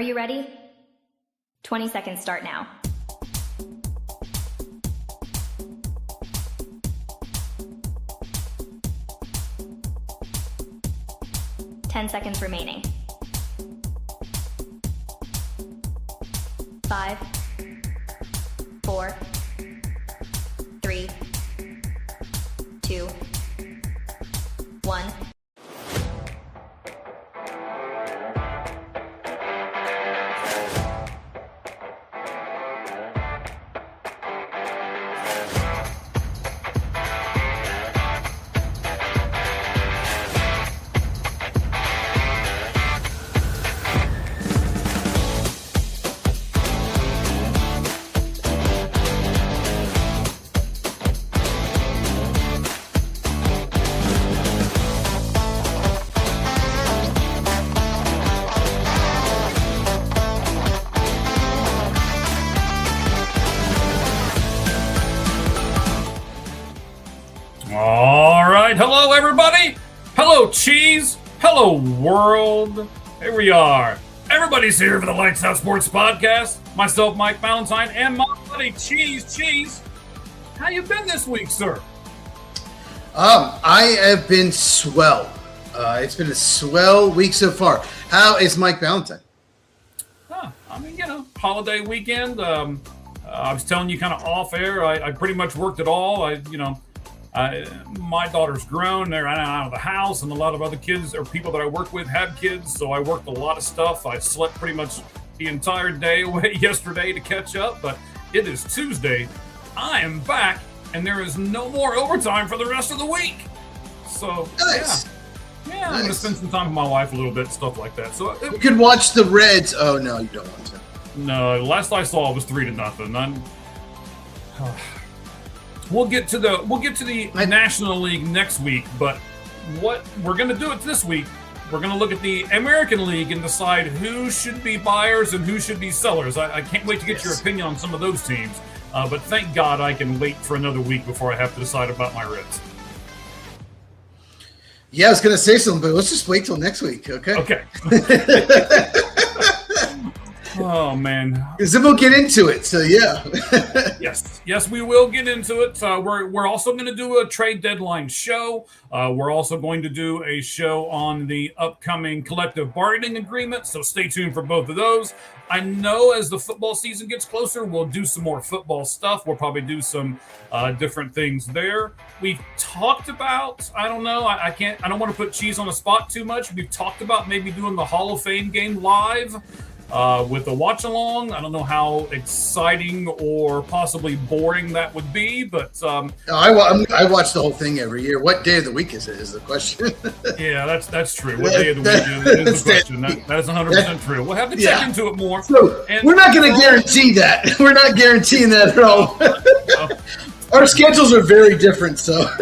Are you ready? 20 seconds start now. Ten seconds remaining. 5, 4, 3, 2, 1. Hello, everybody. Hello, Cheese. Hello, world. Here we are. Everybody's here for the Lights Out Sports Podcast. Myself, Mike Valentine, and my buddy Cheese. Cheese, how you been this week, sir? I have been swell. It's been a swell week so far. How is Mike Valentine? Holiday weekend. I was telling you kind of off air. I pretty much worked it all. My daughter's grown, they're out of the house, and a lot of other kids or people that I work with have kids, so I worked a lot of stuff. I slept pretty much the entire day away yesterday to catch up, but it is Tuesday. I am back, and there is no more overtime for the rest of the week. So, nice. Yeah, I'm going to spend some time with my wife a little bit, stuff like that. So you could watch the Reds. Oh, no, you don't want to. No, last I saw it was 3-0. We'll get to the National League next week, but what we're going to do it this week, we're going to look at the American League and decide who should be buyers and who should be sellers. I can't wait to get your opinion on some of those teams, but thank God I can wait for another week before I have to decide about my Reds. Yeah, I was going to say something, but let's just wait till next week, okay? Okay. Oh, man. Because then we'll get into it, so yeah. Yes, we will get into it. We're also going to do a trade deadline show. We're also going to do a show on the upcoming collective bargaining agreement, so stay tuned for both of those. I know as the football season gets closer, we'll do some more football stuff. We'll probably do some different things there. We've talked about, I don't know, I don't want to put Cheese on the spot too much. We've talked about maybe doing the Hall of Fame game live. With a watch-along. I don't know how exciting or possibly boring that would be, but... I watch the whole thing every year. What day of the week is it, is the question. Yeah, that's true. What day of the week is the question. That is 100% true. We'll have to check into it more. So, we're not going to guarantee that. We're not guaranteeing that at all. Our schedules are very different, so...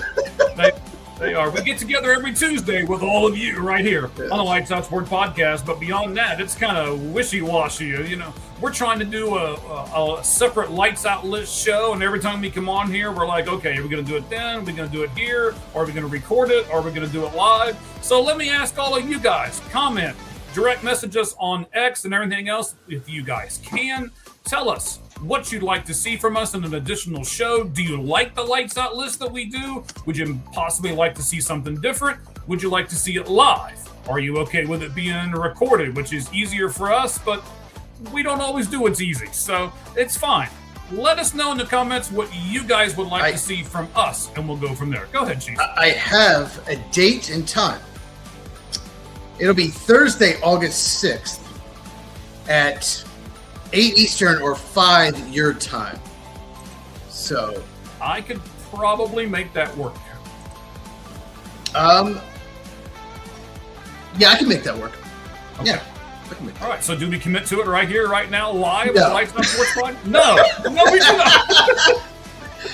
They are. We get together every Tuesday with all of you right here on the Lights Out Sport Podcast. But beyond that, it's kind of wishy-washy. You know, we're trying to do a separate Lights Out list show, and every time we come on here, we're like, okay, are we going to do it then? Are we going to do it here? Or are we going to record it? Or are we going to do it live? So let me ask all of you guys, comment, direct message us on X and everything else if you guys can. Tell us what you'd like to see from us in an additional show. Do you like the Lights Out list that we do? Would you possibly like to see something different? Would you like to see it live? Are you okay with it being recorded, which is easier for us, but we don't always do what's easy, so it's fine. Let us know in the comments what you guys would like to see from us, and we'll go from there. Go ahead, Chief. I have a date and time. It'll be Thursday, August 6th at 8 Eastern or 5 your time. So I could probably make that work. Yeah, I can make that work. Okay. Yeah. I can make that. All right, so do we commit to it right here, right now, live? No. Lights Out Sports Pod? No, we do not.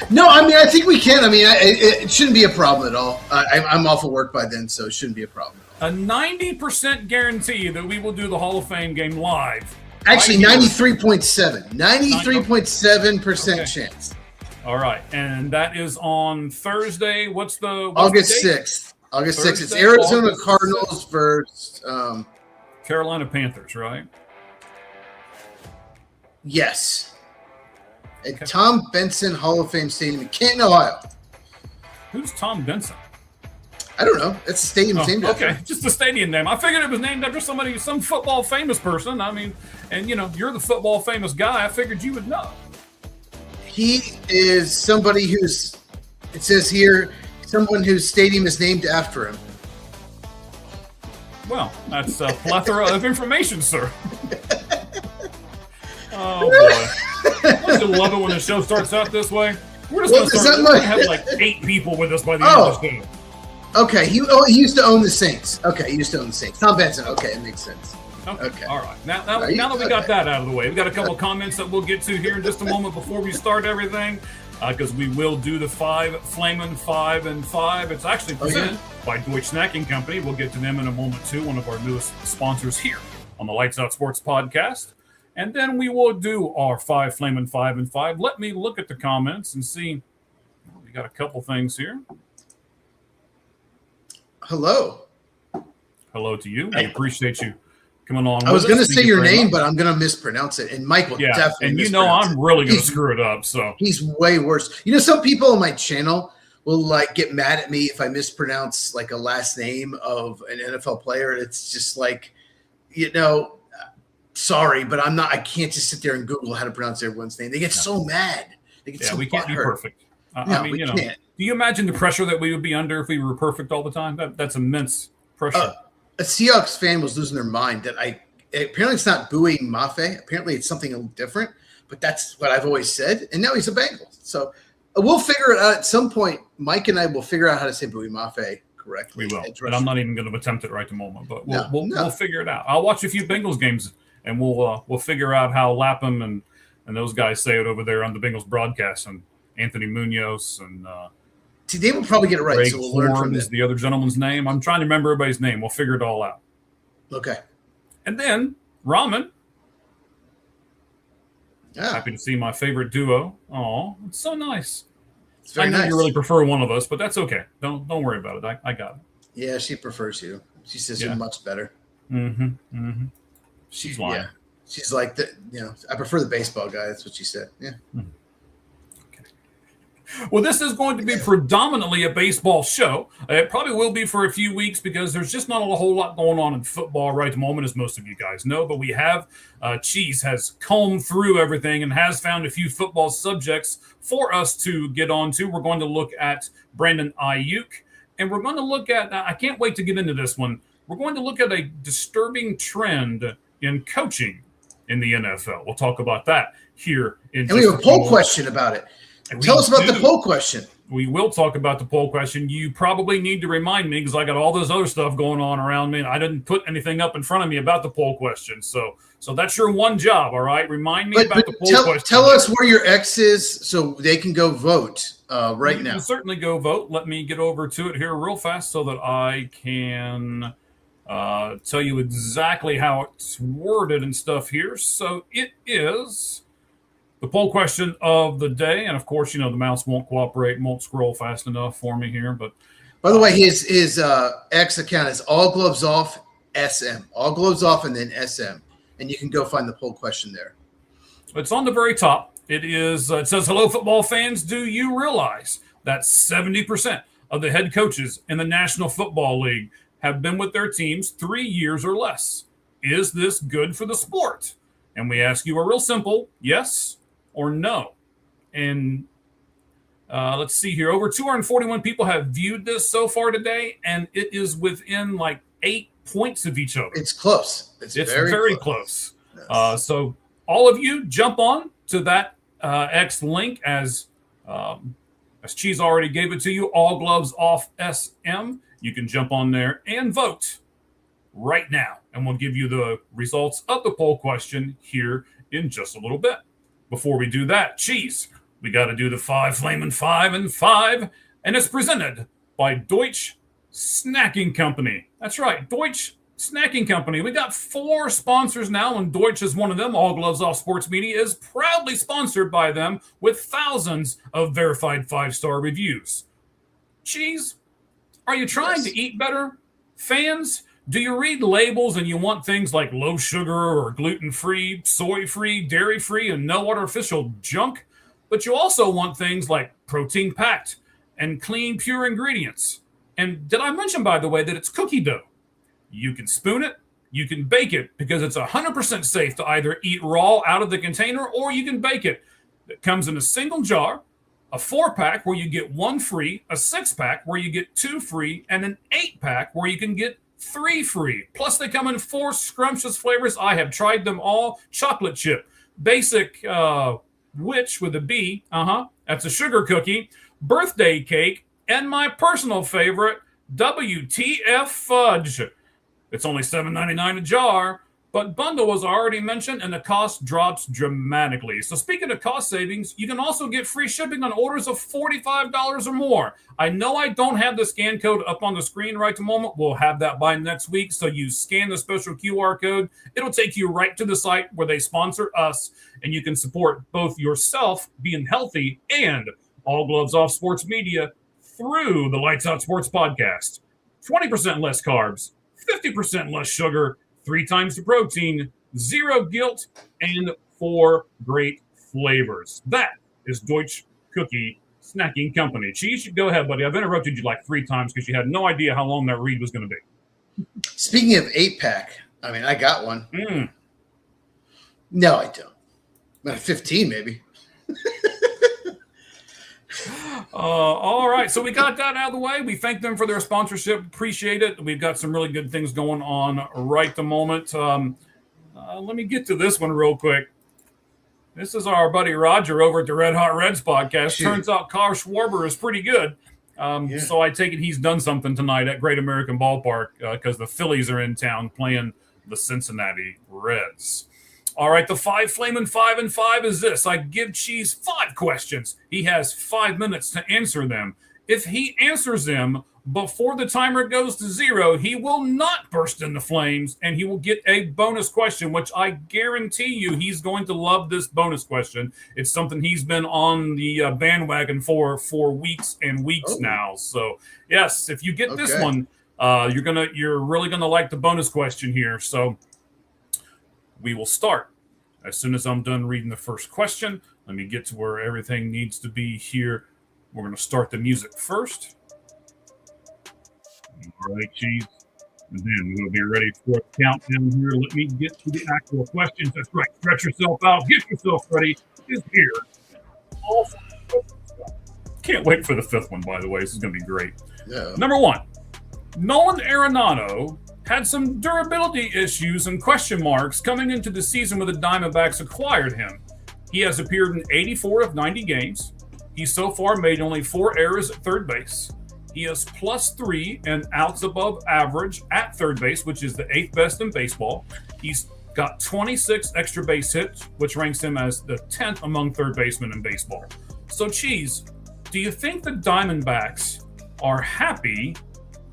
No, I mean, I think we can. I mean, it shouldn't be a problem at all. I'm off of work by then, so it shouldn't be a problem at all. A 90% guarantee that we will do the Hall of Fame game live. Actually, 93.7. 93.7% chance. All right, and that is on Thursday. What's August 6th. August 6th. It's Arizona Cardinals versus Carolina Panthers, right? Yes. At Tom Benson Hall of Fame Stadium in Canton, Ohio. Who's Tom Benson? I don't know. It's a stadium named after. Okay, just the stadium name. I figured it was named after some football famous person. I mean, and you're the football famous guy. I figured you would know. He is somebody who's, it says here, someone whose stadium is named after him. Well, that's a plethora of information, sir. Oh, boy. Don't you love it when the show starts out this way? We're just going to have like 8 people with us by the end of this show. Okay, he used to own the Saints. Okay, he used to own the Saints. Tom Benson. Okay, it makes sense. Okay. All right. Now that we got that out of the way, we got a couple of comments that we'll get to here in just a moment before we start everything, because we will do the 5 Flamin' 5 and 5. It's actually presented by Deutsch Snacking Company. We'll get to them in a moment too. One of our newest sponsors here on the Lights Out Sports podcast, and then we will do our 5 Flamin' 5 and 5. Let me look at the comments and see. We got a couple things here. Hello to you. We appreciate you coming on. I was going to say your name, but I'm going to mispronounce it. And Mike will definitely and I'm really going to screw it up. So he's way worse. Some people on my channel will like get mad at me if I mispronounce like a last name of an NFL player. It's just like, sorry, but I can't just sit there and Google how to pronounce everyone's name. They get so mad. They get so we can't be perfect. We can't. Do you imagine the pressure that we would be under if we were perfect all the time? That's immense pressure. A Seahawks fan was losing their mind that apparently it's not Bowie Mafe. Apparently it's something a little different, but that's what I've always said. And now he's a Bengal. So we'll figure it out at some point. Mike and I will figure out how to say Bowie Mafe correctly. We will. And I'm not even going to attempt it right at the moment, but we'll figure it out. I'll watch a few Bengals games and we'll figure out how Lapham and those guys say it over there on the Bengals broadcast, and Anthony Munoz and they will probably get it right. Greg so we'll learn from is the other gentleman's name. I'm trying to remember everybody's name. We'll figure it all out. Okay. And then Ramen. Yeah. Happy to see my favorite duo. Oh, it's so nice. It's very nice. You really prefer one of us, but that's okay. Don't worry about it. I got it. Yeah, she prefers you. She says you're much better. Mm-hmm. She's lying. Yeah. She's like, I prefer the baseball guy. That's what she said. Yeah. Mm-hmm. Well, this is going to be predominantly a baseball show. It probably will be for a few weeks because there's just not a whole lot going on in football right at the moment, as most of you guys know. But we have, Cheese has combed through everything and has found a few football subjects for us to get on to. We're going to look at Brandon Ayuk, and we're going to look at, I can't wait to get into this one, we're going to look at a disturbing trend in coaching in the NFL. We'll talk about that here in and we have a poll question about it. Tell us about the poll question. We will talk about the poll question. You probably need to remind me because I got all this other stuff going on around me, and I didn't put anything up in front of me about the poll question. So that's your one job, all right? Remind me about the poll question. Tell us where your X is so they can go vote right now. You can certainly go vote. Let me get over to it here real fast so that I can tell you exactly how it's worded and stuff here. So it is the poll question of the day, and of course, the mouse won't cooperate, won't scroll fast enough for me here. But by the way, his X account is All Gloves Off SM, All Gloves Off, and then SM, and you can go find the poll question there. It's on the very top. It says, "Hello, football fans. Do you realize that 70% of the head coaches in the National Football League have been with their teams 3 years or less? Is this good for the sport?" And we ask you a real simple yes or no. And let's see here. Over 241 people have viewed this so far today, and it is within like 8 points of each other. It's close. It's very close. Yes. So all of you jump on to that X link as Cheese already gave it to you, All Gloves Off SM. You can jump on there and vote right now, and we'll give you the results of the poll question here in just a little bit. Before we do that, Cheese, we got to do the 5 Flamin' 5 and 5, and it's presented by Deutsch Snacking Company. That's right, Deutsch Snacking Company. We got 4 sponsors now, and Deutsch is one of them. All Gloves Off Sports Media is proudly sponsored by them with thousands of verified 5-star reviews. Cheese, are you trying to eat better? Fans, Do you read labels and you want things like low sugar or gluten-free, soy-free, dairy-free, and no artificial junk? But you also want things like protein-packed and clean, pure ingredients. And did I mention, by the way, that it's cookie dough? You can spoon it, you can bake it, because it's 100% safe to either eat raw out of the container or you can bake it. It comes in a single jar, a 4-pack where you get 1 free, a 6-pack where you get 2 free, and an 8-pack where you can get 3 free. Plus, they come in 4 scrumptious flavors. I have tried them all. Chocolate chip, basic witch with a B, that's a sugar cookie, birthday cake, and my personal favorite, WTF fudge. It's only $7.99 a jar, but bundle was already mentioned, and the cost drops dramatically. So speaking of cost savings, you can also get free shipping on orders of $45 or more. I know I don't have the scan code up on the screen right at the moment. We'll have that by next week. So you scan the special QR code. It'll take you right to the site where they sponsor us, and you can support both yourself being healthy and All Gloves Off Sports Media through the Lights Out Sports Podcast. 20% less carbs, 50% less sugar, 3 times the protein, 0 guilt, and 4 great flavors. That is Deutsch Cookie Snacking Company. Cheese, go ahead, buddy. I've interrupted you like 3 times because you had no idea how long that read was going to be. Speaking of 8-pack, I mean, I got one. No, I don't. About 15, maybe. All right, so we got that out of the way. We thank them for their sponsorship. Appreciate it. We've got some really good things going on right the moment. Let me get to this one real quick. This is our buddy Roger over at the Red Hot Reds podcast. Turns out Carl Schwarber is pretty good. So I take it he's done something tonight at Great American Ballpark because the Phillies are in town playing the Cincinnati Reds. All right, the 5 Flamin' 5 and 5 is this. I give Cheese 5 questions. He has 5 minutes to answer them. If he answers them before the timer goes to 0, he will not burst into flames, and he will get a bonus question, which I guarantee you he's going to love this bonus question. It's something he's been on the bandwagon for weeks and weeks now. So, yes, if you get this one, you're really gonna like the bonus question here. So we will start as soon as I'm done reading the first question. Let me get to where everything needs to be here. We're going to start the music first. All right, Cheese. And then we'll be ready for the countdown here. Let me get to the actual questions. That's right. Stretch yourself out. Get yourself ready. Is here. Can't wait for the 5th one, by the way. This is going to be great. Yeah. Number 1. Nolan Arenado had some durability issues and question marks coming into the season when the Diamondbacks acquired him. He has appeared in 84 of 90 games. He's so far made only 4 errors at third base. He is +3 and outs above average at third base, which is the 8th best in baseball. He's got 26 extra base hits, which ranks him as the 10th among third basemen in baseball. So, Cheese, do you think the Diamondbacks are happy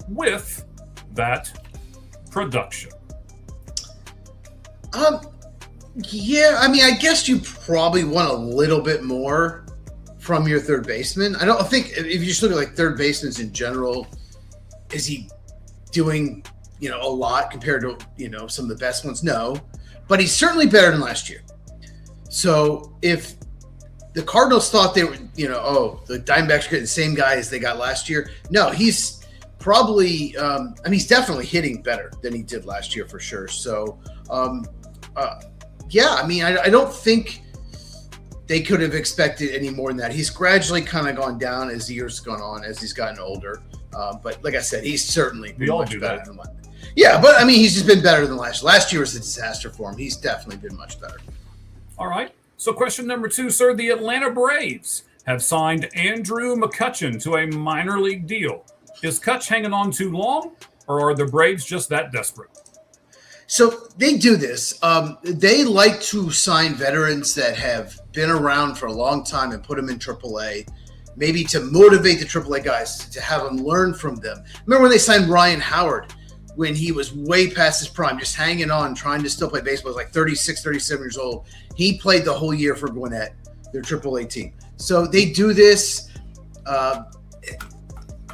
with that production? Yeah, I mean, I guess you probably want a little bit more from your third baseman. I don't think, if you just look at like third basemen in general, is he doing, a lot compared to, some of the best ones? No, but he's certainly better than last year. So if the Cardinals thought they were, the Diamondbacks are getting the same guy as they got last year, no, he's probably, he's definitely hitting better than he did last year for sure. So, I don't think they could have expected any more than that. He's gradually kind of gone down as the years gone on, as he's gotten older. But like I said, he's certainly been much better than last. Yeah, but he's just been better than last year was a disaster for him. He's definitely been much better. All right. So question number 2, sir. The Atlanta Braves have signed Andrew McCutchen to a minor league deal. Is Kutch hanging on too long, or are the Braves just that desperate? So they do this. They like to sign veterans that have been around for a long time and put them in AAA, maybe to motivate the AAA guys, to have them learn from them. Remember when they signed Ryan Howard when he was way past his prime, just hanging on, trying to still play baseball. He was like 36, 37 years old. He played the whole year for Gwinnett, their AAA team. So they do this.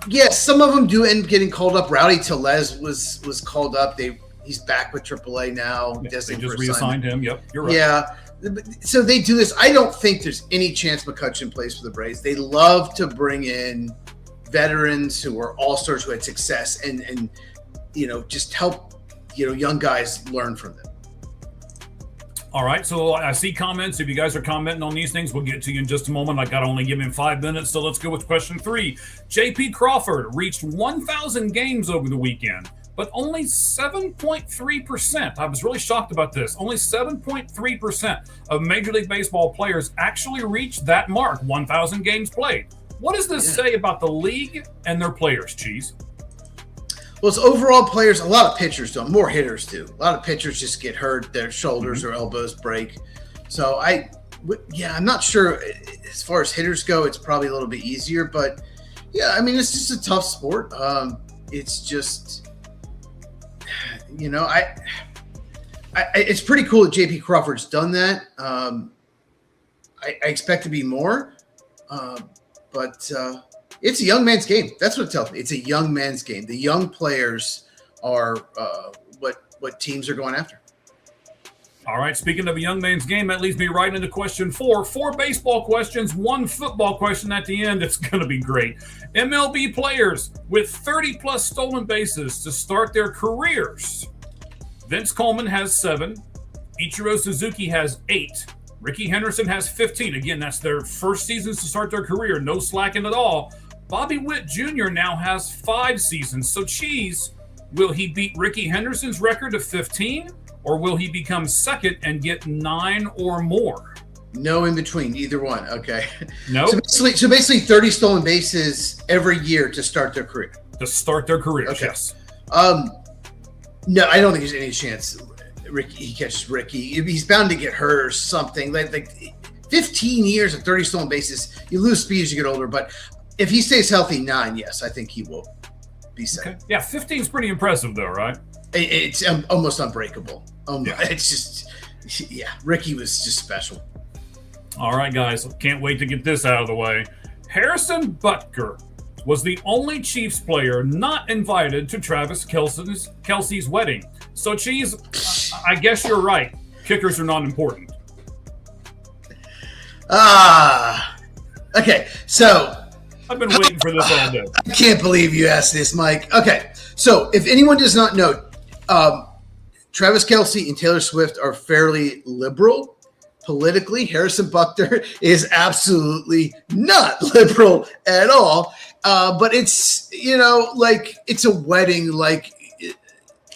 Yes, some of them do end up getting called up. Rowdy Tellez was called up. He's back with AAA now. They just reassigned him. Yep, you're right. Yeah. So they do this. I don't think there's any chance McCutchen plays for the Braves. They love to bring in veterans who are all-stars who had success and just help, young guys learn from them. All right, so I see comments. If you guys are commenting on these things, we'll get to you in just a moment. I got to only give him 5 minutes, so let's go with question 3. J.P. Crawford reached 1,000 games over the weekend, but only 7.3%. I was really shocked about this. Only 7.3% of Major League Baseball players actually reached that mark, 1,000 games played. What does this say about the league and their players, Cheese? Well, it's overall players. A lot of pitchers don't. More hitters do. A lot of pitchers just get hurt. Their shoulders or elbows break. So I'm not sure. As far as hitters go, it's probably a little bit easier. But yeah, I mean, it's just a tough sport. It's just, it's pretty cool that J.P. Crawford's done that. I expect to be more, but. It's a young man's game. That's what it tells me. It's a young man's game. The young players are what teams are going after. All right, speaking of a young man's game, that leads me right into question 4. 4 baseball questions, 1 football question at the end. It's going to be great. MLB players with 30-plus stolen bases to start their careers. Vince Coleman has 7. Ichiro Suzuki has 8. Ricky Henderson has 15. Again, that's their first seasons to start their career. No slacking at all. Bobby Witt Jr. now has 5 seasons. So, Cheese, will he beat Ricky Henderson's record of 15, or will he become second and get 9 or more? No in between, either one. Okay. No. So basically 30 stolen bases every year to start their career. To start their career, okay. Yes. No, I don't think there's any chance he catches Ricky. He's bound to get hurt or something. Like 15 years of 30 stolen bases, you lose speed as you get older. But if he stays healthy, 9, yes, I think he will be second. Okay. Yeah, 15 is pretty impressive, though, right? It's almost unbreakable. Yeah. It's just, Ricky was just special. All right, guys, can't wait to get this out of the way. Harrison Butker was the only Chiefs player not invited to Travis Kelce's wedding. So, Cheese, I guess you're right. Kickers are not important. Okay, so I've been waiting for this all day. I can't believe you asked this, Mike. Okay, so if anyone does not know, Travis Kelce and Taylor Swift are fairly liberal politically. Harrison Butker is absolutely not liberal at all. But it's, it's a wedding. Like,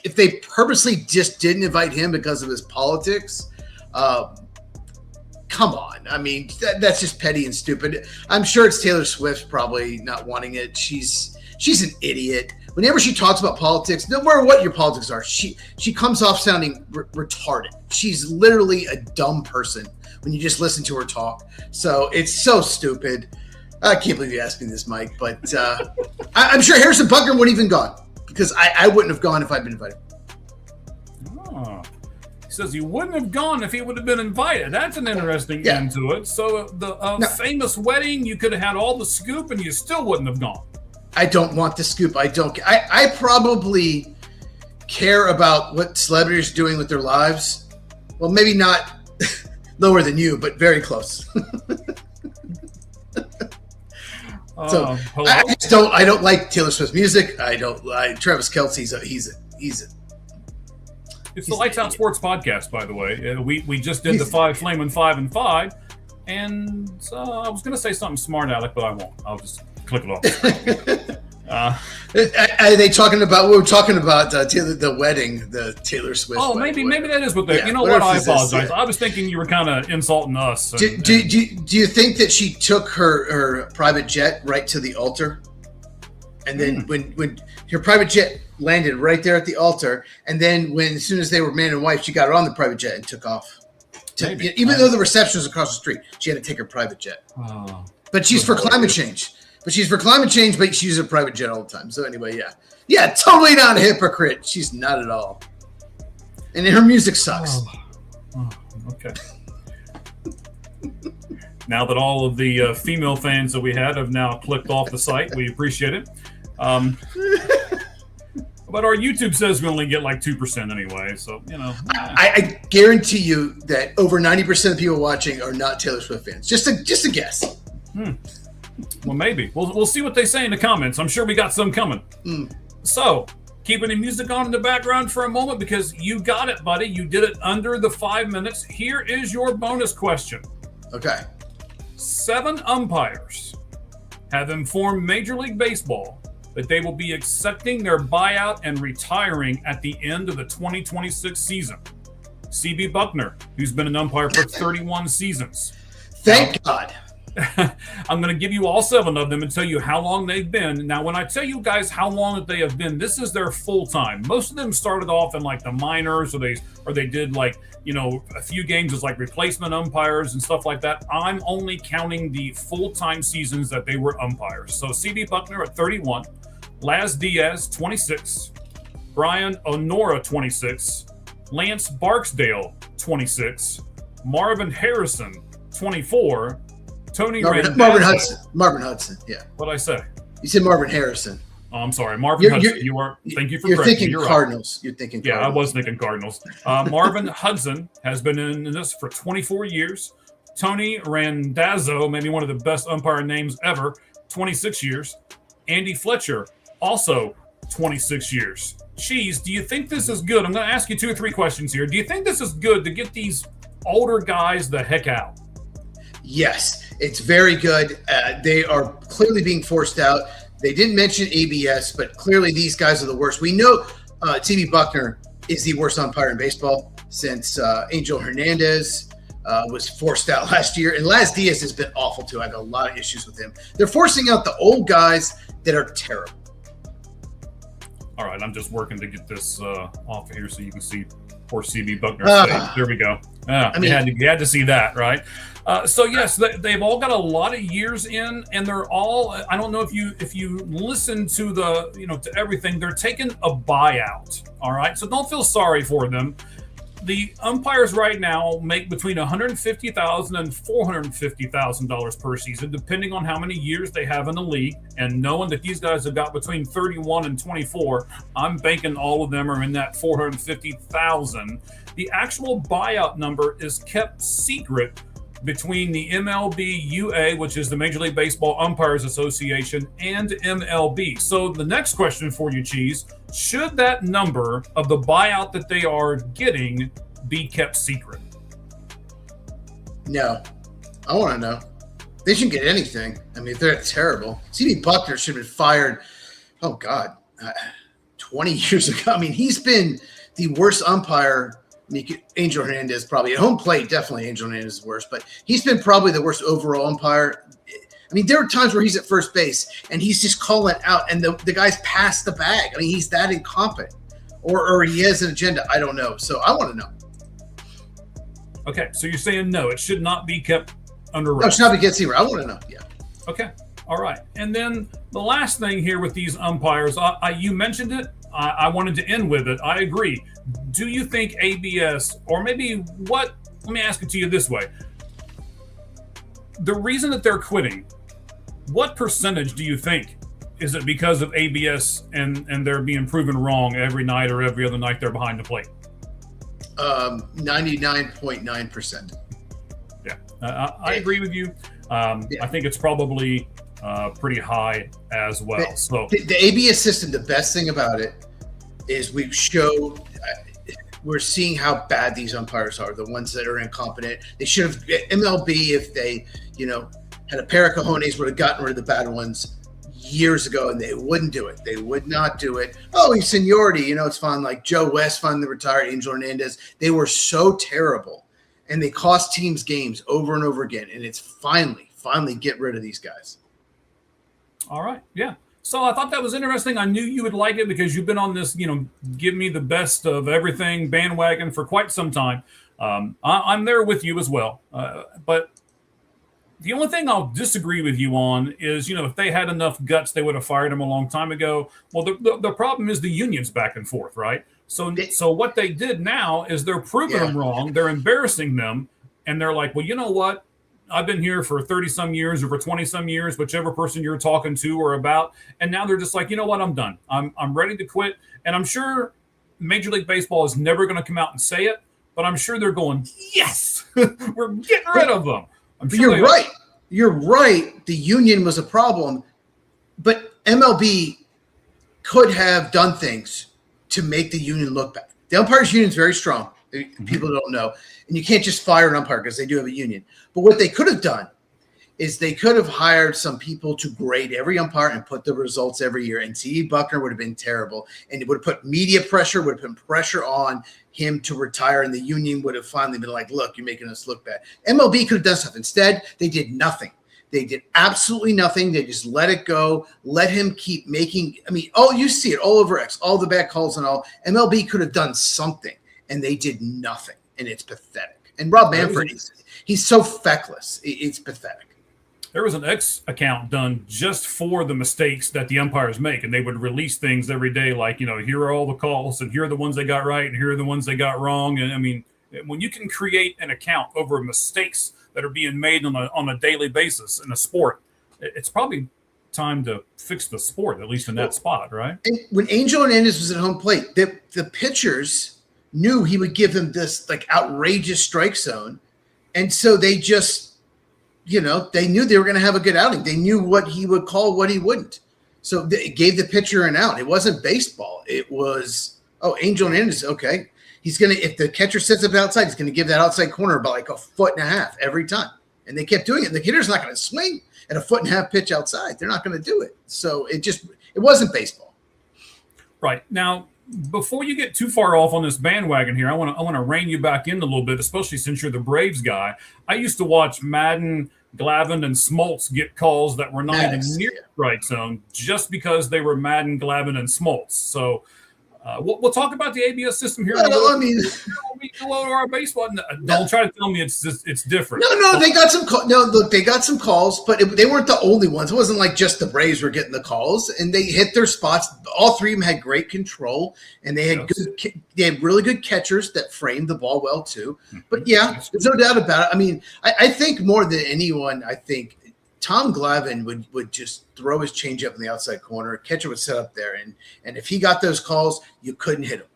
if they purposely just didn't invite him because of his politics, come on. I mean, that's just petty and stupid. I'm sure it's Taylor Swift probably not wanting it. She's an idiot. Whenever she talks about politics, no matter what your politics are, she comes off sounding retarded. She's literally a dumb person when you just listen to her talk. So it's so stupid. I can't believe you asked me this, Mike. But I'm sure Harrison Butker wouldn't even gone because I wouldn't have gone if I'd been invited. Oh. He says he wouldn't have gone if he would have been invited. That's an interesting end to it. So the famous wedding, you could have had all the scoop and you still wouldn't have gone. I don't want the scoop. I probably care about what celebrities are doing with their lives. Well, maybe not lower than you, but very close. So I don't like Taylor Swift's music. Travis Kelce's It's the Lights Out Sports podcast, by the way. We just did the 5 Flamin' 5 and 5, and I was going to say something smart, Alec, but I won't. I'll just click it off. Are they talking about? We were talking about the wedding, the Taylor Swift. Oh, wedding. Maybe that is what they. You know what? I apologize. I was thinking you were kind of insulting us. Do you think that she took her private jet right to the altar, and then when her private jet landed right there at the altar, and then as soon as they were man and wife, she got on the private jet and took off. Even though the reception was across the street, she had to take her private jet. Oh, but she's for climate change. But she uses a private jet all the time. So anyway, yeah, totally not a hypocrite. She's not at all. And her music sucks. Okay. Now that all of the female fans that we had have now clicked off the site, we appreciate it. But our YouTube says we only get like 2% anyway. So, I guarantee you that over 90% of people watching are not Taylor Swift fans. Just a guess. Well, maybe. We'll see what they say in the comments. I'm sure we got some coming. So, keeping the music on in the background for a moment because you got it, buddy. You did it under the 5 minutes. Here is your bonus question. Okay. 7 umpires have informed Major League Baseball that they will be accepting their buyout and retiring at the end of the 2026 season. C.B. Buckner, who's been an umpire for 31 seasons. Thank God. I'm going to give you all 7 of them and tell you how long they've been. Now, when I tell you guys how long that they have been, this is their full time. Most of them started off in like the minors, or they did like a few games as like replacement umpires and stuff like that. I'm only counting the full time seasons that they were umpires. So C.B. Buckner at 31, Laz Diaz 26, Brian Onora 26, Lance Barksdale 26, Marvin Harrison 24. Marvin Hudson. Yeah. What'd I say? You said Marvin Harrison. Oh, I'm sorry, Marvin Hudson. Thank you for you're correcting. Thinking You're Cardinals. Right. You're thinking. Yeah, Cardinals. I was thinking Cardinals. Marvin Hudson has been in this for 24 years. Tony Randazzo, maybe one of the best umpire names ever, 26 years. Andy Fletcher, also 26 years. Cheese, do you think this is good? I'm going to ask you 2 or 3 questions here. Do you think this is good to get these older guys the heck out? Yes, it's very good. They are clearly being forced out. They didn't mention ABS, but clearly these guys are the worst. We know C.B. Buckner is the worst umpire in baseball since Angel Hernandez was forced out last year. And Laz Diaz has been awful too. I have a lot of issues with him. They're forcing out the old guys that are terrible. All right, I'm just working to get this off of here so you can see poor C.B. Buckner's face. There we go. You had to see that, right? So yes, they've all got a lot of years in, and they're all. I don't know if you listen to to everything. They're taking a buyout. All right, so don't feel sorry for them. The umpires right now make between $150,000 and $450,000 per season, depending on how many years they have in the league. And knowing that these guys have got between 31 and 24, I'm banking all of them are in that $450,000. The actual buyout number is kept secret between the MLB UA, which is the Major League Baseball Umpires Association, and MLB. So the next question for you, Cheese, should that number of the buyout that they are getting be kept secret? No. I want to know. They shouldn't get anything. I mean, they're terrible. C.B. Buckner should have been fired, 20 years ago. I mean, he's been the worst umpire. Angel Hernandez probably at home plate, definitely Angel Hernandez is worse, but he's been probably the worst overall umpire. I mean, there are times where he's at first base and he's just calling out, and the guy's passed the bag. I mean, he's that incompetent, or he has an agenda. I don't know. So I want to know. Okay, so you're saying no, it should not be kept under wraps. No, it should not be kept secret. I want to know. Yeah. Okay. All right. And then the last thing here with these umpires, you mentioned it. I wanted to end with it. I agree. Do you think ABS, or maybe what? Let me ask it to you this way. The reason that they're quitting, what percentage do you think? Is it because of ABS and they're being proven wrong every night or every other night they're behind the plate? 99.9%. Yeah, I agree with you. I think it's probably pretty high as well. The ABS system, the best thing about it is we're seeing how bad these umpires are, the ones that are incompetent. They should have, MLB, if they, had a pair of cojones, would have gotten rid of the bad ones years ago, and they wouldn't do it. They would not do it. Oh, he's seniority, it's fine. Like Joe West finally retired, Angel Hernandez. They were so terrible, and they cost teams games over and over again, and it's finally get rid of these guys. All right. Yeah. So I thought that was interesting. I knew you would like it because you've been on this, give me the best of everything bandwagon for quite some time. I'm there with you as well. But the only thing I'll disagree with you on is, if they had enough guts, they would have fired him a long time ago. Well, the problem is the unions back and forth, right? So what they did now is they're proving them wrong. They're embarrassing them. And they're like, well, you know what? I've been here for 30 some years or for 20 some years, whichever person you're talking to or about. And now they're just like, you know what? I'm done. I'm ready to quit. And I'm sure Major League Baseball is never going to come out and say it, but I'm sure they're going, yes, we're getting rid of them. I'm sure You're right. You're right. The union was a problem, but MLB could have done things to make the union look bad. The umpires union is very strong. People don't know. And you can't just fire an umpire because they do have a union. But what they could have done is they could have hired some people to grade every umpire and put the results every year. And C.E. Buckner would have been terrible. And it would have put media pressure, would have put pressure on him to retire. And the union would have finally been like, look, you're making us look bad. MLB could have done stuff. Instead, they did nothing. They did absolutely nothing. They just let it go, let him keep making. I mean, you see it all over X, all the bad calls and all. MLB could have done something, and they did nothing. And it's pathetic. And Rob Manfred, he's so feckless. It's pathetic. There was an X account done just for the mistakes that the umpires make, and they would release things every day like, here are all the calls, and here are the ones they got right, and here are the ones they got wrong. And I mean, when you can create an account over mistakes that are being made on a daily basis in a sport, it's probably time to fix the sport, at least in that spot, right? And when Angel Hernandez was at home plate, the pitchers knew he would give them this like outrageous strike zone. And so they just, they knew they were going to have a good outing. They knew what he would call, what he wouldn't. So they gave the pitcher an out. It wasn't baseball. It was, Angel Hernandez, okay. He's going to, if the catcher sits up outside, he's going to give that outside corner about like 1.5 feet every time. And they kept doing it. The hitter's not going to swing at 1.5 feet pitch outside. They're not going to do it. So it wasn't baseball. Right. Now, before you get too far off on this bandwagon here, I want to rein you back in a little bit, especially since you're the Braves guy. I used to watch Madden, Glavine, and Smoltz get calls that were not even near the strike zone just because they were Madden, Glavine, and Smoltz. So we'll talk about the ABS system here. I mean, below our baseball. Don't try to tell me it's different. No, they got some. They got some calls, but they weren't the only ones. It wasn't like just the Braves were getting the calls, and they hit their spots. All three of them had great control, and they had they had really good catchers that framed the ball well too. But yeah, there's no doubt about it. I mean, I think more than anyone, I think Tom Glavine would just throw his changeup in the outside corner. Catcher would set up there, and if he got those calls, you couldn't hit him.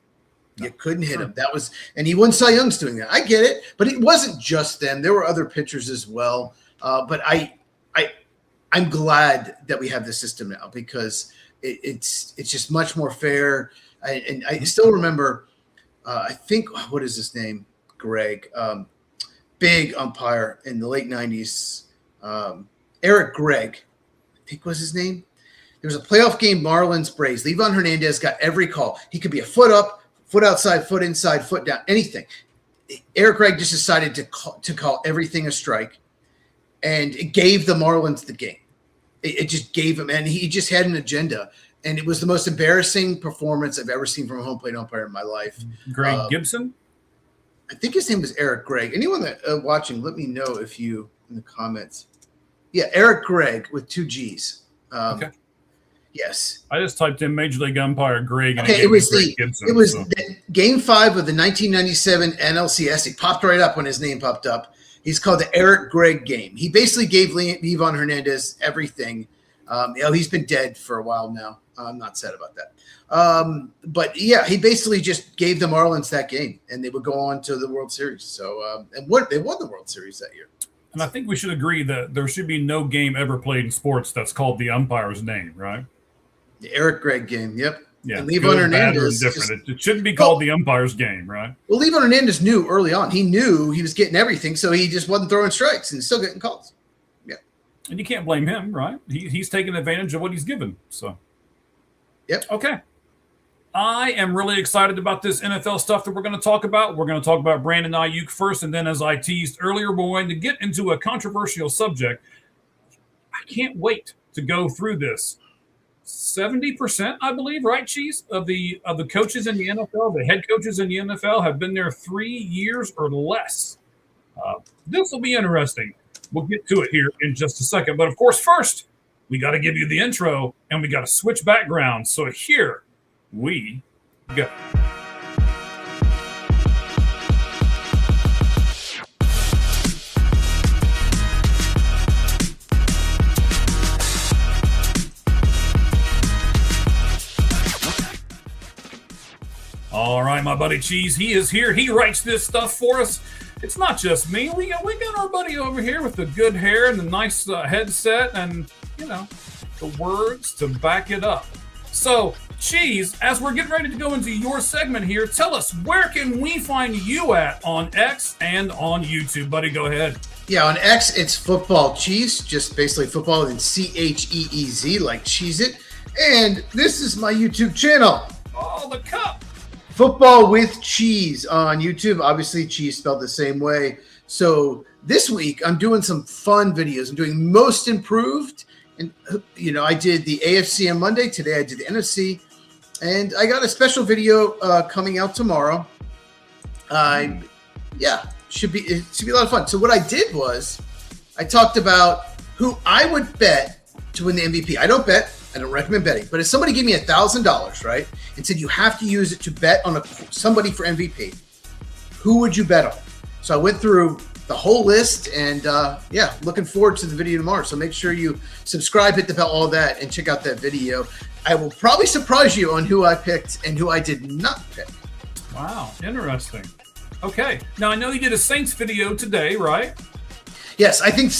You couldn't hit him. That was, and he won Cy Young's doing that. I get it, but it wasn't just them. There were other pitchers as well. But I'm glad that we have this system now because it's just much more fair. And I still remember, I think, what is his name? Greg, big umpire in the late 90s. Eric Gregg, I think was his name. There was a playoff game, Marlins Braves. Livan Hernandez got every call. He could be a foot up, foot outside, foot inside, foot down, anything. Eric Gregg just decided to call everything a strike, and it gave the Marlins the game. It just gave him, and he just had an agenda. And it was the most embarrassing performance I've ever seen from a home plate umpire in my life. Greg Gibson? I think his name was Eric Gregg. Anyone that watching, let me know if you in the comments. Yeah, Eric Gregg with 2 G's. Okay. Yes. I just typed in Major League umpire Greg. And it was Gibson, Game 5 of the 1997 NLCS. It popped right up when his name popped up. He's called the Eric Gregg game. He basically gave Livan Hernandez everything. He's been dead for a while now. I'm not sad about that. But yeah, he basically just gave the Marlins that game, and they would go on to the World Series. So, they won the World Series that year. And I think we should agree that there should be no game ever played in sports that's called the umpire's name, right? The Eric Gregg game, yep. Yeah, and Livan Hernandez. It shouldn't be called the umpire's game, right? Well, Livan Hernandez knew early on. He knew he was getting everything, so he just wasn't throwing strikes and still getting calls. Yeah. And you can't blame him, right? He's taking advantage of what he's given. So, yep. Okay. I am really excited about this NFL stuff that we're going to talk about. We're going to talk about Brandon Ayuk first, and then as I teased earlier, we're going to get into a controversial subject. I can't wait to go through this. 70%, I believe, right, Cheese, of the coaches in the NFL, the head coaches in the NFL, have been there 3 years or less. This will be interesting. We'll get to it here in just a second. But, of course, first, we got to give you the intro, and we got to switch backgrounds. So here we go. All right, my buddy Cheese, he is here. He writes this stuff for us. It's not just me. We got our buddy over here with the good hair and the nice headset and, the words to back it up. So, Cheese, as we're getting ready to go into your segment here, tell us, where can we find you at on X and on YouTube, buddy? Go ahead. Yeah, on X, it's Football Cheese, just basically football and CHEEZ, like Cheese It. And this is my YouTube channel. Oh, the cup. Football with Cheese on YouTube. Obviously, cheese spelled the same way. So this week, I'm doing some fun videos. I'm doing Most Improved. And, I did the AFC on Monday. Today, I did the NFC. And I got a special video coming out tomorrow. It should be a lot of fun. So what I did was I talked about who I would bet to win the MVP. I don't bet. I don't recommend betting. But if somebody gave me $1,000, right, and said you have to use it to bet on somebody for MVP, who would you bet on? So I went through the whole list, and looking forward to the video tomorrow. So make sure you subscribe, hit the bell, all that, and check out that video. I will probably surprise you on who I picked and who I did not pick. Wow, interesting. Okay, now I know you did a Saints video today, right? Yes, I think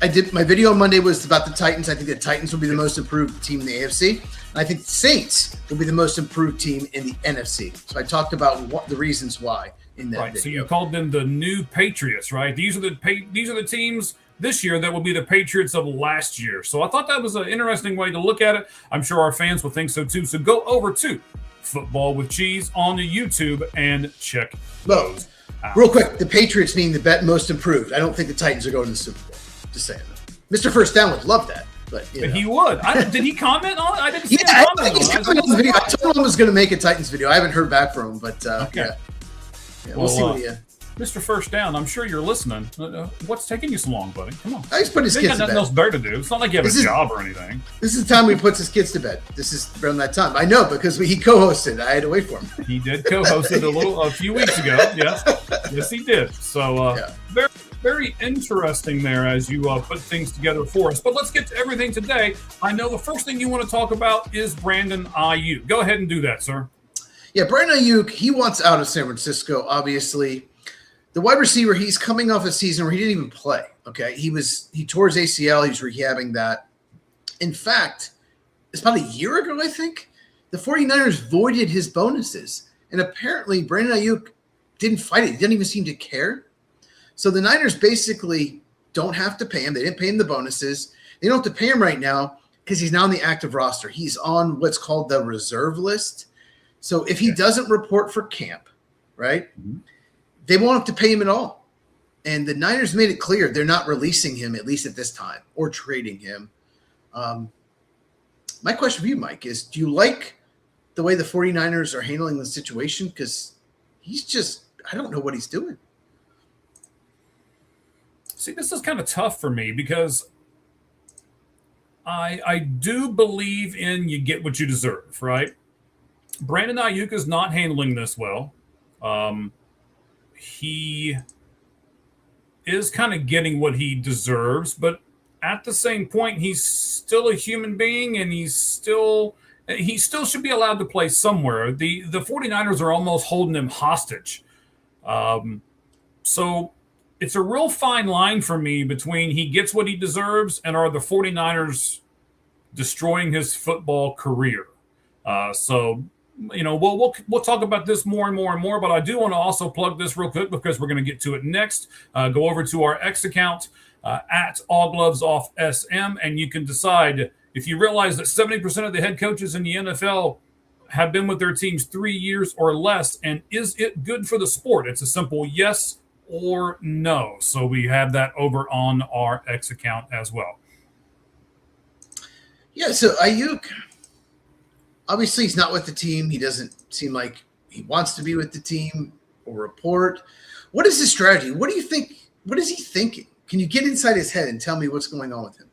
I did. My video on Monday was about the Titans. I think the Titans will be the most improved team in the AFC, and I think the Saints will be the most improved team in the NFC. So I talked about the reasons why in that video. So you called them the new Patriots, right? These are the teams this year that will be the Patriots of last year. So I thought that was an interesting way to look at it. I'm sure our fans will think so too. So go over to Football with Cheese on the YouTube and check those. Real quick, the Patriots being the most improved. I don't think the Titans are going to the Super Bowl. Just saying. Mr. First Down would love that. But he would. Did he comment on it? I didn't see him comment on the video. I told him I was going to make a Titans video. I haven't heard back from him, but okay. We'll see what he Mr. First Down, I'm sure you're listening. What's taking you so long, buddy? Come on. I just put his kids to bed. Nothing else better to do. It's not like you have a job or anything. This is the time he puts his kids to bed. This is around that time. I know because he co-hosted. I had to wait for him. He did co-host it a few weeks ago. Yes, he did. So very, very interesting there as you put things together for us. But let's get to everything today. I know the first thing you want to talk about is Brandon Aiyuk. Go ahead and do that, sir. Yeah, Brandon Aiyuk, he wants out of San Francisco, obviously. The wide receiver, he's coming off a season where he didn't even play, okay? He tore his ACL. He was rehabbing that. In fact, it's about a year ago, I think, the 49ers voided his bonuses. And apparently, Brandon Aiyuk didn't fight it. He didn't even seem to care. So the Niners basically don't have to pay him. They didn't pay him the bonuses. They don't have to pay him right now because he's now on the active roster. He's on what's called the reserve list. So if he doesn't report for camp, right, they won't have to pay him at all. And the Niners made it clear they're not releasing him, at least at this time, or trading him. My question for you, Mike, is do you like the way the 49ers are handling the situation? Because he's just – I don't know what he's doing. See, this is kind of tough for me because I do believe in you get what you deserve, right? Brandon Aiyuk is not handling this well. He is kind of getting what he deserves, but at the same point, he's still a human being, and he still should be allowed to play somewhere. The 49ers are almost holding him hostage. So it's a real fine line for me between he gets what he deserves and are the 49ers destroying his football career. We'll talk about this more and more and more, but I do want to also plug this real quick because we're going to get to it next. Go over to our X account at All Gloves Off SM, and you can decide if you realize that 70% of the head coaches in the NFL have been with their teams 3 years or less, and is it good for the sport? It's a simple yes or no. So we have that over on our X account as well. Yeah, so Aiyuk, obviously he's not with the team. He doesn't seem like he wants to be with the team or report. What is his strategy? What do you think? What is he thinking? Can you get inside his head and tell me what's going on with him?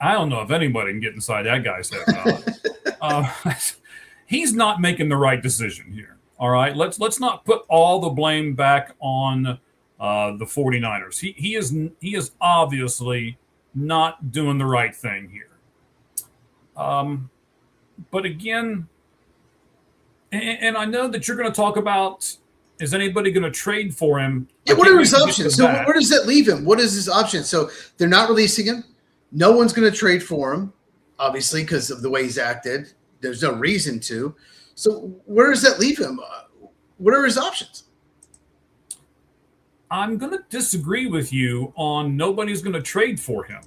I don't know if anybody can get inside that guy's head. He's not making the right decision here. All right, let's not put all the blame back on the 49ers. He is obviously not doing the right thing here. But again, And I know that you're going to talk about, is anybody going to trade for him? Yeah, what are his options? So where does that leave him? What is his option? So they're not releasing him. No one's going to trade for him, obviously, because of the way he's acted. There's no reason to. So where does that leave him? What are his options? I'm going to disagree with you on nobody's going to trade for him.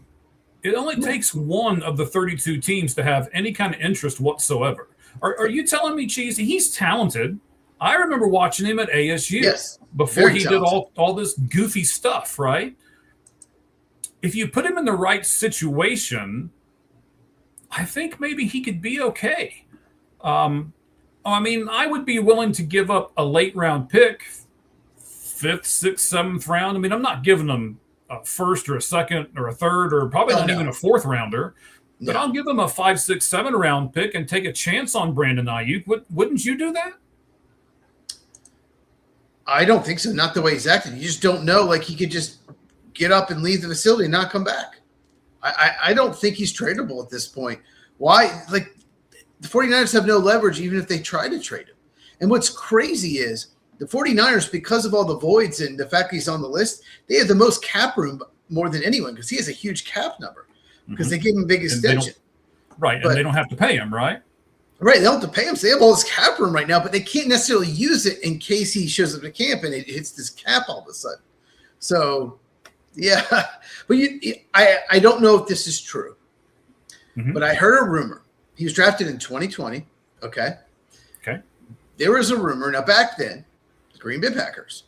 It only takes one of the 32 teams to have any kind of interest whatsoever. Are you telling me, Cheesy, he's talented? I remember watching him at ASU before he did all this goofy stuff, right? If you put him in the right situation, I think maybe he could be okay. I mean, I would be willing to give up a late round pick, 5th, 6th, 7th round. I mean, I'm not giving them a first or a second or a third or probably not even a 4th rounder. But I'll give them a 5, 6, 7 round pick and take a chance on Brandon Ayuk. Wouldn't you do that? I don't think so. Not the way he's acting. You just don't know. Like, he could just get up and leave the facility and not come back. I don't think he's tradable at this point. Why? Like, the 49ers have no leverage even if they try to trade him. And what's crazy is the 49ers, because of all the voids and the fact he's on the list, they have the most cap room more than anyone because he has a huge cap number because they give him a big extension. And they don't have to pay him, right? Right, they don't have to pay him. So they have all this cap room right now, but they can't necessarily use it in case he shows up to camp and it hits this cap all of a sudden. So, yeah. But I don't know if this is true, but I heard a rumor. He was drafted in 2020, okay? There was a rumor. Now, back then, the Green Bay Packers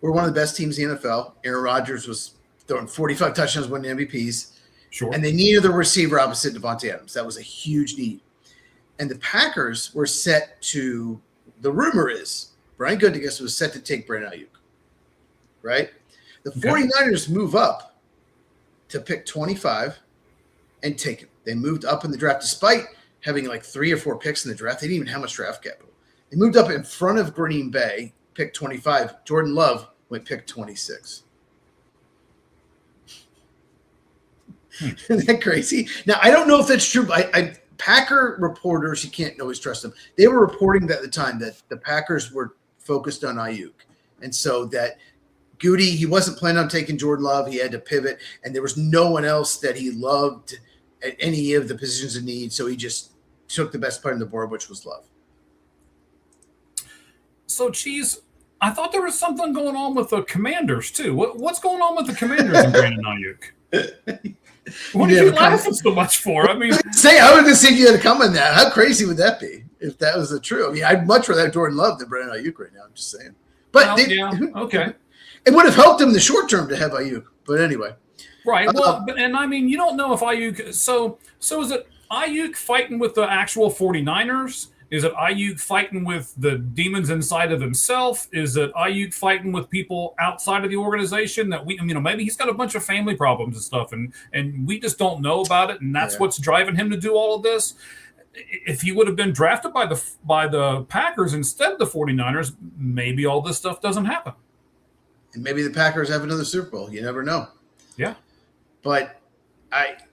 were one of the best teams in the NFL. Aaron Rodgers was throwing 45 touchdowns, winning MVPs. Sure. And they needed a receiver opposite Devontae Adams. That was a huge need. And the Packers were set to, the rumor is, Brian Gutekunst was set to take Brandon Ayuk, right? The 49ers move up to pick 25 and take him. They moved up in the draft despite having like 3 or 4 picks in the draft. They didn't even have much draft capital. They moved up in front of Green Bay, pick 25. Jordan Love went pick 26. Isn't that crazy? Now, I don't know if that's true, but Packer reporters, you can't always trust them. They were reporting at the time that the Packers were focused on Ayuk. And so that Goody, he wasn't planning on taking Jordan Love. He had to pivot, and there was no one else that he loved at any of the positions of need. So he just took the best player on the board, which was Love. So, Cheese, I thought there was something going on with the Commanders, too. What's going on with the Commanders and Brandon Ayuk? What are you laughing so much for? I mean, I was going to see if you had to come on that. How crazy would that be if that was the true? I mean, I'd much rather have Jordan Love than Brandon Ayuk right now. I'm just saying. But okay. It would have helped him in the short term to have Ayuk. But anyway. Right. Well, and I mean, you don't know if Ayuk. So is it Ayuk fighting with the actual 49ers? Is it Ayuk fighting with the demons inside of himself? Is it Ayuk fighting with people outside of the organization that maybe he's got a bunch of family problems and stuff, and we just don't know about it, and that's what's driving him to do all of this. If he would have been drafted by the Packers instead of the 49ers, maybe all this stuff doesn't happen. And maybe the Packers have another Super Bowl. You never know. Yeah. But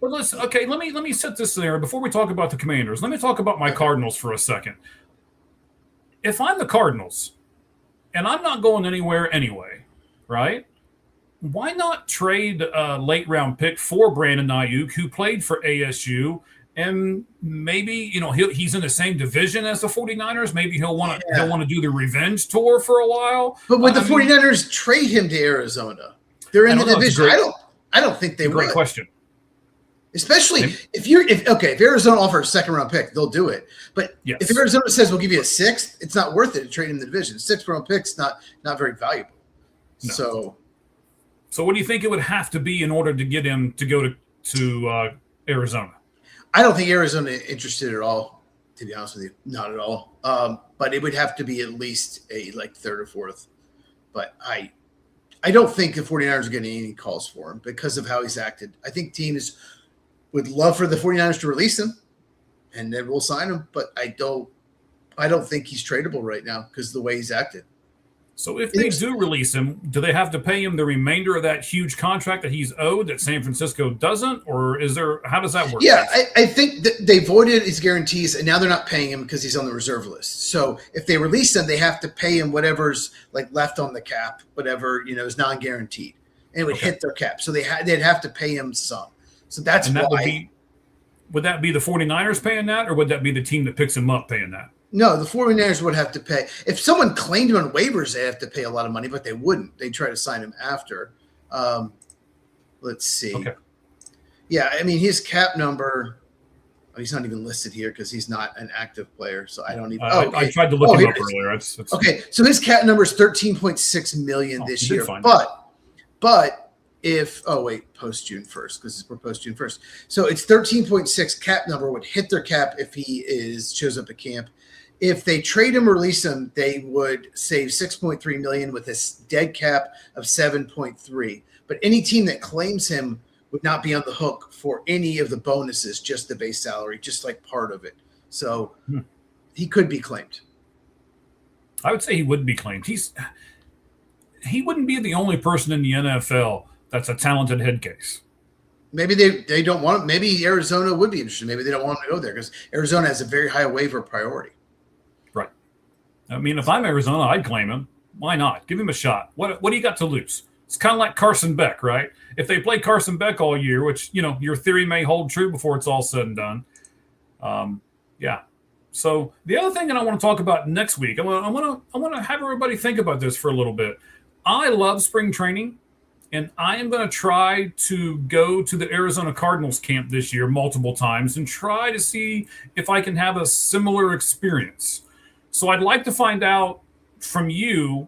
listen, okay, let me set this there before we talk about the Commanders. Let me talk about my Cardinals for a second. If I'm the Cardinals, and I'm not going anywhere anyway, right? Why not trade a late round pick for Brandon Ayuk, who played for ASU, and maybe he's in the same division as the 49ers. Maybe he'll want to do the revenge tour for a while. But would the 49ers trade him to Arizona? They're in the division. I don't think they would. Great question. Especially if Arizona offers a 2nd round pick, they'll do it. But if Arizona says we'll give you a 6th, it's not worth it to trade in the division. 6th round pick's not very valuable. No. So what do you think it would have to be in order to get him to go to Arizona? I don't think Arizona is interested at all, to be honest with you. Not at all. But it would have to be at least a 3rd or 4th. But I don't think the 49ers are getting any calls for him because of how he's acted. I think teams would love for the 49ers to release him, and then we'll sign him. But I don't think he's tradable right now because of the way he's acted. So if they do release him, do they have to pay him the remainder of that huge contract that he's owed that San Francisco doesn't? Or how does that work? Yeah, I think that they voided his guarantees, and now they're not paying him because he's on the reserve list. So if they release him, they have to pay him whatever's like left on the cap, whatever, is non-guaranteed. And it would hit their cap. So they'd have to pay him some. So that's why. Would that be the 49ers paying that, or would that be the team that picks him up paying that? No, the 49ers would have to pay. If someone claimed him on waivers, they have to pay a lot of money, but they wouldn't. They try to sign him after. Let's see. Okay. Yeah, I mean, his cap number, he's not even listed here because he's not an active player, so I don't even. Okay. I tried to look him up earlier. Okay, so his cap number is $13.6 million this year. But if post June 1st, because we're post June 1st. So it's 13.6 cap number would hit their cap if he shows up at camp. If they trade him or release him, they would save $6.3 million with a dead cap of 7.3. But any team that claims him would not be on the hook for any of the bonuses, just the base salary, just like part of it. So he could be claimed. I would say he would be claimed. He wouldn't be the only person in the NFL that's a talented head case. Maybe they don't want him. Maybe Arizona would be interested. Maybe they don't want him to go there because Arizona has a very high waiver priority. Right. I mean, if I'm Arizona, I'd claim him. Why not? Give him a shot. What do you got to lose? It's kind of like Carson Beck, right? If they play Carson Beck all year, which, your theory may hold true before it's all said and done. Yeah. So the other thing that I want to talk about next week, I want to have everybody think about this for a little bit. I love spring training, and I am going to try to go to the Arizona Cardinals camp this year multiple times and try to see if I can have a similar experience. So I'd like to find out from you,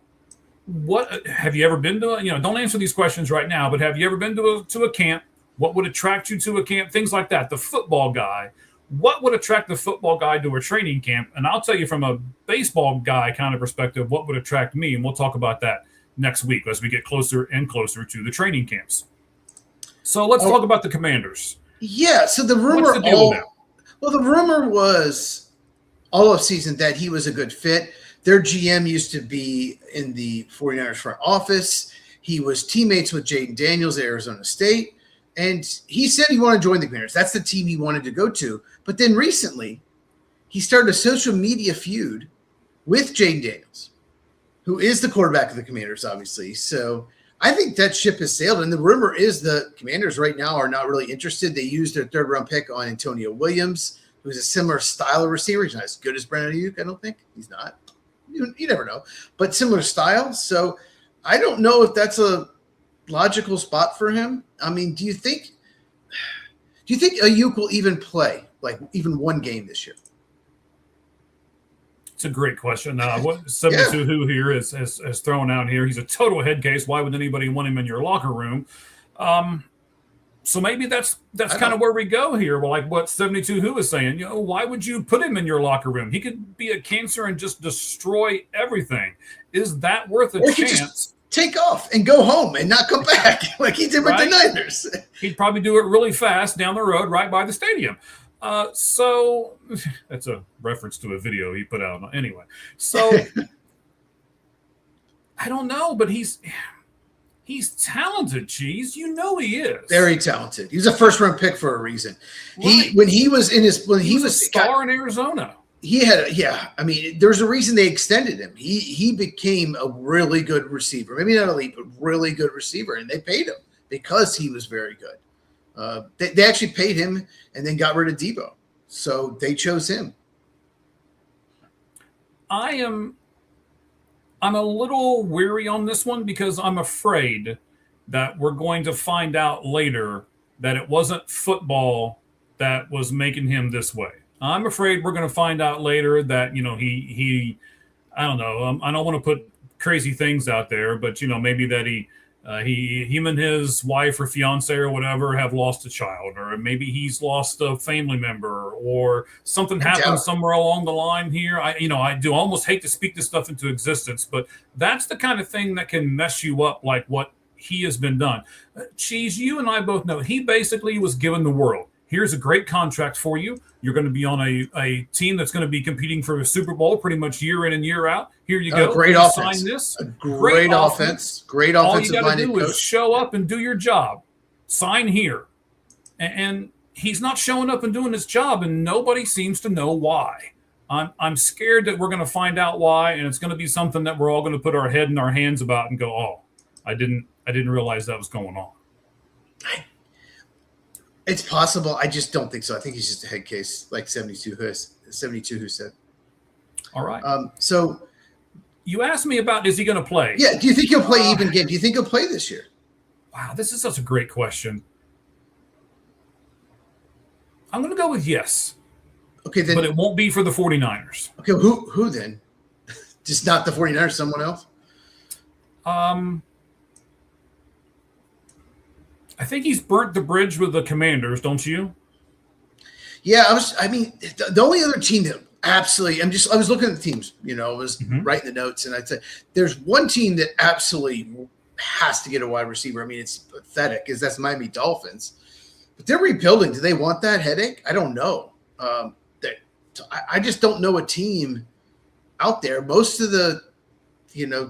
what have you ever been to? Don't answer these questions right now, but have you ever been to a camp? What would attract you to a camp? Things like that. The football guy. What would attract the football guy to a training camp? And I'll tell you from a baseball guy kind of perspective, what would attract me, and we'll talk about that next week as we get closer and closer to the training camps. So let's talk about the Commanders. Yeah. So the rumor, what's the deal with that? The rumor was all of season that he was a good fit. Their GM used to be in the 49ers front office. He was teammates with Jaden Daniels at Arizona State. And he said he wanted to join the Commanders. That's the team he wanted to go to. But then recently, he started a social media feud with Jaden Daniels, who is the quarterback of the Commanders, obviously. So I think that ship has sailed. And the rumor is the Commanders right now are not really interested. They used their third-round pick on Antonio Williams, who's a similar style of receiver. He's not as good as Brandon Ayuk, I don't think. He's not. You never know. But similar style. So I don't know if that's a logical spot for him. I mean, do you think Ayuk will even play, like even one game this year? It's a great question. What 72 Who here has thrown out here? He's a total head case. Why would anybody want him in your locker room? So maybe that's kind of where we go here. Well, like what 72 Who is saying, why would you put him in your locker room? He could be a cancer and just destroy everything. Is that worth a chance? Take off and go home and not come back like he did with the Niners. He'd probably do it really fast down the road right by the stadium. So that's a reference to a video he put out. Anyway, so I don't know, but he's talented, Cheese. He is. Very talented. He was a first-round pick for a reason. Right. He was a star in Arizona. I mean, there's a reason they extended him. He became a really good receiver. Maybe not elite, but really good receiver, and they paid him because he was very good. They actually paid him and then got rid of Debo. So they chose him. I'm a little weary on this one because I'm afraid that we're going to find out later that it wasn't football that was making him this way. I'm afraid we're going to find out later that, he I don't know. I don't want to put crazy things out there, but, maybe that him and his wife or fiance or whatever have lost a child, or maybe he's lost a family member, or something happened somewhere along the line here. I do almost hate to speak this stuff into existence, but that's the kind of thing that can mess you up like what he has been done. Cheese, you and I both know he basically was given the world. here's a great contract for you. You're going to be on a team that's going to be competing for a Super Bowl pretty much year in and year out. Here you go. Great offense. Sign this. A great offense. Great offensive minded coach. All you got to do is show up and do your job. Sign here. And he's not showing up and doing his job, and nobody seems to know why. I'm scared that we're going to find out why, and it's going to be something that we're all going to put our head in our hands about and go, "Oh, I didn't realize that was going on." It's possible. I just don't think so. I think he's just a head case, like 72 who said. All right. So you asked me about, is he going to play? Yeah. Do you think he'll play even game? Do you think he'll play this year? Wow, this is such a great question. I'm going to go with yes. Okay, then. But it won't be for the 49ers. Okay, who then? Just not the 49ers, someone else? I think he's burnt the bridge with the Commanders, don't you? Yeah, the only other team that absolutely, I was looking at the teams, I was writing the notes, and I'd say there's one team that absolutely has to get a wide receiver. I mean, it's pathetic, because that's Miami Dolphins. But they're rebuilding. Do they want that headache? I don't know. I just don't know a team out there. Most of the,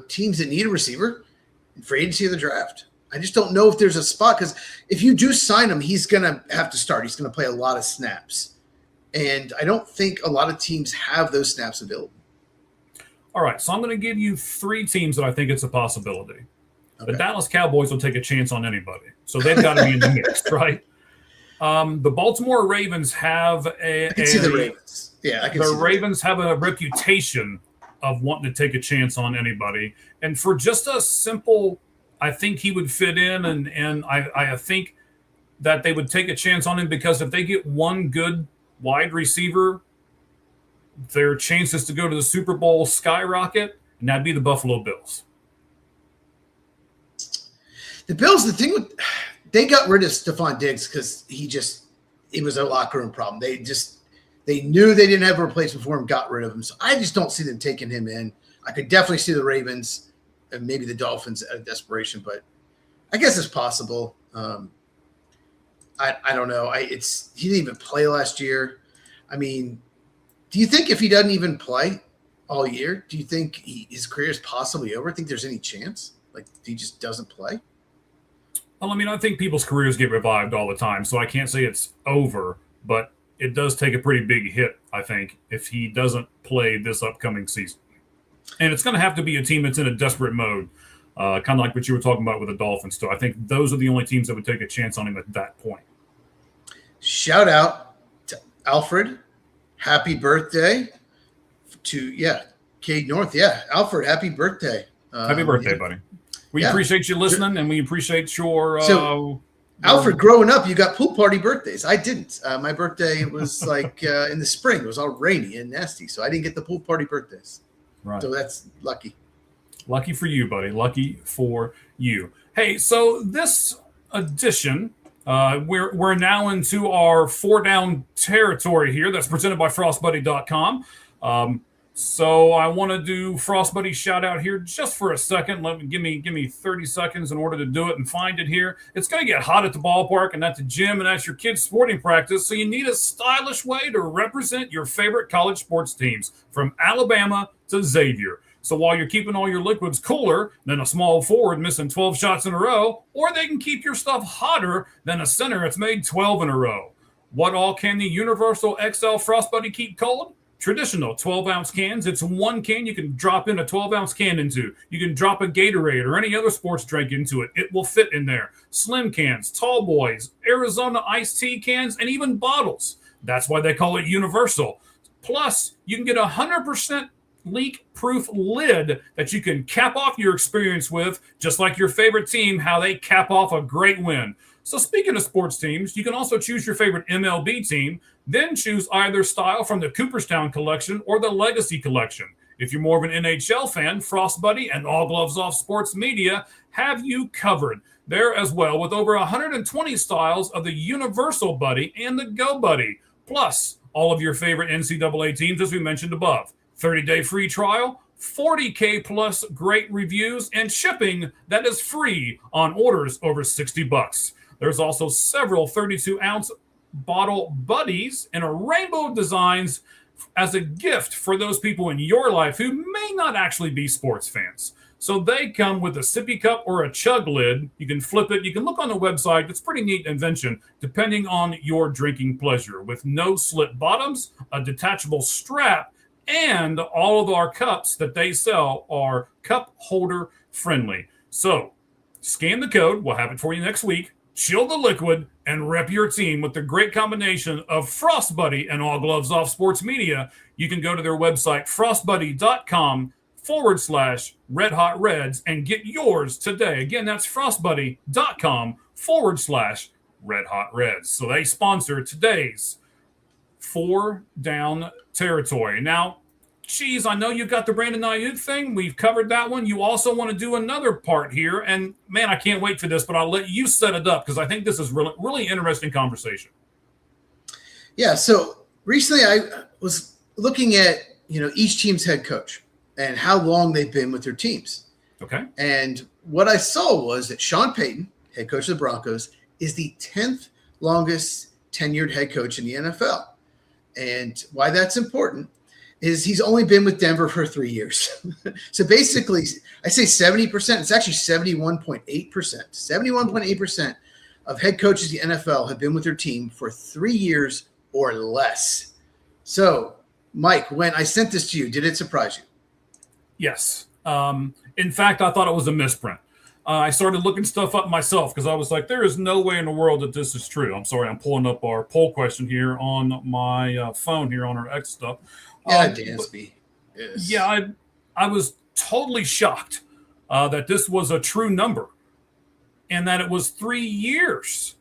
teams that need a receiver, free agency of the draft. I just don't know if there's a spot, because if you do sign him, he's going to have to start. He's going to play a lot of snaps. And I don't think a lot of teams have those snaps available. All right, so I'm going to give you 3 teams that I think it's a possibility. Okay. The Dallas Cowboys will take a chance on anybody. So they've got to be in the mix, right? The Baltimore Ravens have I can see the Ravens. Yeah, I can see the Ravens have a reputation of wanting to take a chance on anybody. And for just a simple, I think he would fit in, and I think that they would take a chance on him, because if they get one good wide receiver, their chances to go to the Super Bowl skyrocket, and that'd be the Buffalo Bills. The Bills, they got rid of Stephon Diggs because it was a locker room problem. They knew they didn't have a replacement for him, got rid of him. So I just don't see them taking him in. I could definitely see the Ravens and maybe the Dolphins out of desperation, but I guess it's possible. I don't know. He didn't even play last year. I mean, do you think if he doesn't even play all year, do you think his career is possibly over? I think there's any chance? Like, he just doesn't play? Well, I mean, I think people's careers get revived all the time, so I can't say it's over, but it does take a pretty big hit, I think, if he doesn't play this upcoming season. And it's going to have to be a team that's in a desperate mode, kind of like what you were talking about with the Dolphins. So I think those are the only teams that would take a chance on him at that point. Shout out to Alfred. Happy birthday to, Cade North. Yeah, Alfred, happy birthday. Happy birthday, buddy. We appreciate you listening, and we appreciate your Alfred, growing up, you got pool party birthdays. I didn't. My birthday was like in the spring. It was all rainy and nasty, so I didn't get the pool party birthdays. Right. So that's lucky. Lucky for you, buddy. Lucky for you. Hey, so this edition, we're now into our 4-down territory here. That's presented by FrostBuddy.com. So I want to do Frost Buddy shout out here just for a second. Give me 30 seconds in order to do it and find it here. It's going to get hot at the ballpark and at the gym and at your kids' sporting practice. So you need a stylish way to represent your favorite college sports teams, from Alabama to Xavier. So while you're keeping all your liquids cooler than a small forward missing 12 shots in a row, or they can keep your stuff hotter than a center that's made 12 in a row. What all can the Universal XL Frost Buddy keep cold? Traditional 12-ounce cans. It's one can you can drop in a 12-ounce can into. You can drop a Gatorade or any other sports drink into it. It will fit in there. Slim cans, tall boys, Arizona iced tea cans, and even bottles. That's why they call it Universal. Plus, you can get 100% leak-proof lid that you can cap off your experience with, just like your favorite team, how they cap off a great win. So speaking of sports teams, you can also choose your favorite MLB team, then choose either style from the Cooperstown Collection or the Legacy Collection. If you're more of an NHL fan, Frost Buddy and All Gloves Off Sports Media have you covered there as well, with over 120 styles of the Universal Buddy and the Go Buddy, plus all of your favorite NCAA teams, as we mentioned above. 30-day free trial, 40K plus great reviews, and shipping that is free on orders over $60. There's also several 32-ounce bottle buddies in a rainbow of designs as a gift for those people in your life who may not actually be sports fans. So they come with a sippy cup or a chug lid. You can flip it. You can look on the website. It's a pretty neat invention, depending on your drinking pleasure. With no slit bottoms, a detachable strap, and all of our cups that they sell are cup holder friendly. So scan the code. We'll have it for you next week. Chill the liquid and rep your team with the great combination of Frost Buddy and All Gloves Off Sports Media. You can go to their website, frostbuddy.com/Red Hot Reds and get yours today. Again, that's frostbuddy.com/Red Hot Reds. So they sponsor today's 4 Down Territory. Now, Cheese, I know you've got the Brandon Ayuk thing. We've covered that one. You also want to do another part here. And, man, I can't wait for this, but I'll let you set it up because I think this is really, really interesting conversation. Yeah, so recently I was looking at, each team's head coach and how long they've been with their teams. Okay. And what I saw was that Sean Payton, head coach of the Broncos, is the 10th longest tenured head coach in the NFL. And why that's important is he's only been with Denver for 3 years. So basically, I say 70%. It's actually 71.8%. 71.8% of head coaches in the NFL have been with their team for 3 years or less. So, Mike, when I sent this to you, did it surprise you? Yes. In fact, I thought it was a misprint. I started looking stuff up myself because I was like, there is no way in the world that this is true. I'm sorry, I'm pulling up our poll question here on my phone here on our X stuff. Yeah, Dansby. Yes. Yeah, I was totally shocked that this was a true number and that it was 3 years.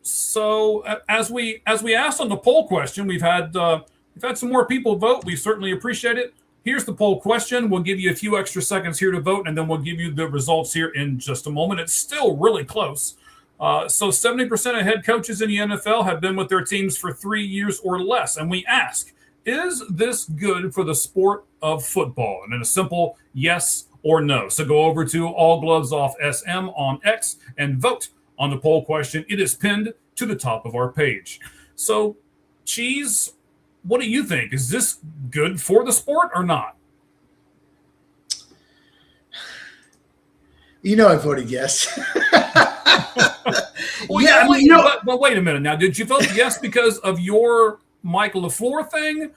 So as we asked on the poll question, we've had some more people vote. We certainly appreciate it. Here's the poll question. We'll give you a few extra seconds here to vote, and then we'll give you the results here in just a moment. It's still really close. So 70% of head coaches in the NFL have been with their teams for 3 years or less. And we ask, is this good for the sport of football? And then a simple yes or no. So go over to All Gloves Off SM on X and vote on the poll question. It is pinned to the top of our page. So, Cheese, what do you think? Is this good for the sport or not? I voted yes. Well, yeah, but wait a minute now. Did you vote yes because of your Mike LaFleur thing?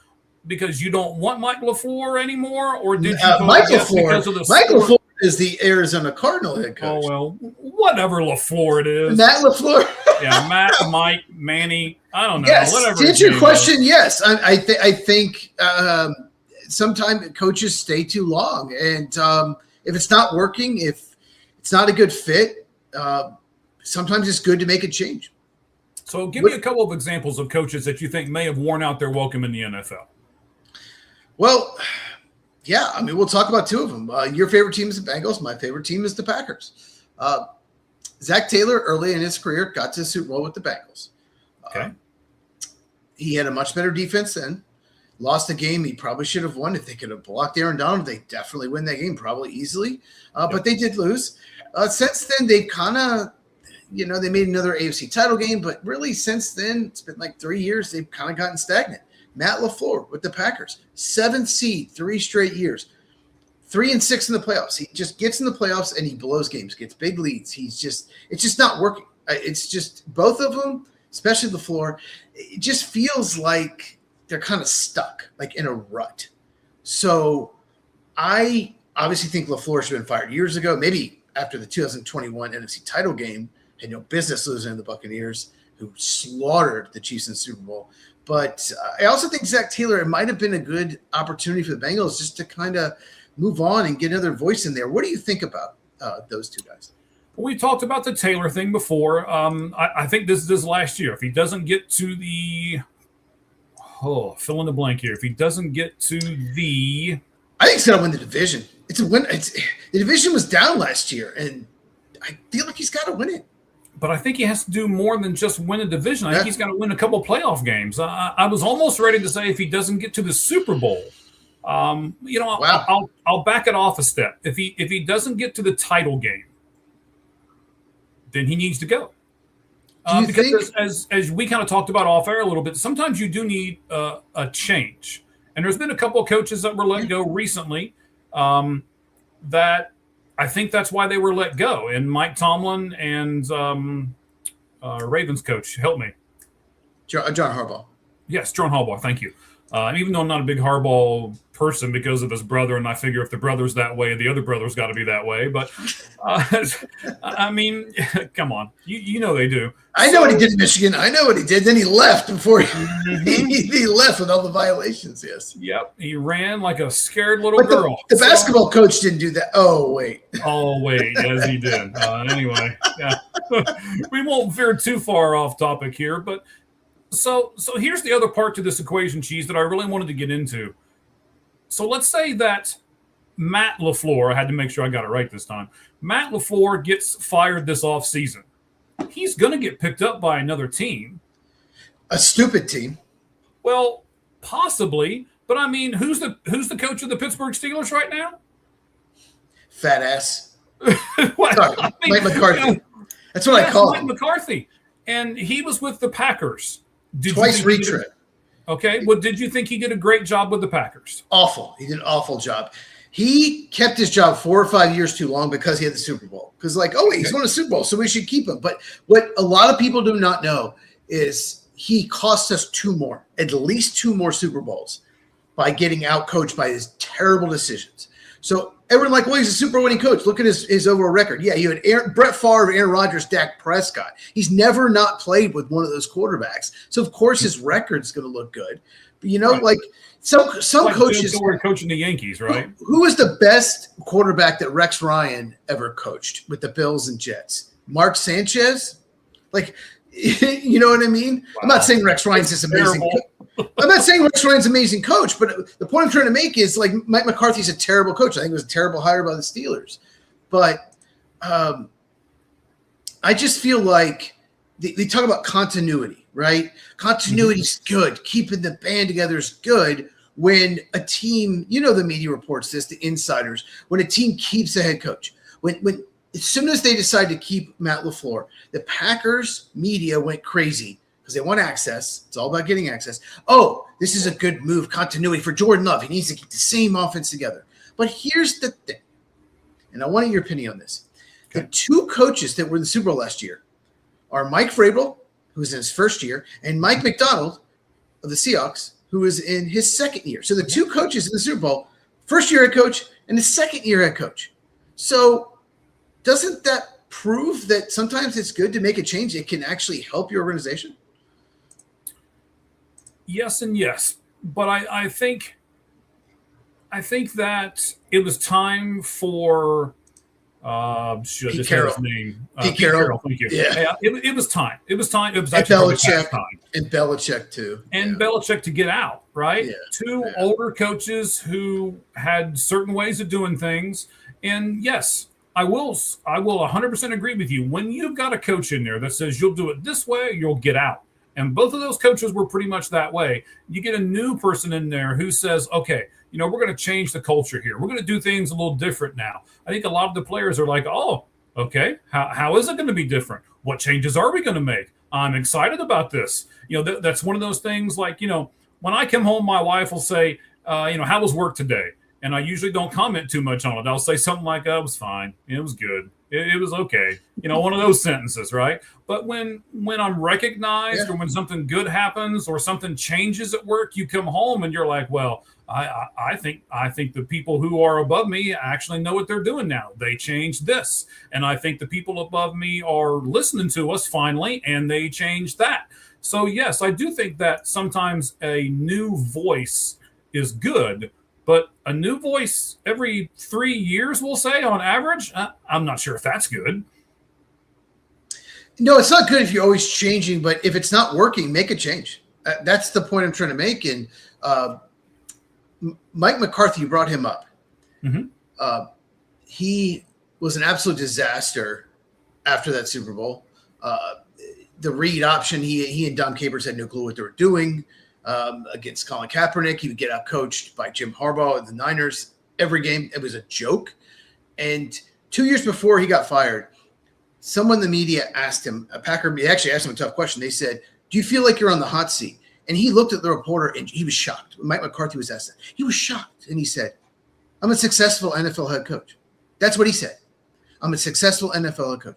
Because you don't want Mike LaFleur anymore? Or did you vote Mike yes LaFleur, because of the Mike sport? LaFleur is the Arizona Cardinal head coach. Oh, well, whatever LaFleur it is. Matt LaFleur. Yeah, Matt, Mike, Manny, I don't know. Yes, Whatever. to answer your question, yes. I think sometimes coaches stay too long. And if it's not working, if it's not a good fit, sometimes it's good to make a change. So give me a couple of examples of coaches that you think may have worn out their welcome in the NFL. Well, yeah, we'll talk about two of them. Your favorite team is the Bengals. My favorite team is the Packers. Zach Taylor, early in his career, got to the Super Bowl with the Bengals. Okay. He had a much better defense then. Lost a game he probably should have won. If they could have blocked Aaron Donald, they definitely win that game, probably easily. But they did lose. Since then, they've kind of, they made another AFC title game. But really, since then, it's been like 3 years, they've kind of gotten stagnant. Matt LaFleur with the Packers, 7th seed, 3 straight years, 3-6 in the playoffs. He just gets in the playoffs and he blows games, gets big leads. It's just not working. It's just both of them, especially LaFleur. It just feels like they're kind of stuck, like in a rut. So I obviously think LaFleur should have been fired years ago, maybe after the 2021 NFC title game, had no business losing to the Buccaneers, who slaughtered the Chiefs in the Super Bowl. But I also think Zach Taylor, it might have been a good opportunity for the Bengals just to kind of move on and get another voice in there. What do you think about those two guys? We talked about the Taylor thing before. I think this is his last year. If he doesn't get to the fill in the blank here. If he doesn't get to the, I think he's gonna win the division. It's a win. The division was down last year, and I feel like he's got to win it. But I think he has to do more than just win a division. I think he's got to win a couple playoff games. I was almost ready to say if he doesn't get to the Super Bowl, Wow. I'll back it off a step. If he doesn't get to the title game, then he needs to go. Do you because think? as we kind of talked about off air a little bit, sometimes you do need a change. And there's been a couple of coaches that were let go recently that I think that's why they were let go. And Mike Tomlin and Ravens coach, help me. John Harbaugh. Yes, John Harbaugh. Thank you. Even though I'm not a big Harbaugh person because of his brother, and I figure if the brother's that way, the other brother's got to be that way. But I mean, come on, you know they do. I know what he did in Michigan. I know what he did. Then he left before he left with all the violations. Yes. Yep, he ran like a scared little But girl. the basketball coach didn't do that. Oh wait. Yes, he did. Anyway, yeah. We won't veer too far off topic here, but. So here's the other part to this equation, Cheese, that I really wanted to get into. So let's say that Matt LaFleur, I had to make sure I got it right this time. Matt LaFleur gets fired this offseason. He's going to get picked up by another team. A stupid team. Well, possibly, but I mean, who's the coach of the Pittsburgh Steelers right now? Fat ass. What? Sorry, I mean, Mike McCarthy. That's what I call Mike him. McCarthy, and he was with the Packers. Twice retread. Okay. Well, did you think he did a great job with the Packers? Awful. He did an awful job. He kept his job 4 or 5 years too long because he had the Super Bowl. Because he's won a Super Bowl, so we should keep him. But what a lot of people do not know is he cost us at least two more Super Bowls by getting out-coached by his terrible decisions. So everyone he's a Super Bowl winning coach. Look at his overall record. Yeah, you had Brett Favre, Aaron Rodgers, Dak Prescott. He's never not played with one of those quarterbacks. So, of course, his record's going to look good. But, right. Some coaches – were coaching the Yankees, right? Who was the best quarterback that Rex Ryan ever coached with the Bills and Jets? Mark Sanchez? You know what I mean? Wow. I'm not saying Rex Ryan's this amazing – I'm not saying Rex Ryan's an amazing coach, but the point I'm trying to make is Mike McCarthy's a terrible coach. I think it was a terrible hire by the Steelers. But I just feel like they talk about continuity, right? Continuity's good. Keeping the band together is good when a team, the media reports this, the insiders, when a team keeps a head coach. When as soon as they decide to keep Matt LaFleur, the Packers media went crazy. Because they want access. It's all about getting access. Oh, this is a good move. Continuity for Jordan Love. He needs to keep the same offense together. But here's the thing, and I want your opinion on this. Okay. The two coaches that were in the Super Bowl last year are Mike Vrabel, who was in his first year, and Mike Macdonald of the Seahawks, who was in his second year. So the two coaches in the Super Bowl, first year head coach and the second year head coach. So doesn't that prove that sometimes it's good to make a change? It can actually help your organization? Yes and yes, but I think that it was time for Pete Carroll. His name. Pete Carroll. Thank you. Yeah. It was time. It was time. It was and actually Belichick time. And Belichick too. And Belichick to get out, right? Yeah. Two older coaches who had certain ways of doing things, and yes. I will 100% agree with you. When you've got a coach in there that says you'll do it this way, you'll get out. And both of those coaches were pretty much that way. You get a new person in there who says, okay, we're going to change the culture here. We're going to do things a little different now. I think a lot of the players are like, oh, okay, how is it going to be different? What changes are we going to make? I'm excited about this. That's one of those things when I come home, my wife will say, how was work today? And I usually don't comment too much on it. I'll say something like, it was fine. It was good. It was okay. One of those sentences, right? But when I'm recognized or when something good happens or something changes at work, you come home and you're like, well, I think the people who are above me actually know what they're doing now. They changed this. And I think the people above me are listening to us finally, and they changed that. So, yes, I do think that sometimes a new voice is good. But a new voice every 3 years, we'll say, on average, I'm not sure if that's good. No, it's not good if you're always changing. But if it's not working, make a change. That's the point I'm trying to make. And Mike McCarthy brought him up. Mm-hmm. He was an absolute disaster after that Super Bowl. The read option, he and Dom Capers had no clue what they were doing. Against Colin Kaepernick, he would get out coached by Jim Harbaugh at the Niners every game. It was a joke. And 2 years before he got fired, someone in the media asked him, they actually asked him a tough question. They said, do you feel like you're on the hot seat? And he looked at the reporter and he was shocked. Mike McCarthy was asked that. He was shocked. And he said, I'm a successful NFL head coach. That's what he said. I'm a successful NFL head coach.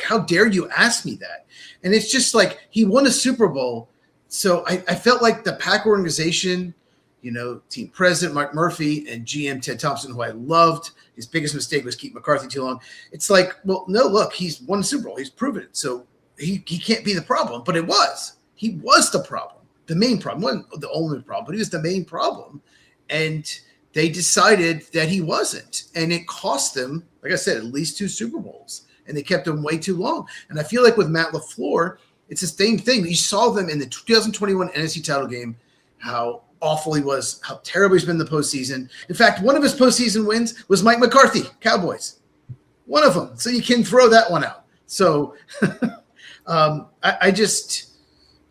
How dare you ask me that? And it's just like he won a Super Bowl. So I felt like the Pack organization, team president Mark Murphy and GM Ted Thompson, who I loved, his biggest mistake was keep McCarthy too long. It's like, well, no, look, he's won a Super Bowl. He's proven it. So he can't be the problem. But he was the problem, the main problem. Wasn't the only problem, but he was the main problem. And they decided that he wasn't. And it cost them, like I said, at least 2 Super Bowls. And they kept him way too long. And I feel like with Matt LaFleur, it's the same thing. You saw them in the 2021 NFC title game, how awful he was, how terrible he's been in the postseason. In fact, one of his postseason wins was Mike McCarthy, Cowboys. One of them. So you can throw that one out. So I just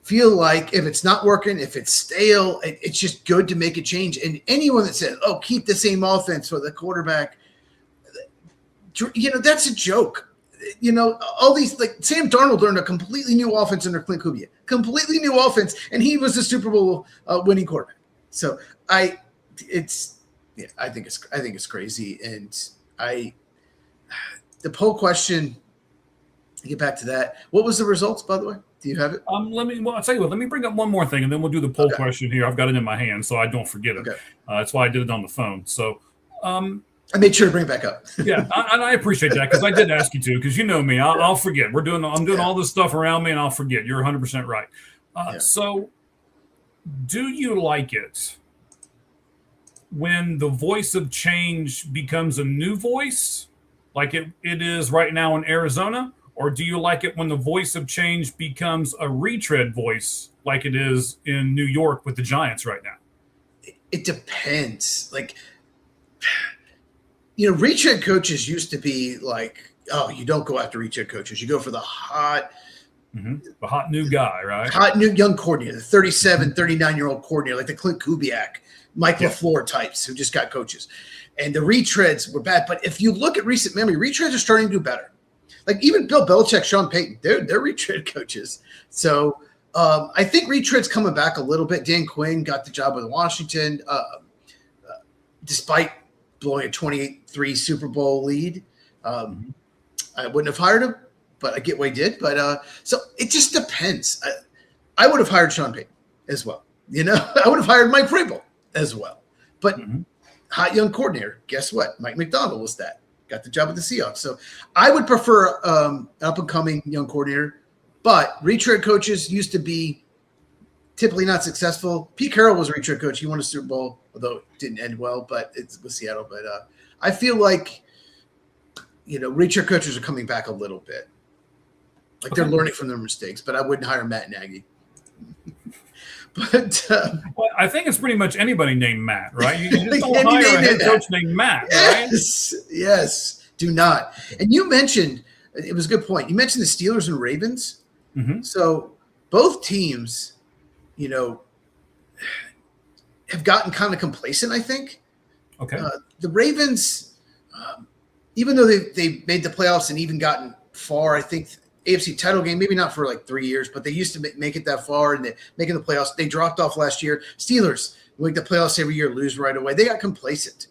feel like if it's not working, if it's stale, it's just good to make a change. And anyone that said, oh, keep the same offense for the quarterback, that's a joke. All these, like Sam Darnold learned a completely new offense under Clint Kubiak, completely new offense, and he was the Super Bowl winning quarterback. So I think it's crazy. And the poll question, to get back to that, what was the results, by the way? Do you have it? I'll tell you what, let me bring up one more thing and then we'll do the poll question here. I've got it in my hand so I don't forget it. Okay. That's why I did it on the phone. So, I made sure to bring it back up. Yeah, and I appreciate that because I did ask you to, because you know me, I'll forget. I'm doing all this stuff around me and I'll forget. You're 100% right. So do you like it when the voice of change becomes a new voice like it is right now in Arizona? Or do you like it when the voice of change becomes a retread voice like it is in New York with the Giants right now? It depends. Retread coaches used to be like, oh, you don't go after retread coaches. You go for the hot new guy, right? Hot new young coordinator, the 37, 39-year-old coordinator, like the Clint Kubiak, Mike LaFleur types who just got coaches. And the retreads were bad. But if you look at recent memory, retreads are starting to do better. Like even Bill Belichick, Sean Payton, they're retread coaches. So I think retread's coming back a little bit. Dan Quinn got the job with Washington, despite blowing a 28-3 Super Bowl lead. I wouldn't have hired him, but I get what he did. But so it just depends. I would have hired Sean Payton as well. I would have hired Mike Vrabel as well. But hot young coordinator, guess what? Mike McDonald was that. Got the job with the Seahawks. So I would prefer an up-and-coming young coordinator. But retread coaches used to be typically not successful. Pete Carroll was a retread coach. He won a Super Bowl, although it didn't end well, but it's with Seattle. But I feel like, retread coaches are coming back a little bit. Like they're learning from their mistakes, but I wouldn't hire Matt Nagy. But well, I think it's pretty much anybody named Matt, right? You just don't hire a head coach named Matt, right? Yes, do not. And you mentioned, it was a good point. You mentioned the Steelers and Ravens. So both teams, have gotten kind of complacent, I think. Okay. The Ravens, even though they made the playoffs and even gotten far, I think AFC title game, maybe not for like 3 years, but they used to make it that far and making the playoffs. They dropped off last year. Steelers make the playoffs every year, lose right away. They got complacent.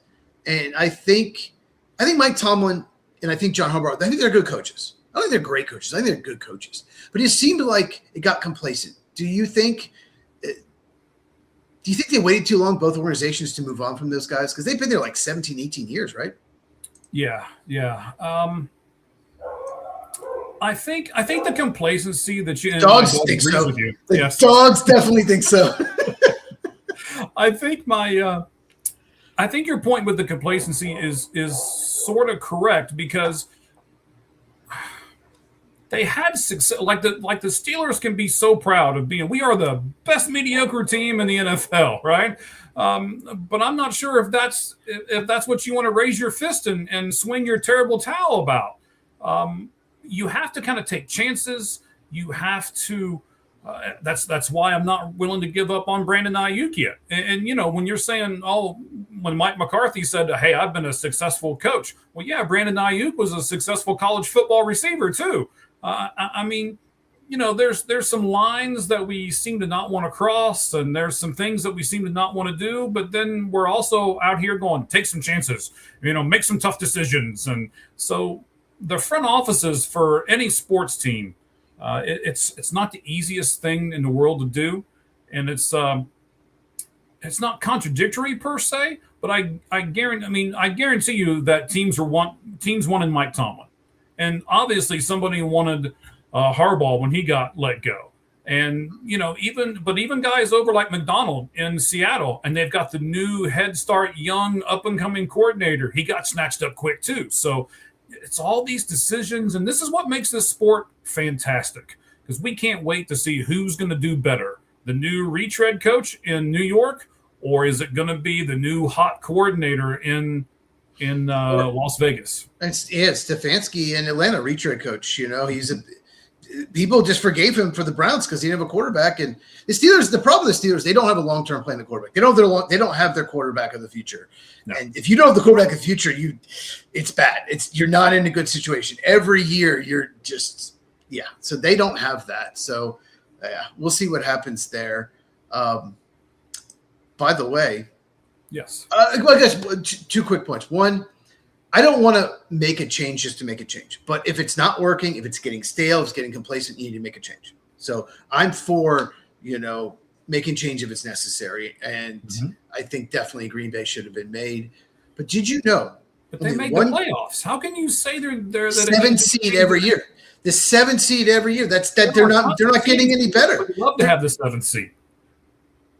And I think Mike Tomlin and I think John Harbaugh, I think they're good coaches. I don't think they're great coaches. I think they're good coaches. But it seemed like it got complacent. Do you think they waited too long, both organizations, to move on from those guys? Because they've been there like 17, 18 years, right? Yeah. I think the complacency that you dogs think so. With you. The yes. Dogs definitely think so. I think I think your point with the complacency is sort of correct, because they had success. Like the Steelers can be so proud of being, we are the best mediocre team in the NFL, right? But I'm not sure if that's what you want to raise your fist and swing your terrible towel about. You have to kind of take chances. You have to That's why I'm not willing to give up on Brandon Ayuk yet. And when you're saying, when Mike McCarthy said, "Hey, I've been a successful coach," well, yeah, Brandon Ayuk was a successful college football receiver too. I mean, there's some lines that we seem to not want to cross, and there's some things that we seem to not want to do. But then we're also out here going, take some chances, make some tough decisions. And so the front offices for any sports team, it's not the easiest thing in the world to do, and it's not contradictory per se. But I guarantee you that teams wanted Mike Tomlin, and obviously somebody wanted Harbaugh when he got let go. And even guys over like McDonald in Seattle, and they've got the new head start, young up and coming coordinator. He got snatched up quick too. So it's all these decisions, and this is what makes this sport fantastic, because we can't wait to see who's going to do better. The new retread coach in New York, or is it going to be the new hot coordinator in Las Vegas? It's Stefanski in Atlanta, retread coach. People just forgave him for the Browns because he didn't have a quarterback. And the Steelers, the problem with the Steelers, they don't have a long-term plan of quarterback. They don't have their quarterback of the future. No. And if you don't have the quarterback of the future, it's bad. You're not in a good situation. Every year you're just So they don't have that. So we'll see what happens there. By the way, yes. I guess 2 quick points. One, I don't want to make a change just to make a change. But if it's not working, if it's getting stale, if it's getting complacent, you need to make a change. So I'm for, making change if it's necessary. And I think definitely Green Bay should have been made. But did you know? But they made the playoffs. How can you say they're the 7th seed every year? The 7th seed every year. They're not getting any better. I'd love to have the 7th seed.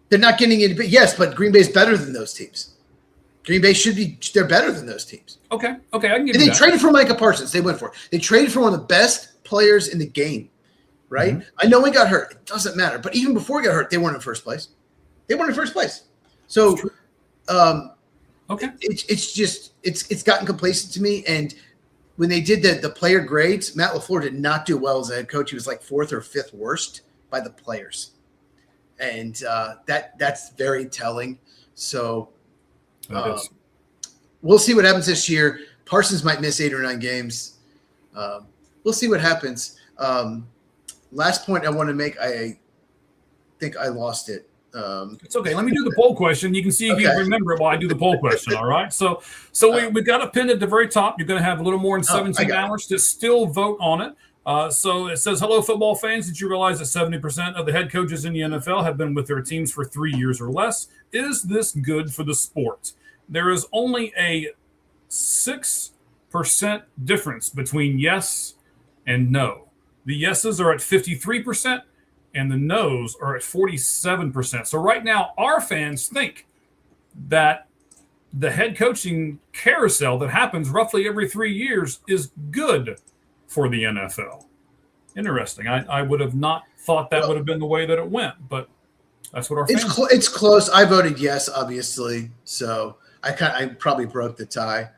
They're not getting any. Yes, but Green Bay's better than those teams. Green Bay they're better than those teams. Okay, I can give you that. And they traded for Micah Parsons. They went for it. They traded for one of the best players in the game, right? Mm-hmm. I know he got hurt. It doesn't matter. But even before he got hurt, they weren't in first place. So, okay. It's gotten complacent to me. And when they did the player grades, Matt LaFleur did not do well as a head coach. He was like 4th or 5th worst by the players. And that's very telling. So we'll see what happens this year. Parsons might miss 8 or 9 games. We'll see what happens. Last point I want to make, I think I lost it. It's okay. Let me do the poll question. You can see if you remember it while I do the poll question. All right. So we got a pin at the very top. You're going to have a little more than 17 hours to still vote on it. So it says, hello, football fans. Did you realize that 70% of the head coaches in the NFL have been with their teams for 3 years or less? Is this good for the sport? There is only a 6% difference between yes and no. The yeses are at 53%, and the no's are at 47%. So right now, our fans think that the head coaching carousel that happens roughly every 3 years is good for the NFL. Interesting. I would have not thought that would have been the way that it went, but that's what our fans it's close. I voted yes, obviously. So I probably broke the tie.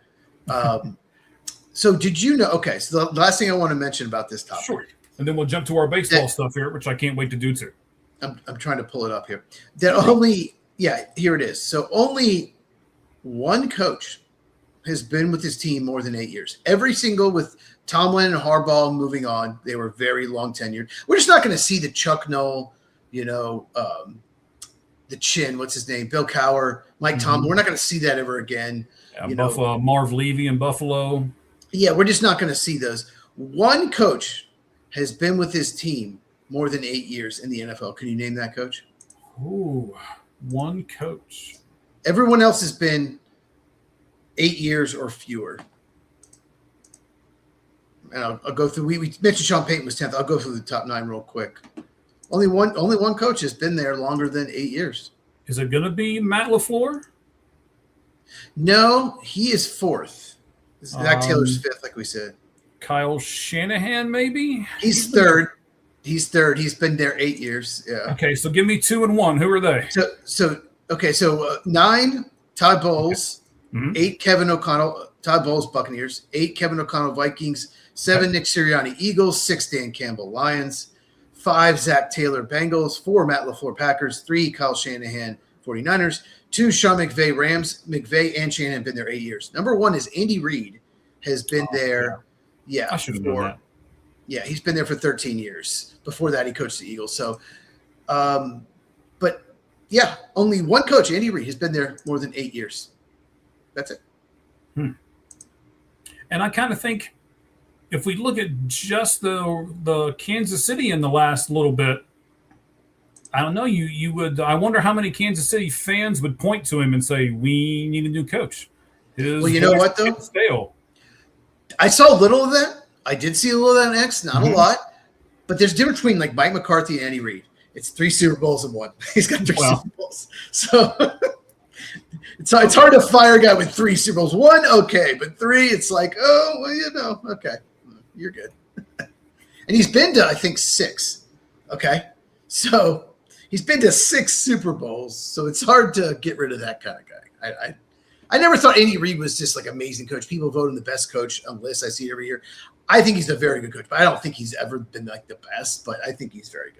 So did you know? Okay, so the last thing I want to mention about this topic. Sure. And then we'll jump to our baseball stuff here, which I can't wait to do too. I'm trying to pull it up here. Here it is. So only one coach has been with his team more than 8 years. Every single, with Tomlin and Harbaugh moving on, they were very long tenured. We're just not going to see the Chuck Noll, the Chin, what's his name, Bill Cowher, Mike Tomlin. We're not going to see that ever again. Yeah, Marv Levy in Buffalo. Yeah, we're just not going to see those. One coach has been with his team more than 8 years in the NFL. Can you name that coach? Ooh, one coach. Everyone else has been 8 years or fewer. And I'll go through. We mentioned Sean Payton was 10th. I'll go through the top 9 real quick. Only one coach has been there longer than 8 years. Is it going to be Matt LaFleur? No, he is 4th. Zach Taylor's 5th, like we said. Kyle Shanahan, maybe? He's 3rd. He's 3rd. He's been there 8 years. Yeah. Okay, so give me 2 and 1. Who are they? So 9, Todd Bowles. Okay. 8, Kevin O'Connell. Todd Bowles, Buccaneers. 8, Kevin O'Connell, Vikings. 7, Nick Sirianni, Eagles. 6, Dan Campbell, Lions. 5, Zach Taylor, Bengals. 4, Matt LaFleur, Packers. 3, Kyle Shanahan, 49ers. 2, Sean McVay, Rams. McVay and Shanahan have been there 8 years. Number 1 is Andy Reid, has been there. Yeah, I should have known that. Yeah, he's been there for 13 years. Before that, he coached the Eagles. So, but yeah, only one coach, Andy Reid, has been there more than 8 years. That's it. And I kind of think if we look at just the Kansas City in the last little bit, I don't know. You would. I wonder how many Kansas City fans would point to him and say, "We need a new coach." Well, you know what though? Stale. I saw a little of that. I did see a little of that on X, not a lot. But there's a difference between like Mike McCarthy and Andy Reid. It's 3 Super Bowls in one. He's got 3 Super Bowls. So it's hard to fire a guy with 3 Super Bowls. 1, okay, but 3, it's like, oh, well, okay, you're good. And he's been to, I think, 6. Okay, so he's been to 6 Super Bowls. So it's hard to get rid of that kind of guy. I never thought Andy Reid was just like amazing coach. People vote him the best coach on lists. I see it every year. I think he's a very good coach, but I don't think he's ever been like the best. But I think he's very good.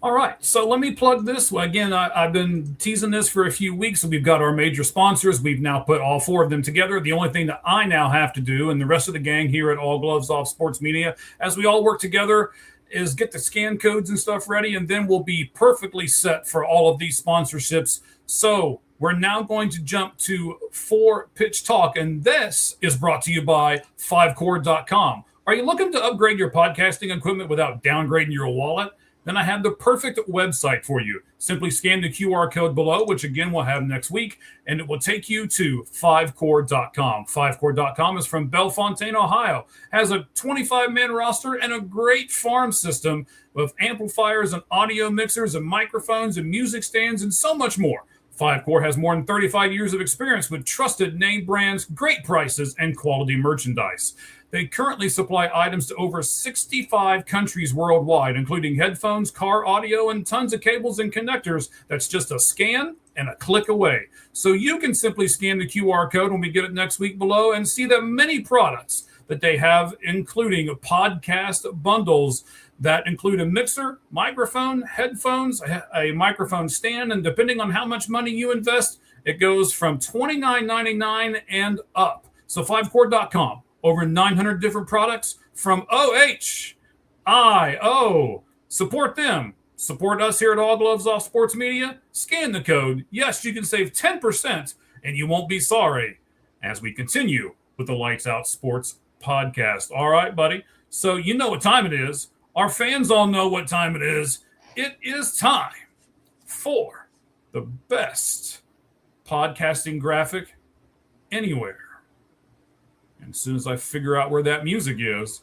All right, so let me plug this. Again, I've been teasing this for a few weeks. We've got our major sponsors. We've now put all 4 of them together. The only thing that I now have to do, and the rest of the gang here at All Gloves Off Sports Media, as we all work together, is get the scan codes and stuff ready, and then we'll be perfectly set for all of these sponsorships. So we're now going to jump to 4 Pitch Talk, and this is brought to you by 5core.com. Are you looking to upgrade your podcasting equipment without downgrading your wallet? Then I have the perfect website for you. Simply scan the QR code below, which again we'll have next week, and it will take you to 5core.com. 5core.com is from Bellefontaine, Ohio. Has a 25-man roster and a great farm system with amplifiers and audio mixers and microphones and music stands and so much more. 5Core has more than 35 years of experience with trusted name brands, great prices, and quality merchandise. They currently supply items to over 65 countries worldwide, including headphones, car audio, and tons of cables and connectors. That's just a scan and a click away. So you can simply scan the QR code when we get it next week below and see the many products that they have, including podcast bundles that include a mixer, microphone, headphones, a microphone stand, and depending on how much money you invest, it goes from $29.99 and up. So 5core.com. Over 900 different products from OHIO. Support them. Support us here at All Gloves Off Sports Media. Scan the code. Yes, you can save 10%, and you won't be sorry as we continue with the Lights Out Sports podcast. All right, buddy. So you know what time it is. Our fans all know what time it is. It is time for the best podcasting graphic anywhere. And as soon as I figure out where that music is,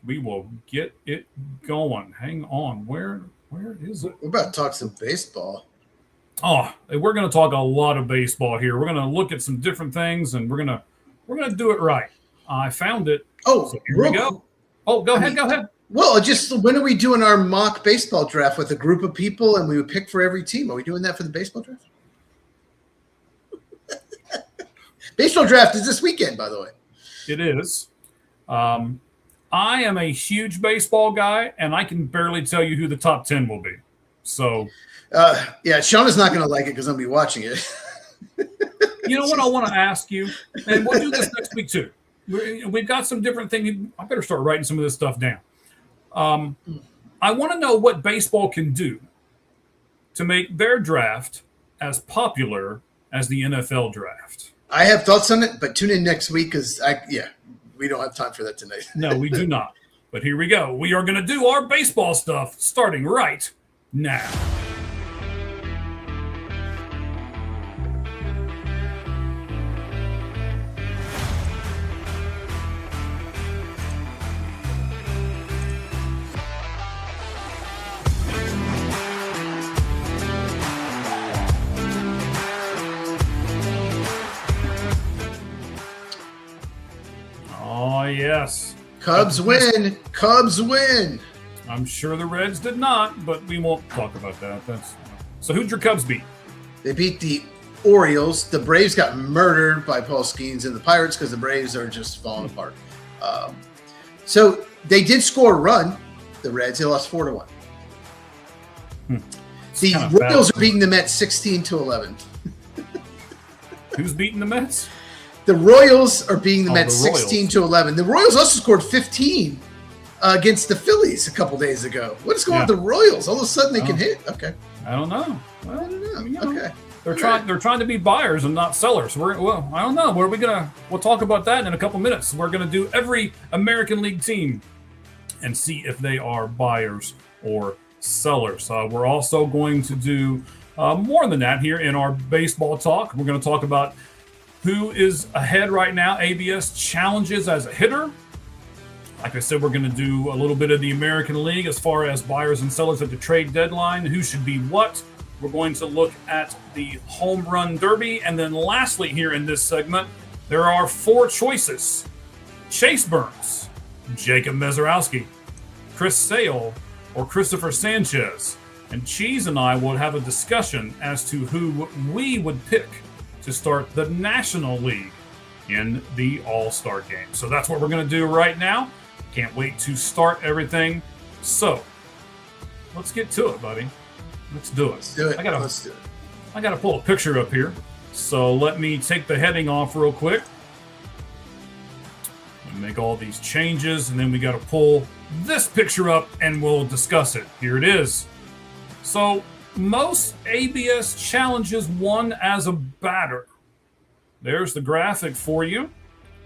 we will get it going. Hang on. Where is it? We're about to talk some baseball. Oh, we're going to talk a lot of baseball here. We're going to look at some different things, and we're going to do it right. I found it. Oh, so here we go. Oh, go ahead. Well, when are we doing our mock baseball draft with a group of people, and we would pick for every team? Are we doing that for the baseball draft? Baseball draft is this weekend, by the way. It is. I am a huge baseball guy, and I can barely tell you who the top 10 will be. So, yeah, Sean is not going to like it because I'm going to be watching it. You know what I want to ask you? And we'll do this next week, too. We've got some different things. I better start writing some of this stuff down. I want to know what baseball can do to make their draft as popular as the NFL draft. I have thoughts on it, but tune in next week because we don't have time for that tonight. No, we do not. But here we go. We are going to do our baseball stuff starting right now. Oh, yes. Cubs win. Cubs win. I'm sure the Reds did not, but we won't talk about that. So who'd your Cubs beat? They beat the Orioles. The Braves got murdered by Paul Skeens and the Pirates because the Braves are just falling apart. So they did score a run. the Reds. They lost 4-1. The kind of Royals bad. are beating the Mets 16-11. Who's beating the Mets? The Royals are beating the Mets the Royals. 16-11. The Royals also scored 15 against the Phillies a couple days ago. What is going on with the Royals? All of a sudden they can hit. Okay. I don't know. Well, I don't know. you know, Okay. They're trying to be buyers and not sellers. Well, I don't know. We'll talk about that in a couple minutes. We're gonna do every American League team and see if they are buyers or sellers. We're also going to do more than that here in our baseball talk. We're going to talk about who is ahead right now, ABS challenges as a hitter. Like I said, we're going to do a little bit of the American League as far as buyers and sellers at the trade deadline, who should be what. We're going to look at the home run derby. And then lastly here in this segment, there are 4 choices. Chase Burns, Jacob Mezarowski, Chris Sale, or Christopher Sanchez. And Cheese and I will have a discussion as to who we would pick to start the National League in the All-Star game. So that's what we're going to do right now. Can't wait to start everything. So let's get to it, buddy. Let's do it. Let's do it. Let's do it. I got to pull a picture up here. So let me take the heading off real quick. Make all these changes, and then we got to pull this picture up and we'll discuss it. Here it is. So most ABS challenges won as a batter. There's the graphic for you.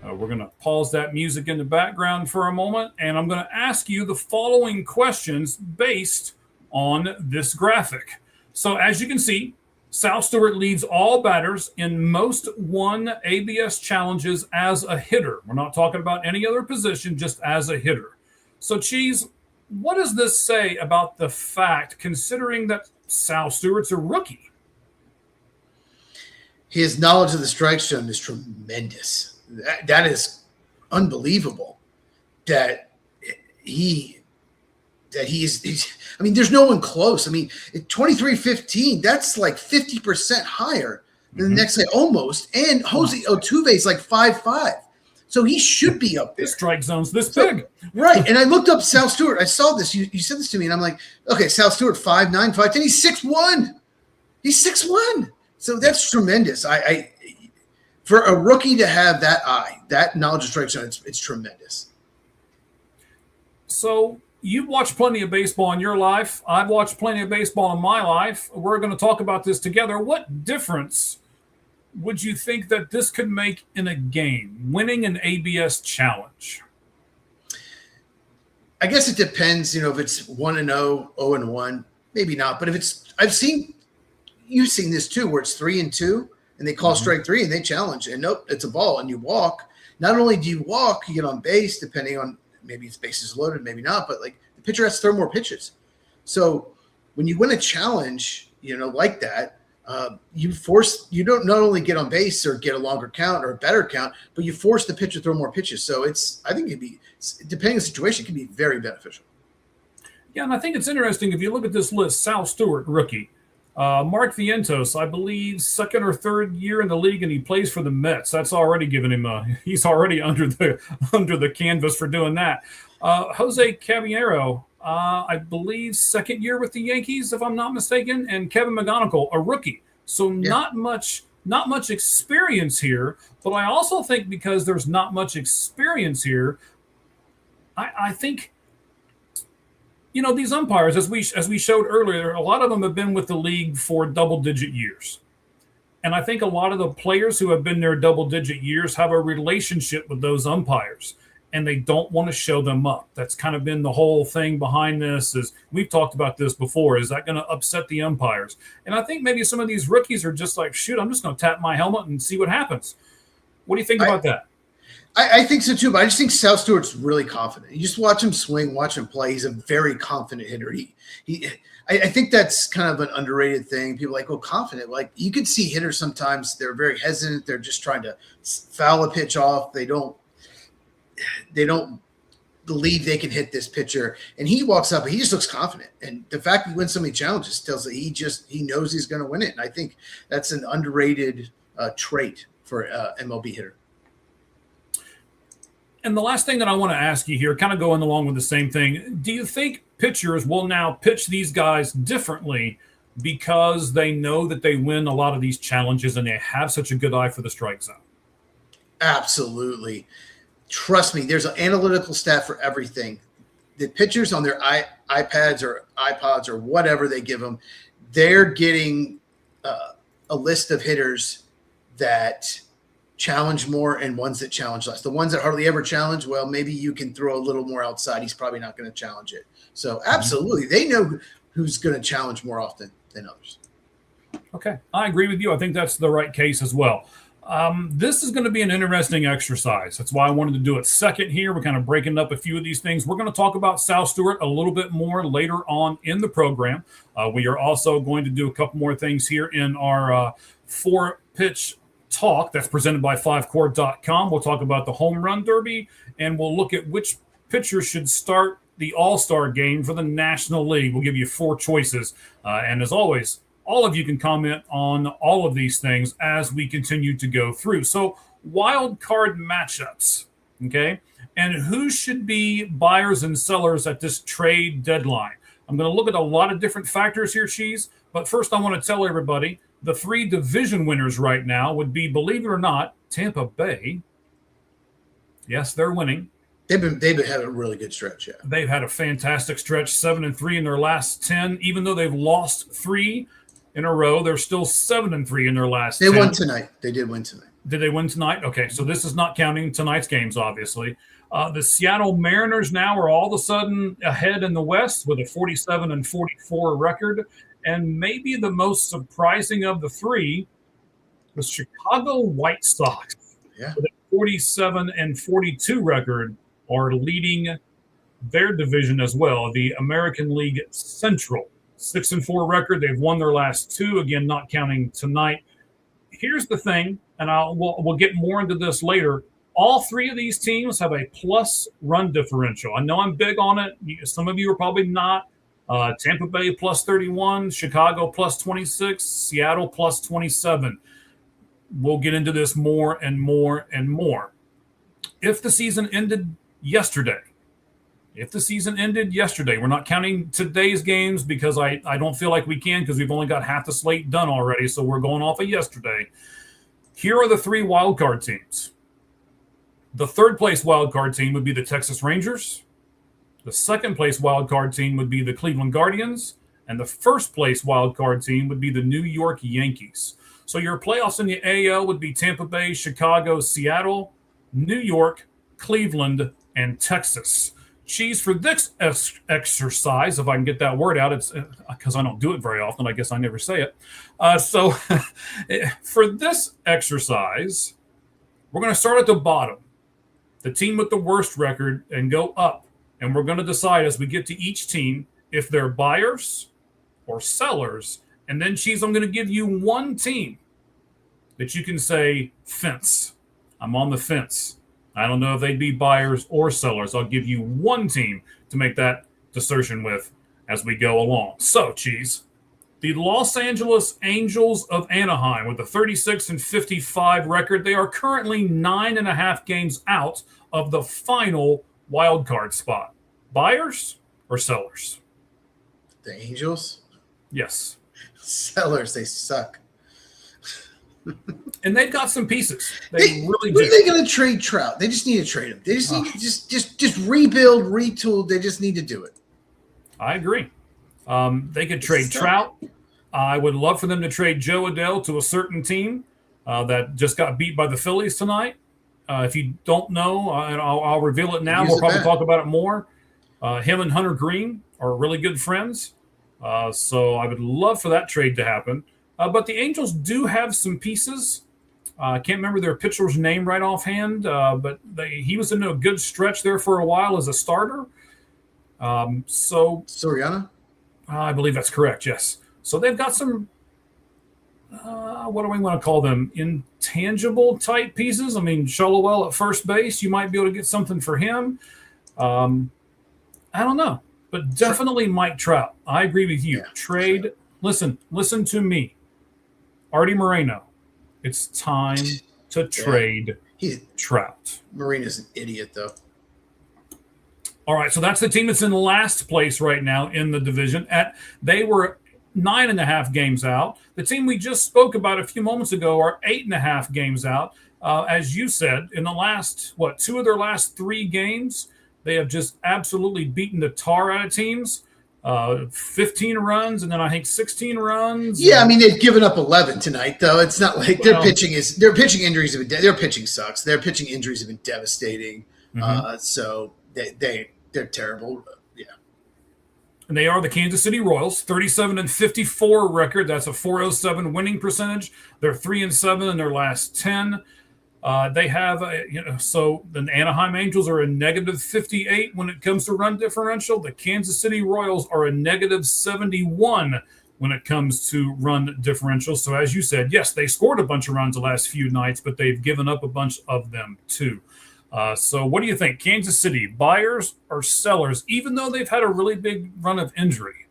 We're going to pause that music in the background for a moment, and I'm going to ask you the following questions based on this graphic. So as you can see, Sal Stewart leads all batters in most won ABS challenges as a hitter. We're not talking about any other position, just as a hitter. So, Cheese, what does this say about the fact, considering that Sal Stewart's a rookie? His knowledge of the strike zone is tremendous. That is unbelievable. That he's I mean, there's no one close. I mean, at 23-15, that's like 50% higher than the next guy almost. And Jose Altuve is like 5'5". So he should be up there. His strike zone's this big. Right. And I looked up Sal Stewart. I saw this. You said this to me, and I'm like, okay, Sal Stewart, 5'9", 5'10". He's 6'1". He's 6'1". So that's tremendous. I for a rookie to have that eye, that knowledge of strike zone, it's tremendous. So you've watched plenty of baseball in your life. I've watched plenty of baseball in my life. We're going to talk about this together. What difference would you think that this could make in a game, winning an ABS challenge? I guess it depends, if it's 1-0, 0-1, maybe not. But if it's, you've seen this too, where it's 3-2 and they call strike 3 and they challenge and nope, it's a ball and you walk. Not only do you walk, you get on base, depending on maybe it's bases loaded, maybe not, but like the pitcher has to throw more pitches. So when you win a challenge, like that, you don't not only get on base or get a longer count or a better count, but you force the pitcher to throw more pitches. So I think it'd be, depending on the situation, it can be very beneficial. Yeah, and I think it's interesting if you look at this list. Sal Stewart, rookie. Mark Vientos, I believe, second or third year in the league, and he plays for the Mets. That's already given him he's already under the canvas for doing that. Jose Caballero, I believe, second year with the Yankees, if I'm not mistaken, and Kevin McGonigal, a rookie. So not much experience here. But I also think because there's not much experience here, I think, these umpires, as we showed earlier, a lot of them have been with the league for double-digit years. And I think a lot of the players who have been there double-digit years have a relationship with those umpires, and they don't want to show them up. That's kind of been the whole thing behind this. Is we've talked about this before. Is that going to upset the umpires? And I think maybe some of these rookies are just like, shoot, I'm just going to tap my helmet and see what happens. What do you think about that? I think so too, but I just think Sal Stewart's really confident. You just watch him swing, watch him play. He's a very confident hitter. I think that's kind of an underrated thing. People are like, confident. Like you could see hitters sometimes they're very hesitant. They're just trying to foul a pitch off. They don't believe they can hit this pitcher. And he walks up and he just looks confident. And the fact he wins so many challenges tells that he knows he's going to win it. And I think that's an underrated trait for MLB hitter. And the last thing that I want to ask you here, kind of going along with the same thing, do you think pitchers will now pitch these guys differently because they know that they win a lot of these challenges and they have such a good eye for the strike zone? Absolutely. Trust me, there's an analytical stat for everything. The pitchers on their iPads or iPods or whatever they give them, they're getting a list of hitters that challenge more and ones that challenge less. The ones that hardly ever challenge, well, maybe you can throw a little more outside. He's probably not going to challenge it. So absolutely, they know who's going to challenge more often than others. Okay, I agree with you. I think that's the right case as well. This is going to be an interesting exercise. That's why I wanted to do it second here. We're kind of breaking up a few of these things. We're going to talk about Sal Stewart a little bit more later on in the program. We are also going to do a couple more things here in our four-pitch talk that's presented by fivecourt.com. We'll talk about the home run derby, and we'll look at which pitcher should start the All-Star game for the National League. We'll give you four choices. And as always, all of you can comment on all of these things as we continue to go through. So wild card matchups, okay? And who should be buyers and sellers at this trade deadline? I'm going to look at a lot of different factors here, Cheese. But first I want to tell everybody the three division winners right now would be, believe it or not, Tampa Bay. Yes, they're winning. They've been having a really good stretch, yeah. They've had a fantastic stretch, 7-3 in their last 10. Even though they've lost 3 in a row, they're still 7-3 in their last 10. They won tonight. They did win tonight. Did they win tonight? Okay, so this is not counting tonight's games, obviously. The Seattle Mariners now are all of a sudden ahead in the West with a 47-44 record. And maybe the most surprising of the three, the Chicago White Sox, with a 47-42 record, are leading their division as well, the American League Central. 6-4 record. They've won their last 2, again, not counting tonight. Here's the thing, and we'll get more into this later. All 3 of these teams have a plus run differential. I know I'm big on it. Some of you are probably not. Tampa Bay plus 31, Chicago plus 26, Seattle plus 27. We'll get into this more and more and more. If the season ended yesterday, we're not counting today's games because I don't feel like we can because we've only got half the slate done already, so we're going off of yesterday. Here are the 3 wildcard teams. The third place wildcard team would be the Texas Rangers. The second place wildcard team would be the Cleveland Guardians. And the first place wildcard team would be the New York Yankees. So your playoffs in the AL would be Tampa Bay, Chicago, Seattle, New York, Cleveland, and Texas. Cheese, for this exercise, if I can get that word out, it's because I don't do it very often. I guess I never say it. So for this exercise, we're going to start at the bottom, the team with the worst record, and go up. And we're going to decide as we get to each team if they're buyers or sellers. And then, Cheese, I'm going to give you one team that you can say, fence. I'm on the fence. I don't know if they'd be buyers or sellers. I'll give you one team to make that decision with as we go along. So, Cheese, the Los Angeles Angels of Anaheim with a 36-55 record, they are currently 9.5 games out of the final wild card spot. Buyers or sellers? The Angels? Yes. Sellers, they suck. And they've got some pieces. They really do. When are they going to trade Trout? They just need to trade him. They just need to just rebuild, retool. They just need to do it. I agree. They could trade Trout. I would love for them to trade Joe Adele to a certain team that just got beat by the Phillies tonight. If you don't know, I'll reveal it now. We'll probably talk about it more. Him and Hunter Green are really good friends. So I would love for that trade to happen. But the Angels do have some pieces. I can't remember their pitcher's name right offhand, but he was in a good stretch there for a while as a starter. Soriano? I believe that's correct, yes. So they've got some, what do we want to call them, intangible type pieces. I mean, Sholowell at first base, you might be able to get something for him. I don't know, but definitely Mike Trout. I agree with you. Yeah, Trade. Sure. Listen to me. Artie Moreno. It's time to trade Trout. Marina's an idiot, though. All right, so that's the team that's in last place right now in the division. They were 9.5 games out. The team we just spoke about a few moments ago are 8.5 games out. As you said, in the last, 2 of their last 3 games, they have just absolutely beaten the tar out of teams. 15 runs, and then I think 16 runs. Yeah, I mean, they've given up 11 tonight, though. It's not like their pitching injuries have been their pitching sucks. Their pitching injuries have been devastating. So they're terrible. Yeah. And they are the Kansas City Royals, 37-54 record. That's a .407 winning percentage. They're 3-7 in their last 10. They have, so the Anaheim Angels are a -58 when it comes to run differential. The Kansas City Royals are a -71 when it comes to run differential. So as you said, yes, they scored a bunch of runs the last few nights, but they've given up a bunch of them too. So what do you think? Kansas City, buyers or sellers, even though they've had a really big run of injury?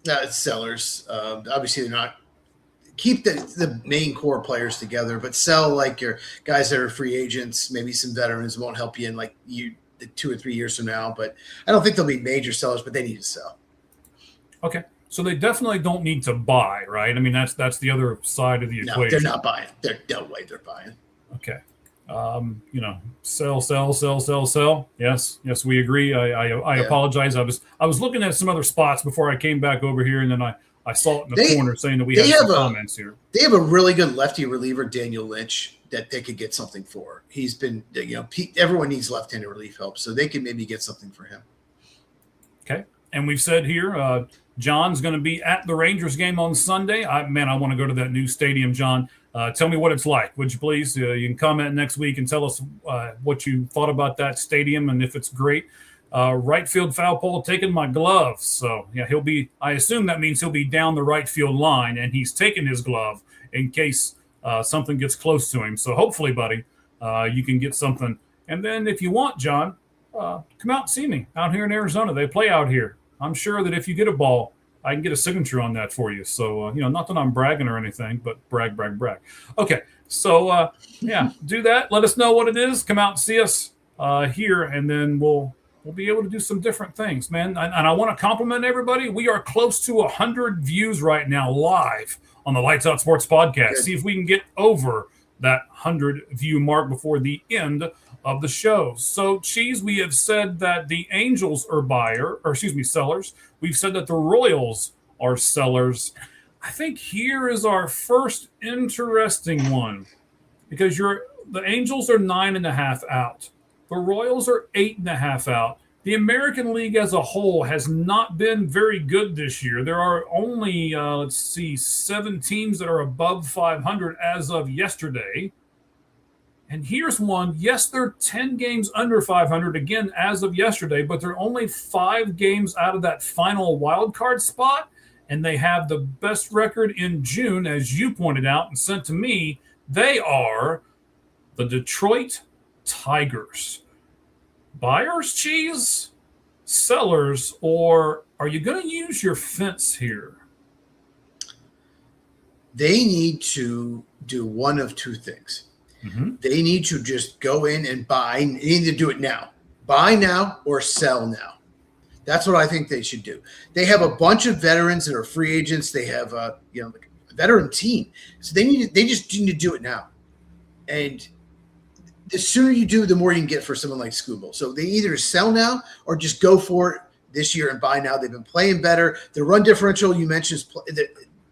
No, it's sellers. Obviously, they're not. Keep the main core players together, but sell like your guys that are free agents, maybe some veterans won't help you in 2 or 3 years from now. But I don't think they'll be major sellers, but they need to sell. Okay. So they definitely don't need to buy, right? I mean, that's the other side of the equation. No, they're not buying. There's no way they're buying. Okay. Sell. Yes, we agree. I apologize. I was looking at some other spots before I came back over here, and then I saw it in the corner saying that we have some comments here. They have a really good lefty reliever, Daniel Lynch, that they could get something for. He's been, everyone needs left-handed relief help, so they could maybe get something for him. Okay. And we've said here, John's going to be at the Rangers game on Sunday. I want to go to that new stadium, John. Tell me what it's like, would you please? You can comment next week and tell us what you thought about that stadium and if it's great. Right field foul pole, taking my glove. So, yeah, I assume that means he'll be down the right field line, and he's taking his glove in case something gets close to him. So hopefully, buddy, you can get something. And then if you want, John, come out and see me out here in Arizona. They play out here. I'm sure that if you get a ball, I can get a signature on that for you. So, not that I'm bragging or anything, but brag. Okay, so, do that. Let us know what it is. Come out and see us here, and then we'll be able to do some different things, man. And I want to compliment everybody. We are close to 100 views right now live on the Lights Out Sports podcast. Good. See if we can get over that 100 view mark before the end of the show. So, Cheese, we have said that the Angels are sellers. We've said that the Royals are sellers. I think here is our first interesting one because the Angels are 9.5 out. The Royals are 8.5 out. The American League as a whole has not been very good this year. There are only, 7 teams that are above 500 as of yesterday. And here's one. Yes, they're 10 games under 500 again as of yesterday, but they're only 5 games out of that final wild card spot. And they have the best record in June, as you pointed out and sent to me. They are the Detroit Tigers. Buyers, Cheese, sellers, or are you going to use your fence here? They need to do one of 2 things. Mm-hmm. They need to just go in and buy. They need to do it now. Buy now or sell now. That's what I think they should do. They have a bunch of veterans that are free agents. They have a veteran team. So they just need to do it now. And the sooner you do, the more you can get for someone like Skubal. So they either sell now or just go for it this year and buy now. They've been playing better. The run differential you mentioned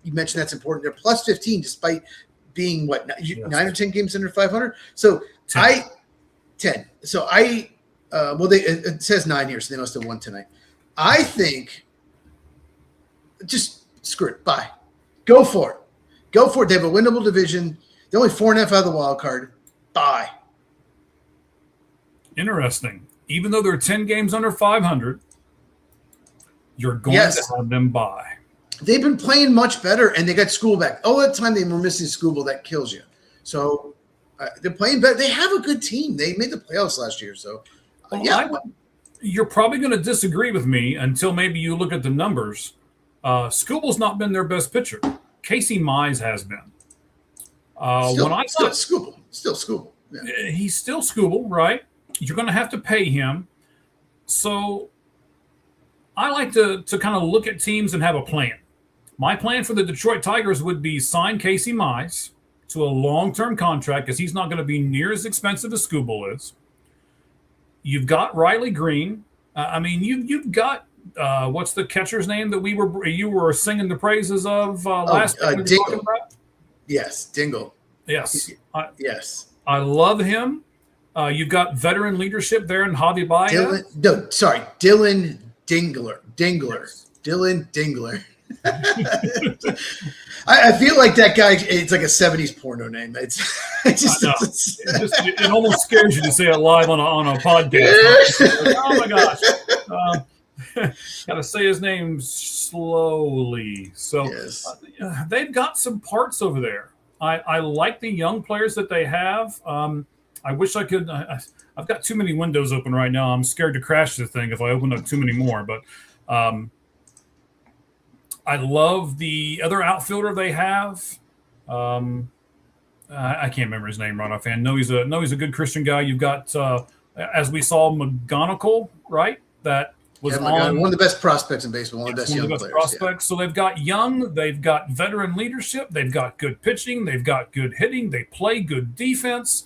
that's important. They're plus 15 despite being 9 or 10 games under 500. So 10. So it says 9 here, so they must have won tonight. I think just screw it. Buy. Go for it. They have a winnable division. They're only 4.5 out of the wild card. Buy. Interesting. Even though they're 10 games under 500, you're going to have them buy. They've been playing much better, and they got Skubal back. All that time they were missing Skubal, that kills you. So they're playing better. They have a good team. They made the playoffs last year. So, you're probably going to disagree with me until maybe you look at the numbers. Skubal's not been their best pitcher. Casey Mize has been. Skubal. Still Skubal. Yeah. He's still Skubal, right? You're going to have to pay him. So I like to kind of look at teams and have a plan. My plan for the Detroit Tigers would be sign Casey Mize to a long-term contract because he's not going to be near as expensive as Skubal is. You've got Riley Green. You've got what's the catcher's name that you were singing the praises of last week? Dingle. Yes, Dingle. Yes. Yes. I love him. You've got veteran leadership there in Javi Baez. Dylan Dingler. Dylan Dingler. I feel like that guy. It's like a 70s porno name. It almost scares you to say it live on a podcast. Oh my gosh! Got to say his name slowly. So yes. They've got some parts over there. I like the young players that they have. I wish I could. I've got too many windows open right now. I'm scared to crash the thing if I open up too many more. But I love the other outfielder they have. I can't remember his name right offhand. No, he's a good Christian guy. You've got, as we saw, McGonigal, right? That was one of the best prospects in baseball, one of the best young players. Prospects. Yeah. So they've got young, they've got veteran leadership, they've got good pitching, they've got good hitting, they play good defense,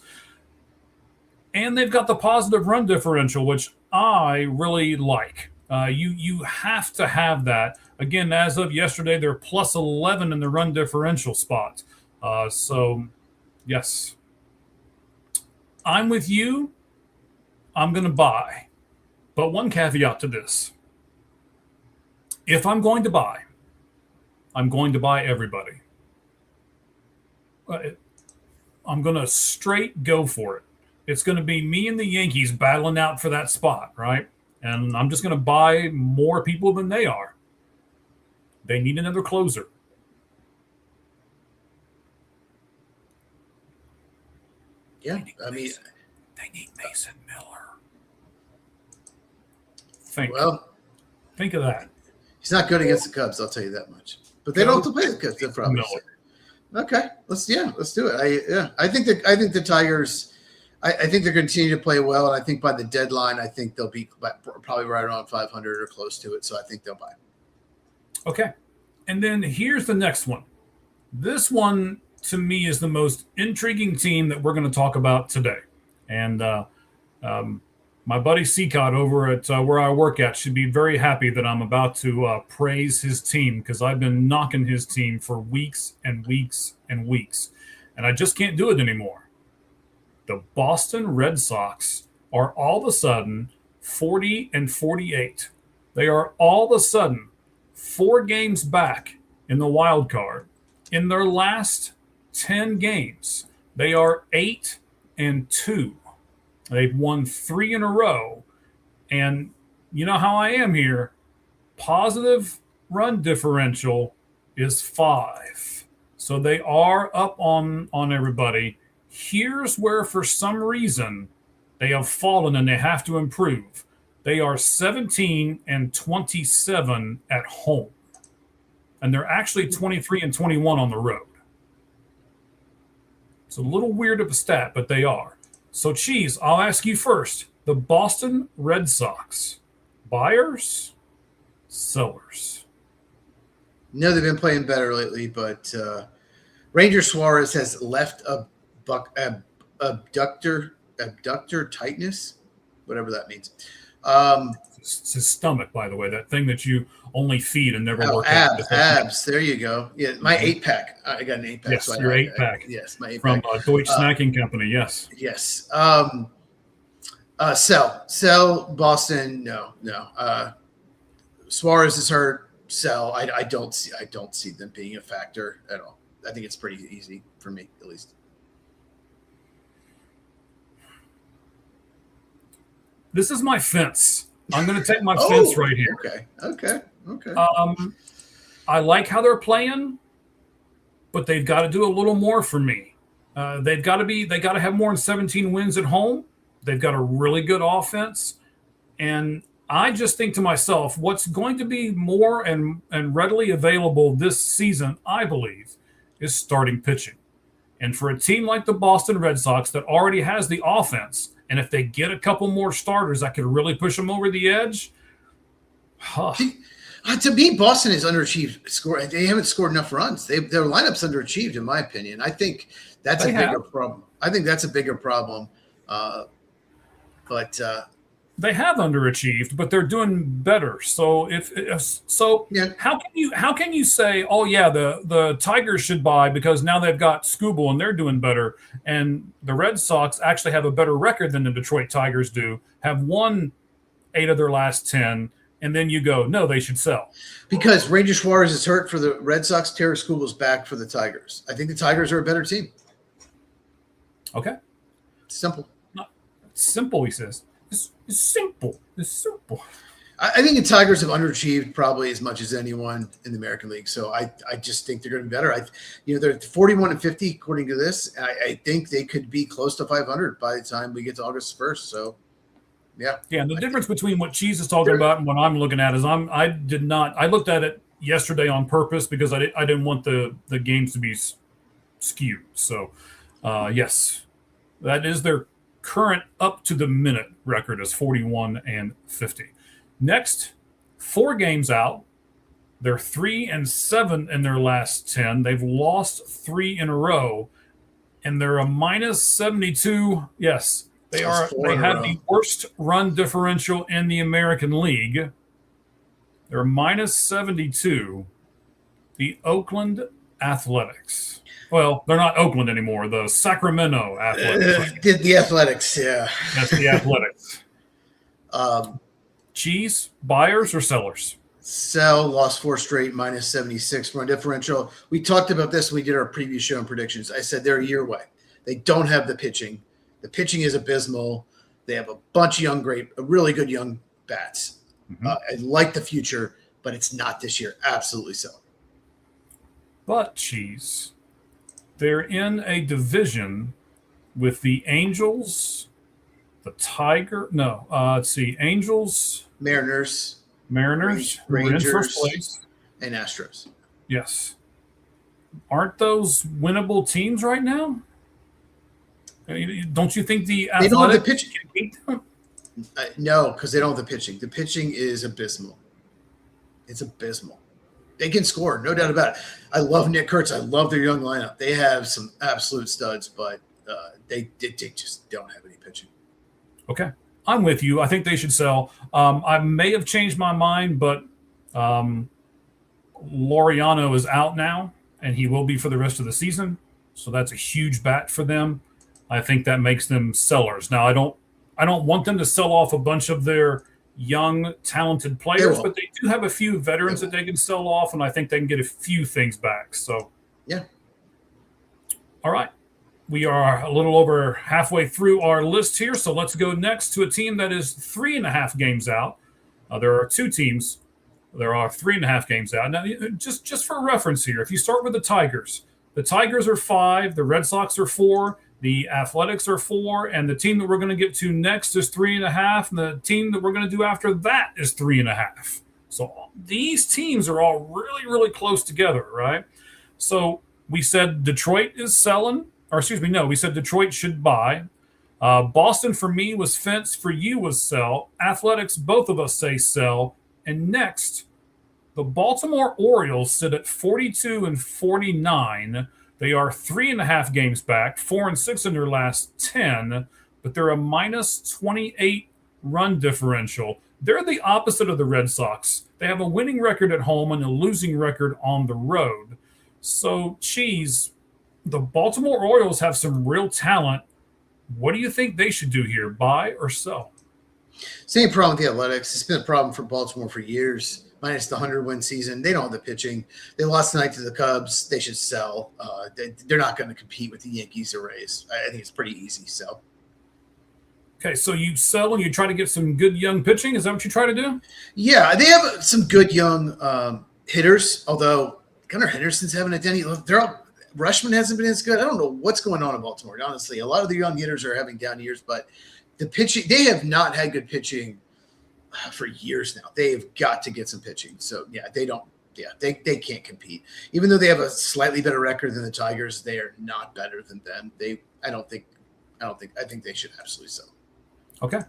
and they've got the positive run differential, which I really like. You have to have that. Again, as of yesterday, they're plus 11 in the run differential spot. So, yes. I'm with you. I'm going to buy. But one caveat to this. If I'm going to buy, I'm going to buy everybody. I'm going to straight go for it. It's going to be me and the Yankees battling out for that spot, right? And I'm just going to buy more people than they are. They need another closer. Yeah, they need Mason Miller. Think of that. He's not good against the Cubs, I'll tell you that much. But they don't have to play the Cubs. They'll probably okay. Let's do it. I think the Tigers. I think they're going to continue to play well, and I think by the deadline, I think they'll be probably right around 500 or close to it. So I think they'll buy. Okay. And then here's the next one. This one, to me, is the most intriguing team that we're going to talk about today. And my buddy Seacott over at where I work at should be very happy that I'm about to praise his team because I've been knocking his team for weeks and weeks and weeks. And I just can't do it anymore. The Boston Red Sox are all of a sudden 40-48. They are all of a sudden 4 games back in the wild card. In their last 10 games, they are 8-2. They've won 3 in a row. And you know how I am here. Positive run differential is 5. So they are up on everybody. Here's where, for some reason, they have fallen and they have to improve. They are 17-27 at home. And they're actually 23-21 on the road. It's a little weird of a stat, but they are. So, Cheese, I'll ask you first. The Boston Red Sox, buyers, sellers? No, they've been playing better lately, but Ranger Suarez has left abductor tightness, whatever that means. It's his stomach, by the way, that thing that you only feed and never work out. Abs. There you go. Yeah, my 8-pack. I got an 8-pack. Yes, so your 8-pack. Yes, my 8-pack. From Deutsche Snacking Company, yes. Yes. Sell Boston. No. Suarez is hurt. Sell. I don't see them being a factor at all. I think it's pretty easy for me, at least. This is my fence. I'm going to take my fence right here. Okay. I like how they're playing, but they've got to do a little more for me. They got to have more than 17 wins at home. They've got a really good offense. And I just think to myself, what's going to be more and readily available this season, I believe, is starting pitching. And for a team like the Boston Red Sox that already has the offense, and if they get a couple more starters that could really push them over the edge, to me, Boston is underachieved. They haven't scored enough runs. Their lineup's underachieved, in my opinion. I think that's a bigger problem. I think that's a bigger problem. But they have underachieved, but they're doing better. So how can you say, oh yeah, the Tigers should buy because now they've got Skubal and they're doing better, and the Red Sox actually have a better record than the Detroit Tigers do, have won 8 of their last 10, and then you go, no, they should sell. Because Ranger Suarez is hurt for the Red Sox, Terry Skubal's back for the Tigers. I think the Tigers are a better team. Okay. Simple. Not simple, he says. It's simple. It's simple. I think the Tigers have underachieved probably as much as anyone in the American League. So I just think they're going to be better. They're 41-50 according to this. I think they could be close to 500 by the time we get to August 1st. So, yeah. Yeah, and the difference between what Cheese is talking about and what I'm looking at is I looked at it yesterday on purpose because I didn't want the games to be skewed. So, yes, that is their current up to the minute record is 41-50. Next, 4 games out. They're 3-7 in their last 10. They've lost 3 in a row, and they're a -72. Yes, they have the worst run differential in the American League. They're -72. The Oakland Athletics. Well, they're not Oakland anymore. The Sacramento Athletics. The Athletics, yeah. That's the Athletics. Cheese, buyers or sellers? Sell, lost 4 straight, -76 run differential. We talked about this when we did our previous show and predictions. I said they're a year away. They don't have the pitching. The pitching is abysmal. They have a bunch of really good young bats. Mm-hmm. I like the future, but it's not this year. Absolutely so. But, Cheese, they're in a division with the Angels, the Angels, Mariners, Rangers, Rangers, who are in first place, and Astros. Yes. Aren't those winnable teams right now? Don't you think the Athletics they don't have the pitching? Can beat them? No, because they don't have the pitching. The pitching is abysmal. It's abysmal. They can score, no doubt about it. I love Nick Kurtz. I love their young lineup. They have some absolute studs, but they just don't have any pitching. Okay. I'm with you. I think they should sell. I may have changed my mind, but Laureano is out now, and he will be for the rest of the season. So that's a huge bat for them. I think that makes them sellers. Now, I don't want them to sell off a bunch of their young, talented players, but they do have a few veterans that they can sell off, and I think they can get a few things back. So, yeah. All right. We are a little over halfway through our list here, so let's go next to a team that is 3.5 games out. There are 2 teams. There are 3.5 games out. Now, just for reference here, if you start with the Tigers are 5, the Red Sox are 4, the Athletics are 4, and the team that we're going to get to next is 3.5, and the team that we're going to do after that is 3.5. So these teams are all really, really close together, right? So we said Detroit is selling. We said Detroit should buy. Boston for me was fence. For you was sell. Athletics, both of us say sell. And next, the Baltimore Orioles sit at 42-49. They are 3.5 games back, 4-6 in their last 10, but they're a -28 run differential. They're the opposite of the Red Sox. They have a winning record at home and a losing record on the road. So, Cheese, the Baltimore Orioles have some real talent. What do you think they should do here, buy or sell? Same problem with the Athletics. It's been a problem for Baltimore for years, minus the 100-win season. They don't have the pitching. They lost tonight to the Cubs. They should sell. They're not going to compete with the Yankees or Rays. I think it's pretty easy. So. Okay, so you sell and you try to get some good young pitching? Is that what you try to do? Yeah, they have some good young hitters, although Gunnar Henderson's having a down. Rushman hasn't been as good. I don't know what's going on in Baltimore, honestly. A lot of the young hitters are having down years, but the pitching, they have not had good pitching for years now. They have got to get some pitching. So, yeah, they don't they can't compete. Even though they have a slightly better record than the Tigers, they are not better than them. I think they should absolutely sell. Okay.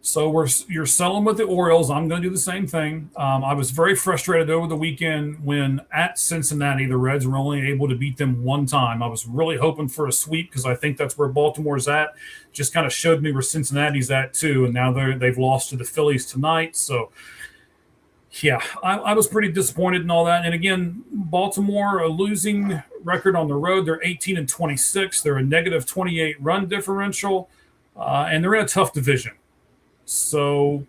So you're selling with the Orioles. I'm going to do the same thing. I was very frustrated over the weekend when at Cincinnati, the Reds were only able to beat them one time. I was really hoping for a sweep because I think that's where Baltimore's at. Just kind of showed me where Cincinnati's at too, and now they've lost to the Phillies tonight. So, yeah, I was pretty disappointed in all that. And again, Baltimore, a losing record on the road. They're 18-26. They're a negative 28 run differential, and they're in a tough division. So,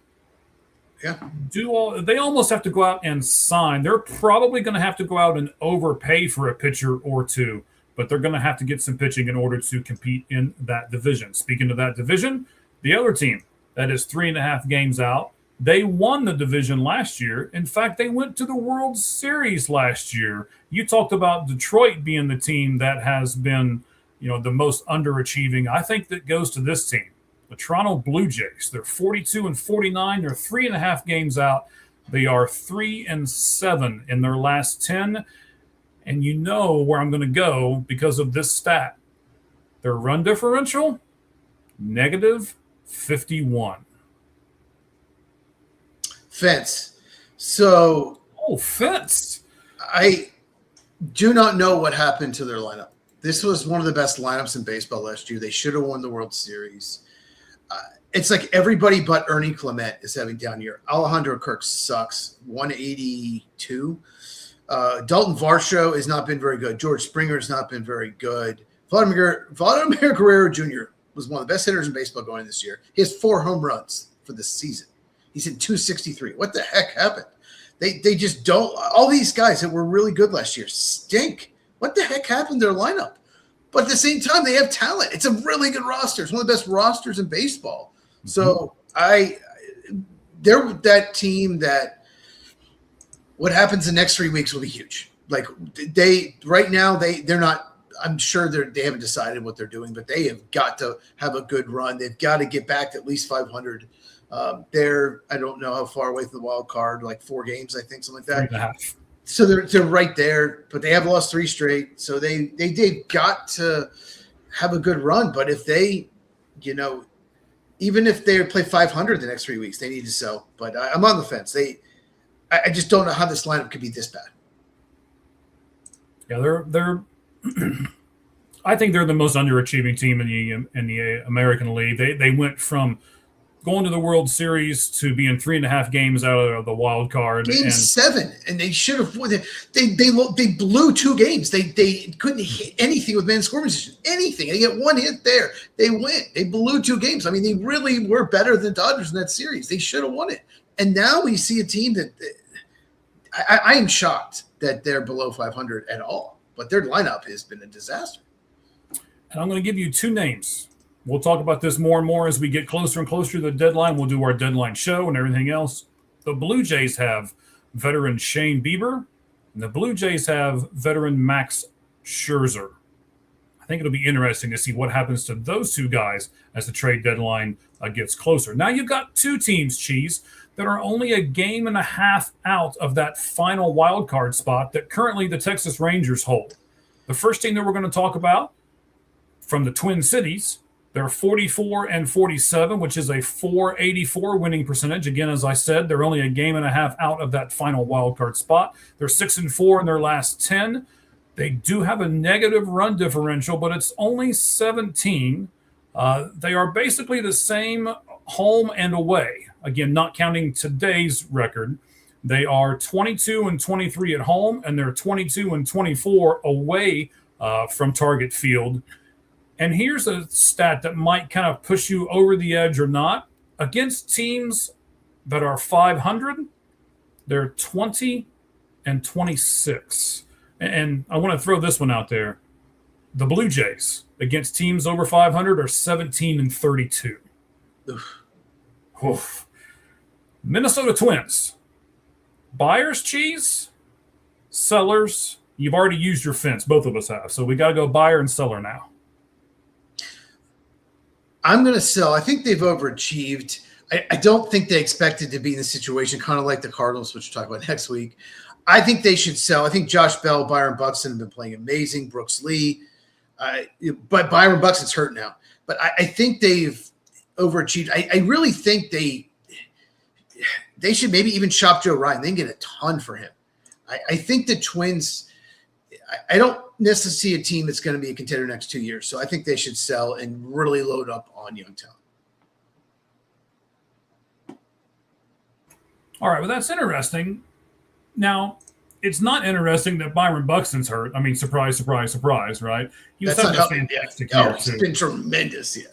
yeah, they almost have to go out and sign. They're probably going to have to go out and overpay for a pitcher or two, but they're going to have to get some pitching in order to compete in that division. Speaking of that division, the other team that is 3.5 games out, they won the division last year. In fact, they went to the World Series last year. You talked about Detroit being the team that has been, the most underachieving. I think that goes to this team. The Toronto Blue Jays, they're 42-49. They're 3.5 games out. They are 3-7 in their last 10. And you know where I'm going to go because of this stat. Their run differential, negative 51. Fence. So. Oh, Fence. I do not know what happened to their lineup. This was one of the best lineups in baseball last year. They should have won the World Series. It's like everybody but Ernie Clement is having down year. Alejandro Kirk sucks, 182. Dalton Varsho has not been very good. George Springer has not been very good. Vladimir Guerrero Jr. was one of the best hitters in baseball going this year. He has 4 home runs for this season. He's hit 263. What the heck happened? They just don't. All these guys that were really good last year stink. What the heck happened to their lineup? But at the same time, they have talent. It's a really good roster. It's one of the best rosters in baseball. Mm-hmm. So they're that team that what happens the next 3 weeks will be huge. Like they're not. I'm sure they haven't decided what they're doing, but they have got to have a good run. They've got to get back to at least 500. I don't know how far away from the wild card, like 4 games, I think, something like that. 3.5. So they're right there, but they have lost 3 straight. So they've got to have a good run. But if they, even if they play 500 the next 3 weeks, they need to sell. But I'm on the fence. I just don't know how this lineup could be this bad. Yeah, they're. I think they're the most underachieving team in the American League. They went from going to the World Series to being 3.5 games out of the wild card. Game 7, and they should have won. They blew 2 games. They couldn't hit anything with man scoring position. Anything. They get 1 hit there. They win. They blew 2 games. I mean, they really were better than Dodgers in that series. They should have won it. And now we see a team that I am shocked that they're below 500 at all. But their lineup has been a disaster. And I'm going to give you 2 names. We'll talk about this more and more as we get closer and closer to the deadline. We'll do our deadline show and everything else. The Blue Jays have veteran Shane Bieber, and the Blue Jays have veteran Max Scherzer. I think it'll be interesting to see what happens to those 2 guys as the trade deadline gets closer. Now you've got 2 teams, Cheese, that are only a game and a half out of that final wild card spot that currently the Texas Rangers hold. The first team that we're going to talk about from the Twin Cities, they're 44-47, which is a .484 winning percentage. Again, as I said, they're only a game and a half out of that final wild card spot. They're 6-4 in their last 10. They do have a negative run differential, but it's only 17. They are basically the same home and away. Again, not counting today's record. They are 22-23 at home, and they're 22-24 away from Target Field. And here's a stat that might kind of push you over the edge or not. Against teams that are 500, they're 20-26. And I want to throw this one out there. The Blue Jays against teams over 500 are 17-32. Oof. Minnesota Twins. Buyers, Cheese. Sellers. You've already used your fence. Both of us have. So we got to go buyer and seller now. I'm going to sell. I think they've overachieved. I don't think they expected to be in the situation, kind of like the Cardinals, which we'll talk about next week. I think they should sell. I think Josh Bell, Byron Buxton have been playing amazing. Brooks Lee. But Byron Buxton's hurt now. But I think they've overachieved. I really think they should maybe even shop Joe Ryan. They can get a ton for him. I think the Twins – I don't necessarily see a team that's going to be a contender next 2 years. So I think they should sell and really load up on young talent. All right, well, that's interesting. Now, it's not interesting that Byron Buxton's hurt. I mean, surprise, surprise, surprise, right? He was having a fantastic year, it's been tremendous, yeah.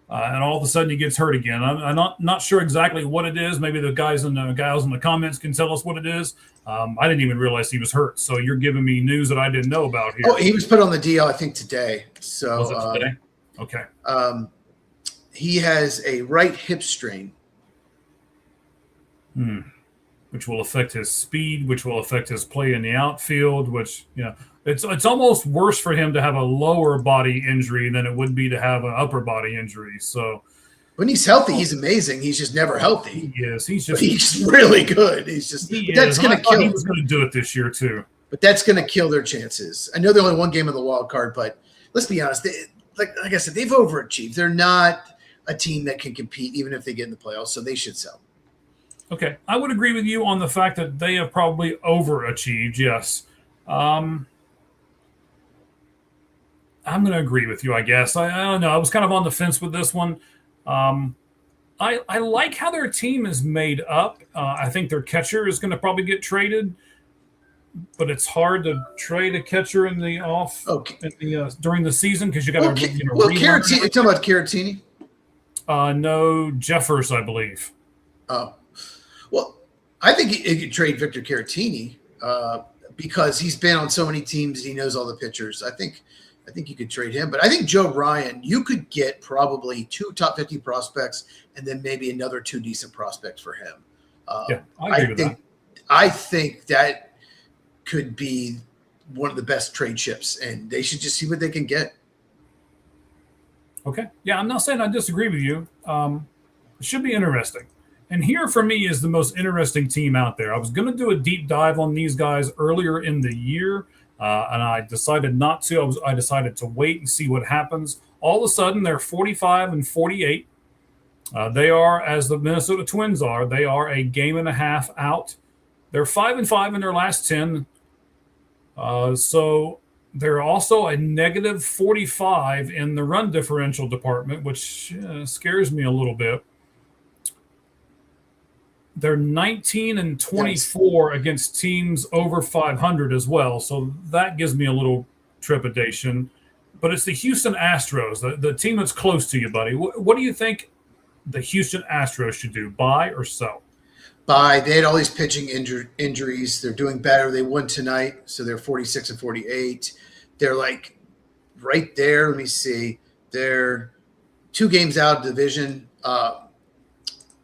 And all of a sudden he gets hurt again. I'm not sure exactly what it is. Maybe the gals in the comments can tell us what it is. I didn't even realize he was hurt. So you're giving me news that I didn't know about here. Oh, he was put on the DL, I think, today. So was it today? Okay. He has a right hip strain. Which will affect his speed, which will affect his play in the outfield, which, it's almost worse for him to have a lower body injury than it would be to have an upper body injury. So when he's healthy, he's amazing. He's just never healthy. Yes, he's really good. That's going to kill him. He was going to do it this year too. But that's going to kill their chances. I know they're only one game of the wild card, but let's be honest. Like I said, they've overachieved. They're not a team that can compete even if they get in the playoffs, so they should sell. Okay, I would agree with you on the fact that they have probably overachieved, yes. I'm going to agree with you, I guess. I don't know. I was kind of on the fence with this one. I like how their team is made up. I think their catcher is going to probably get traded, but it's hard to trade a catcher in the during the season because you got to. Caratini. You're talking about Caratini? No, Jeffers, I believe. Oh. Well, I think he could trade Victor Caratini because he's been on so many teams. He knows all the pitchers. I think you could trade him. But I think Joe Ryan, you could get probably 2 top 50 prospects and then maybe another 2 decent prospects for him. I agree with that. I think that could be one of the best trade chips, and they should just see what they can get. Okay. Yeah, I'm not saying I disagree with you. It should be interesting. And here, for me, is the most interesting team out there. I was going to do a deep dive on these guys earlier in the year, and I decided not to. I decided to wait and see what happens. All of a sudden, they're 45-48. They are, as the Minnesota Twins are, they are a game and a half out. They're 5-5 in their last 10. So they're also a negative 45 in the run differential department, which scares me a little bit. They're 19-24 against teams over 500 as well. So that gives me a little trepidation. But it's the Houston Astros, the team that's close to you, buddy. What do you think the Houston Astros should do, buy or sell? Buy. They had all these pitching injuries. They're doing better. They won tonight, so they're 46-48. They're like right there. Let me see. They're 2 games out of the division.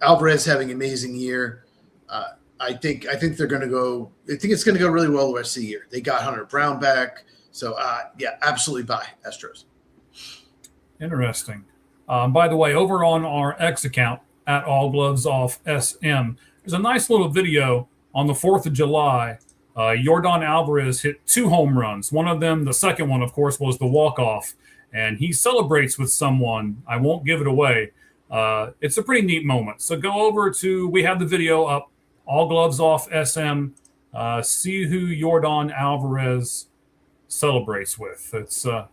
Alvarez having an amazing year. I think they're going to go. I think it's going to go really well the rest of the year. They got Hunter Brown back, so absolutely buy Astros. Interesting. By the way, over on our X account at All Gloves Off SM, there's a nice little video on the 4th of July. Yordan Alvarez hit 2 home runs. One of them, the second one, of course, was the walk-off, and he celebrates with someone. I won't give it away. It's a pretty neat moment. So go over we have the video up, All Gloves Off SM, see who Yordan Alvarez celebrates with. It's a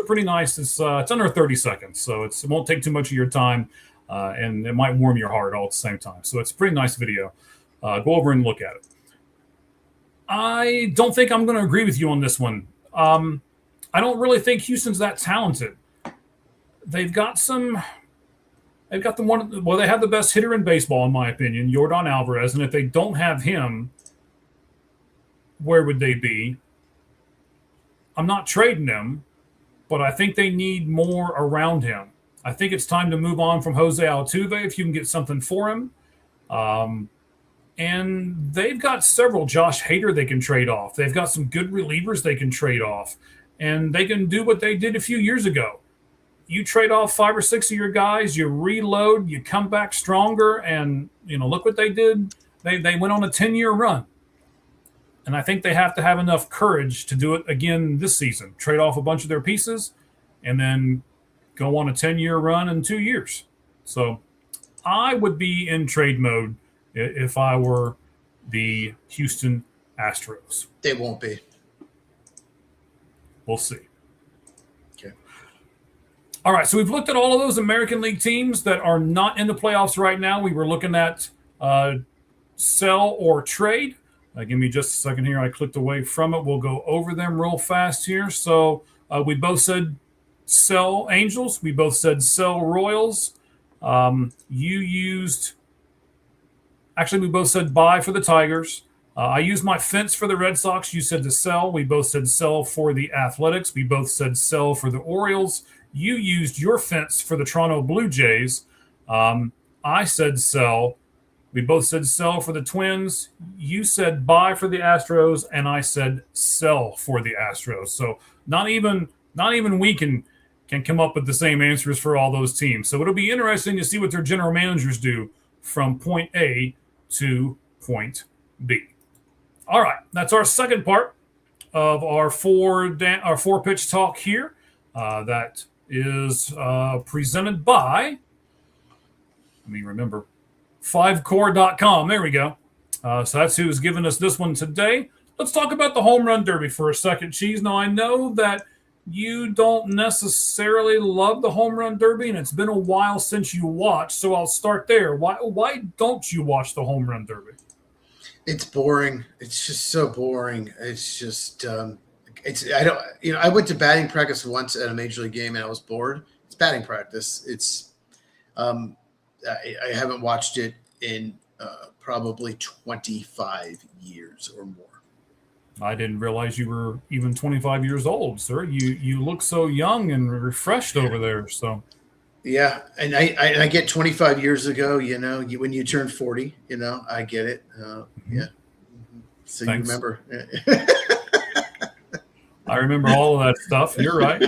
pretty nice, it's under 30 seconds, so it won't take too much of your time, and it might warm your heart all at the same time. So it's a pretty nice video. Go over and look at it. I don't think I'm going to agree with you on this one. I don't really think Houston's that talented. They have the best hitter in baseball, in my opinion, Yordan Alvarez. And if they don't have him, where would they be? I'm not trading him, but I think they need more around him. I think it's time to move on from Jose Altuve if you can get something for him. And they've got several. Josh Hader they can trade off. They've got some good relievers they can trade off. And they can do what they did a few years ago. You trade off 5 or 6 of your guys, you reload, you come back stronger, and look what they did. They went on a 10-year run. And I think they have to have enough courage to do it again this season. Trade off a bunch of their pieces and then go on a 10-year run in 2 years. So I would be in trade mode if I were the Houston Astros. They won't be. We'll see. Okay. All right, so we've looked at all of those American League teams that are not in the playoffs right now. We were looking at sell or trade. Give me just a second here. I clicked away from it. We'll go over them real fast here. So we both said sell Angels. We both said sell Royals. We both said buy for the Tigers. I used my fence for the Red Sox. You said to sell. We both said sell for the Athletics. We both said sell for the Orioles. You used your fence for the Toronto Blue Jays. I said sell. We both said sell for the Twins. You said buy for the Astros, and I said sell for the Astros. So not even we can come up with the same answers for all those teams. So it'll be interesting to see what their general managers do from point A to point B. All right, that's our second part of our four pitch talk here. That is presented by. Let me remember. 5core.com. There we go. So that's who's giving us this one today. Let's talk about the home run derby for a second, Cheese. Now, I know that you don't necessarily love the home run derby, and it's been a while since you watched, so I'll start there. Why don't you watch the home run derby? It's boring. It's just so boring. It's just I went to batting practice once at a major league game and I was bored. It's batting practice. It's I haven't watched it in probably 25 years or more. I didn't realize you were even 25 years old, sir. You look so young and refreshed over there. So, yeah, and I get 25 years ago. When you turn 40, I get it. Yeah, so Thanks. You remember. I remember all of that stuff. You're right.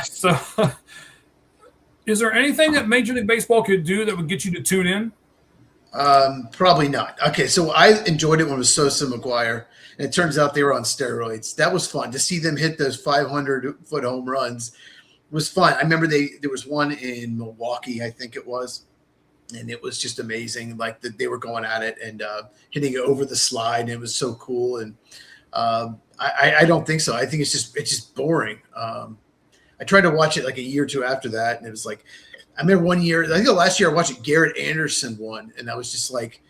So, is there anything that Major League Baseball could do that would get you to tune in? Probably not. Okay, so I enjoyed it when it was Sosa McGuire, and it turns out they were on steroids. That was fun to see them hit those 500-foot home runs. It was fun. I remember there was one in Milwaukee, I think it was, and it was just amazing. Like they were going at it and hitting it over the slide, and it was so cool. And I don't think so. I think it's just boring. I tried to watch it like a year or two after that, and it was like, I remember one year, I think the last year I watched Garrett Anderson won, and I was just like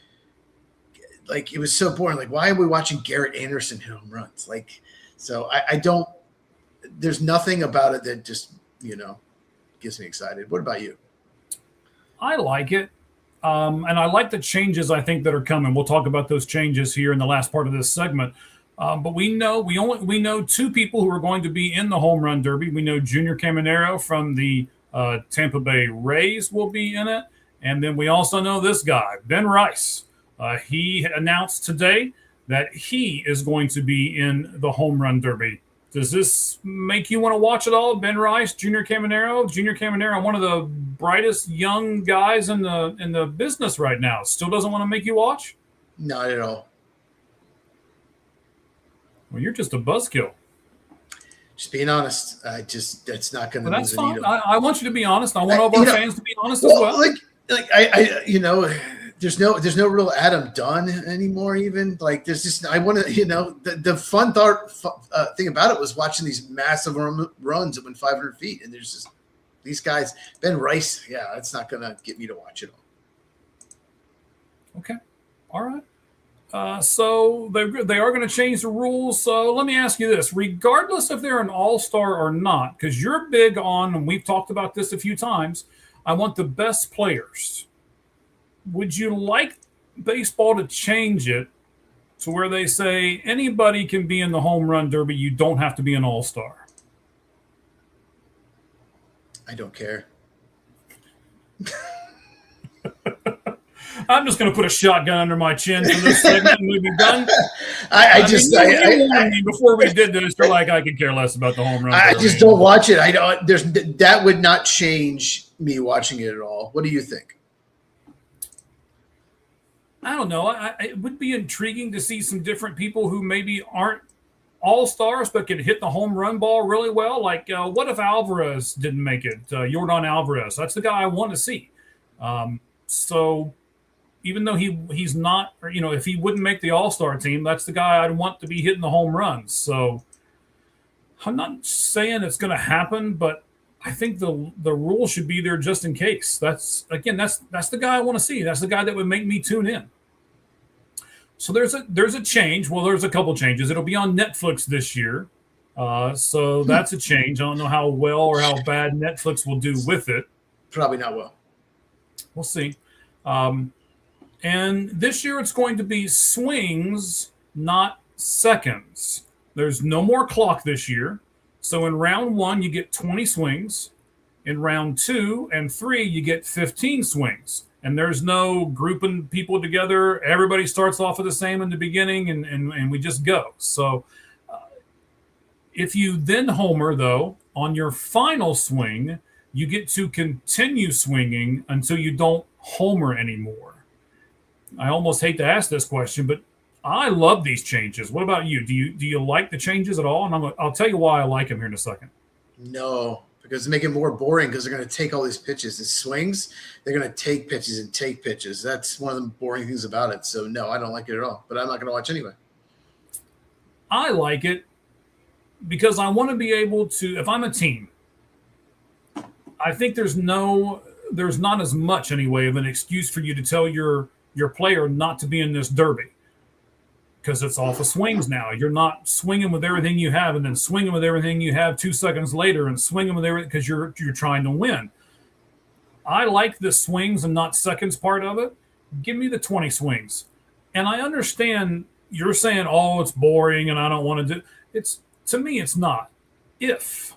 it was so boring. Like, why are we watching Garrett Anderson hit home runs? Like, so I don't. There's nothing about it that just gets me excited. What about you? I like it, and I like the changes I think that are coming. We'll talk about those changes here in the last part of this segment. But we know two people who are going to be in the home run derby. We know Junior Caminero from the Tampa Bay Rays will be in it. And then we also know this guy, Ben Rice. He announced today that he is going to be in the home run derby. Does this make you want to watch it all? Ben Rice, Junior Caminero, one of the brightest young guys in the business right now. Still doesn't want to make you watch? Not at all. Well, you're just a buzzkill. Just being honest. That's not going to. Well, that's fine. I want you to be honest. I want all of our fans to be honest as well. There's no real Adam Dunn anymore. Even like there's just I want to the fun thing about it was watching these massive runs that went 500 feet, and there's just these guys. Ben Rice, yeah, that's not going to get me to watch it all. Okay, all right. So they are going to change the rules. So let me ask you this: regardless if they're an all-star or not, because you're big on, and we've talked about this a few times, I want the best players. Would you like baseball to change it to where they say anybody can be in the home run derby? You don't have to be an all-star. I don't care. I'm just going to put a shotgun under my chin for this segment and we'll be done. Before we did this, you're like, I could care less about the home run. I just don't watch it. That would not change me watching it at all. What do you think? I don't know. It would be intriguing to see some different people who maybe aren't all-stars but can hit the home run ball really well. Like, what if Alvarez didn't make it? Yordan Alvarez. That's the guy I want to see. So even though he's not, or, if he wouldn't make the all-star team, that's the guy I'd want to be hitting the home runs. So I'm not saying it's going to happen, but I think the rule should be there just in case. That's the guy I want to see. That's the guy that would make me tune in. So there's a change. Well, there's a couple changes. It'll be on Netflix this year. So that's a change. I don't know how well or how bad Netflix will do with it. Probably not well. We'll see. And this year it's going to be swings, not seconds. There's no more clock this year. So in round 1, you get 20 swings. In round 2 and 3, you get 15 swings. And there's no grouping people together. Everybody starts off at the same in the beginning, and we just go. So if you then homer, though, on your final swing, you get to continue swinging until you don't homer anymore. I almost hate to ask this question, but I love these changes. What about you? Do you like the changes at all? And I'll tell you why I like them here in a second. No, because they make it more boring because they're going to take all these pitches. It swings, they're going to take pitches and take pitches. That's one of the boring things about it. So, no, I don't like it at all. But I'm not going to watch anyway. I like it because I want to be able to, if I'm a team, I think there's not as much anyway of an excuse for you to tell your player not to be in this derby. Because it's off of swings now. You're not swinging with everything you have and then swinging with everything you have 2 seconds later and swinging with everything because you're trying to win. I like the swings and not seconds part of it. Give me the 20 swings. And I understand you're saying, oh, it's boring and I don't want to do it. To me, it's not. If,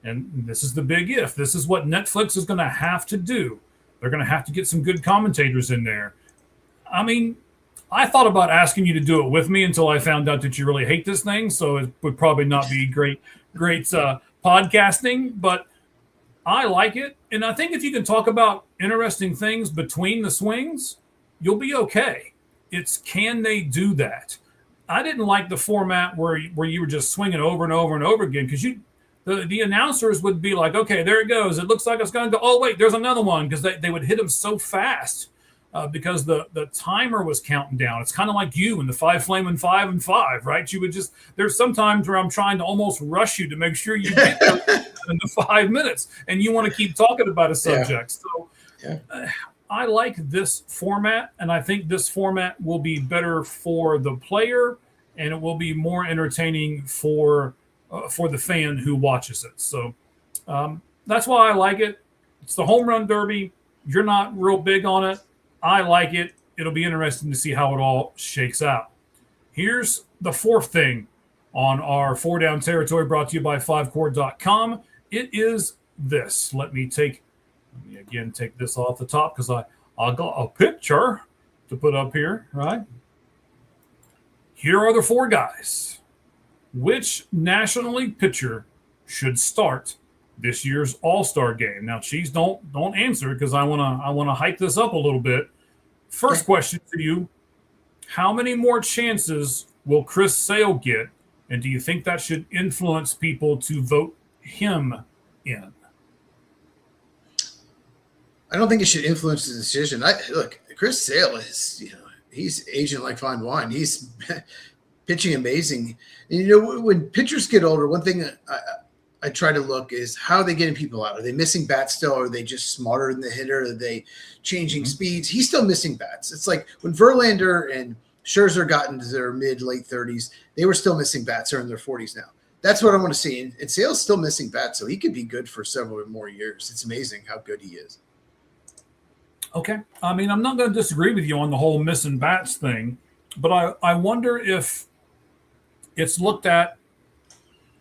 and this is the big if, this is what Netflix is going to have to do. They're going to have to get some good commentators in there. I mean, I thought about asking you to do it with me until I found out that you really hate this thing. So it would probably not be great podcasting, but I like it. And I think if you can talk about interesting things between the swings, you'll be okay. It's can they do that? I didn't like the format where you were just swinging over and over and over again because the announcers would be like, okay, there it goes. It looks like it's going to go. Oh, wait, there's another one because they would hit them so fast. Because the timer was counting down. It's kind of like you in the 5 Flamin' 5 and 5, right? You would just, there's sometimes where I'm trying to almost rush you to make sure you get there in the 5 minutes and you want to keep talking about a subject. Yeah. So I like this format, and I think this format will be better for the player and it will be more entertaining for the fan who watches it. So that's why I like it. It's the home run derby. You're not real big on it. I like it. It'll be interesting to see how it all shakes out. Here's the fourth thing on our 4 Down Territory brought to you by 5court.com. It is this. Let me again take this off the top because I got a picture to put up here, right? Here are the 4 guys. Which National League pitcher should start this year's All-Star game? Now, Cheese, don't answer because I wanna hype this up a little bit. First question for you: how many more chances will Chris Sale get, and do you think that should influence people to vote him in? I don't think it should influence the decision. Look, Chris Sale is, he's aging like fine wine. He's pitching amazing. And, when pitchers get older, one thing I try to look is how are they getting people out? Are they missing bats still? Or are they just smarter than the hitter? Are they changing speeds? He's still missing bats. It's like when Verlander and Scherzer got into their mid-late 30s, they were still missing bats. They're in their 40s now. That's what I want to see. And Sale's still missing bats, so he could be good for several more years. It's amazing how good he is. Okay. I mean, I'm not going to disagree with you on the whole missing bats thing, but I wonder if it's looked at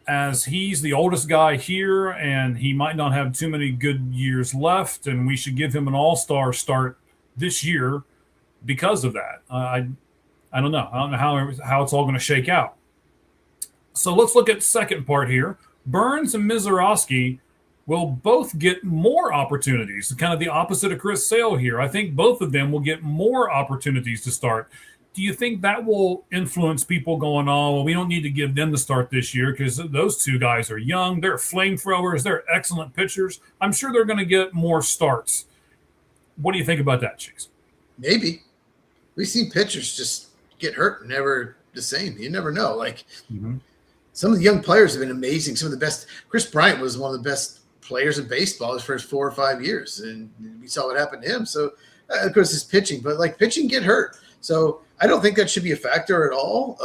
as he's the oldest guy here and he might not have too many good years left, and we should give him an all-star start this year because of that. I don't know. I don't know how it's all going to shake out. So let's look at the second part here. Burns and Mizorowski will both get more opportunities, kind of the opposite of Chris Sale here. I think both of them will get more opportunities to start. Do you think that will influence people going, oh, well, we don't need to give them the start this year because those two guys are young, they're flamethrowers, they're excellent pitchers. I'm sure they're going to get more starts. What do you think about that, Chase? Maybe. We've seen pitchers just get hurt and never the same. You never know. Like some of the young players have been amazing. Some of the best. Chris Bryant was one of the best players in baseball his first 4 or 5 years, and we saw what happened to him. So, of course, it's pitching, but like pitching get hurt. So I don't think that should be a factor at all.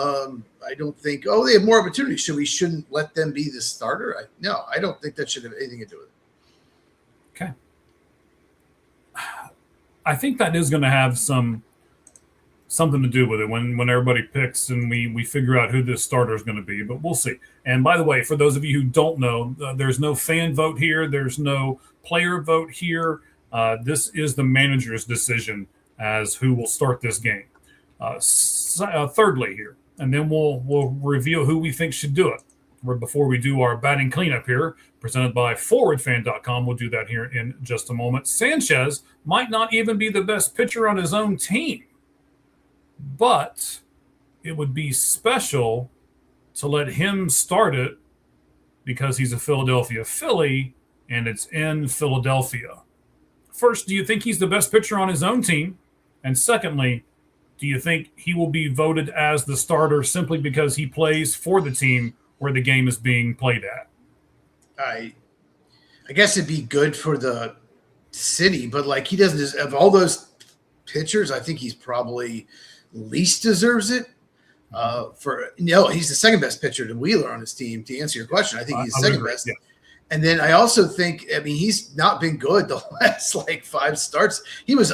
I don't think, they have more opportunities. So we shouldn't let them be the starter. No, I don't think that should have anything to do with it. Okay. I think that is going to have something to do with it when everybody picks and we figure out who this starter is going to be, but we'll see. And by the way, for those of you who don't know, there's no fan vote here. There's no player vote here. This is the manager's decision as who will start this game. Thirdly here, and then we'll reveal who we think should do it. Before we do our batting cleanup here, presented by ForwardFan.com, we'll do that here in just a moment. Sanchez might not even be the best pitcher on his own team, but it would be special to let him start it because he's a Philadelphia Philly and it's in Philadelphia. First, do you think he's the best pitcher on his own team? And secondly, do you think he will be voted as the starter simply because he plays for the team where the game is being played at? I guess it'd be good for the city, but like he doesn't, of all those pitchers, I think he's probably least deserves it. He's the second best pitcher to Wheeler on his team. To answer your question, I think he's the second best. Yeah. And then I also think, he's not been good the last 5 starts. He was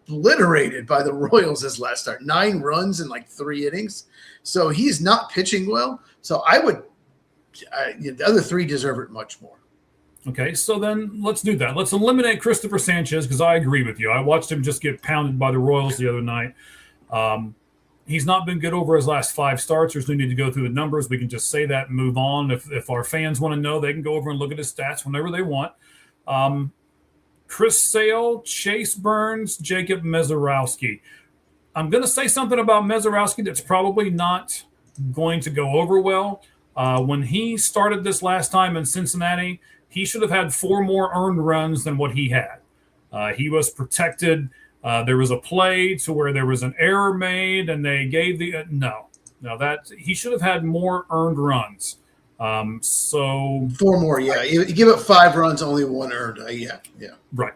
obliterated by the Royals his last start, 9 runs in 3 innings. So he's not pitching well. So the other 3 deserve it much more. Okay, so then let's do that. Let's eliminate Christopher Sanchez because I agree with you. I watched him just get pounded by the Royals the other night. He's not been good over his last 5 starts. There's no need to go through the numbers. We can just say that and move on. If our fans want to know, they can go over and look at his stats whenever they want. Chris Sale, Chase Burns, Jacob Mezorowski. I'm going to say something about Mezorowski that's probably not going to go over well. When he started this last time in Cincinnati, he should have had 4 more earned runs than what he had. He was protected. There was a play to where there was an error made, and they gave that he should have had more earned runs. So 4 more, yeah. You give up 5 runs, only 1 earned. Yeah. Right.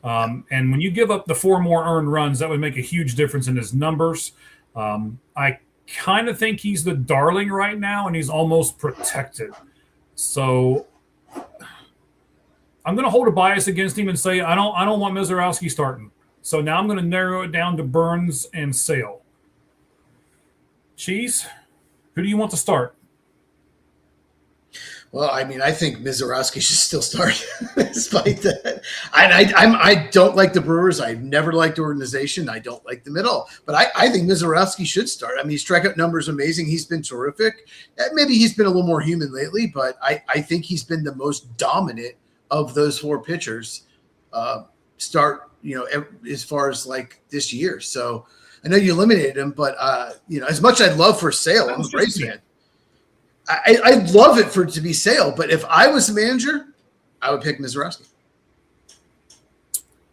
And when you give up the 4 more earned runs, that would make a huge difference in his numbers. I kind of think he's the darling right now, and he's almost protected. So I'm going to hold a bias against him and say I don't want Mezorowski starting. So now I'm going to narrow it down to Burns and Sale. Cheese, who do you want to start? Well, I think Mezorowski should still start despite that. I don't like the Brewers. I've never liked the organization. I don't like them at all. But I think Mezorowski should start. His strikeout number is amazing. He's been terrific. Maybe he's been a little more human lately, but I think he's been the most dominant of those 4 pitchers as far as this year. So I know you eliminated him, but as much as I'd love for Sale, I'm a Braves fan. I'd love it for it to be Sale, but if I was the manager, I would pick Mezorowski.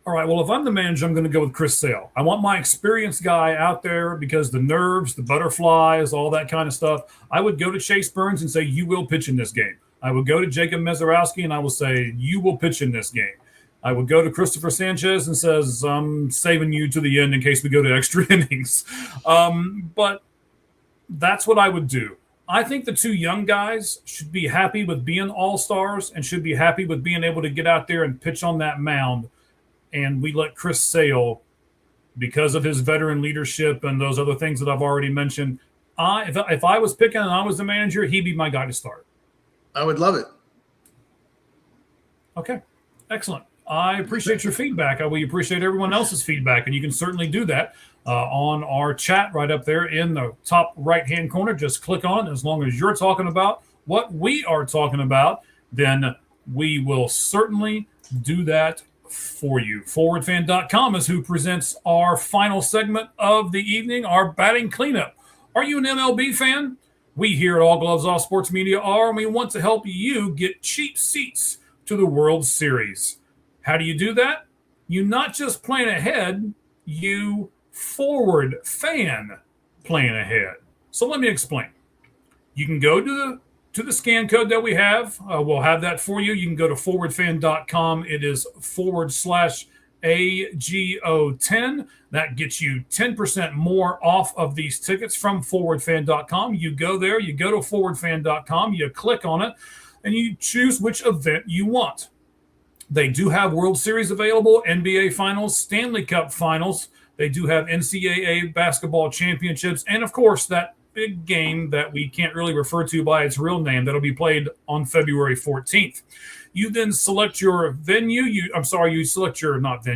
All right, well, if I'm the manager, I'm going to go with Chris Sale. I want my experienced guy out there because the nerves, the butterflies, all that kind of stuff. I would go to Chase Burns and say, you will pitch in this game. I would go to Jacob Mezorowski and I will say, you will pitch in this game. I would go to Christopher Sanchez and says, I'm saving you to the end in case we go to extra innings. But that's what I would do. I think the 2 young guys should be happy with being all-stars and should be happy with being able to get out there and pitch on that mound. And we let Chris Sale, because of his veteran leadership and those other things that I've already mentioned, if I was picking and I was the manager, he'd be my guy to start. I would love it. Okay, excellent. I appreciate your feedback. We appreciate everyone else's feedback, and you can certainly do that on our chat right up there in the top right-hand corner. Just click on it. As long as you're talking about what we are talking about, then we will certainly do that for you. ForwardFan.com is who presents our final segment of the evening, our batting cleanup. Are you an MLB fan? We here at All Gloves Off Sports Media are, and we want to help you get cheap seats to the World Series. How do you do that? You not just plan ahead, you forward fan plan ahead. So let me explain. You can go to the scan code that we have. We'll have that for you. You can go to forwardfan.com. It is /AGO10. That gets you 10% more off of these tickets from forwardfan.com. You go there, you go to forwardfan.com, you click on it, and you choose which event you want. They do have World Series available, NBA Finals, Stanley Cup Finals. They do have NCAA basketball championships, and of course, that big game that we can't really refer to by its real name that'll be played on February 14th. You then select your venue. You select your event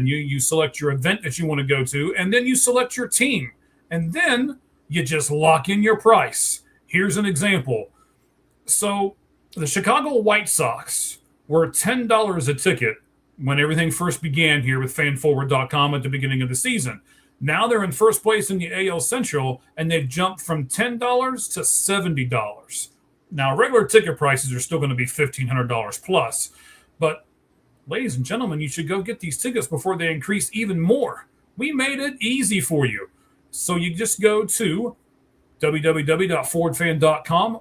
that you want to go to, and then you select your team. And then you just lock in your price. Here's an example. So the Chicago White Sox were $10 a ticket when everything first began here with fanforward.com at the beginning of the season. Now they're in first place in the AL Central, and they've jumped from $10 to $70. Now, regular ticket prices are still going to be $1,500 plus. But, ladies and gentlemen, you should go get these tickets before they increase even more. We made it easy for you. So you just go to www.forwardfan.com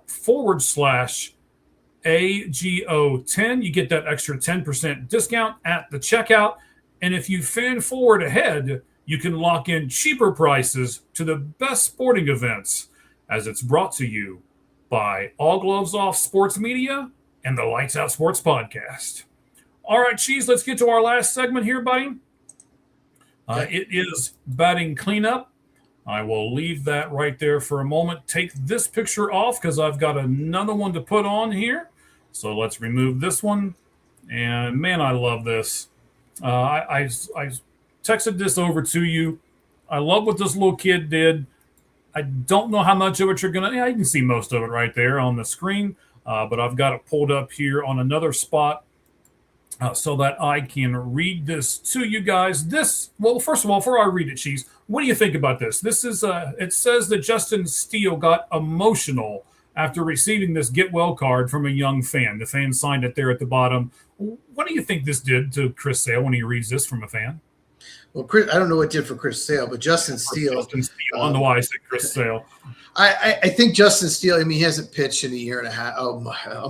/AGO10. You get that extra 10% discount at the checkout. And if you fan forward ahead, you can lock in cheaper prices to the best sporting events, as it's brought to you by All Gloves Off Sports Media and the Lights Out Sports Podcast. All right, Cheese, let's get to our last segment here, buddy. It is batting cleanup. I will leave that right there for a moment. Take this picture off because I've got another one to put on here. So let's remove this one. And, man, I love this. I texted this over to you. I love what this little kid did. I don't know how much of it you're going to... Yeah, you can see most of it right there on the screen. But I've got it pulled up here on another spot so that I can read this to you guys. Well, first of all, before I read it, Cheese, what do you think about this? This is... it says that Justin Steele got emotional after receiving this get well card from a young fan. The fan signed it there at the bottom. What do you think this did to Chris Sale when he reads this from a fan? Well, Chris, I don't know what it did for Chris Sale, but Justin Steele. I don't know why I said Chris Sale. I think Justin Steele, he hasn't pitched in a year and a half,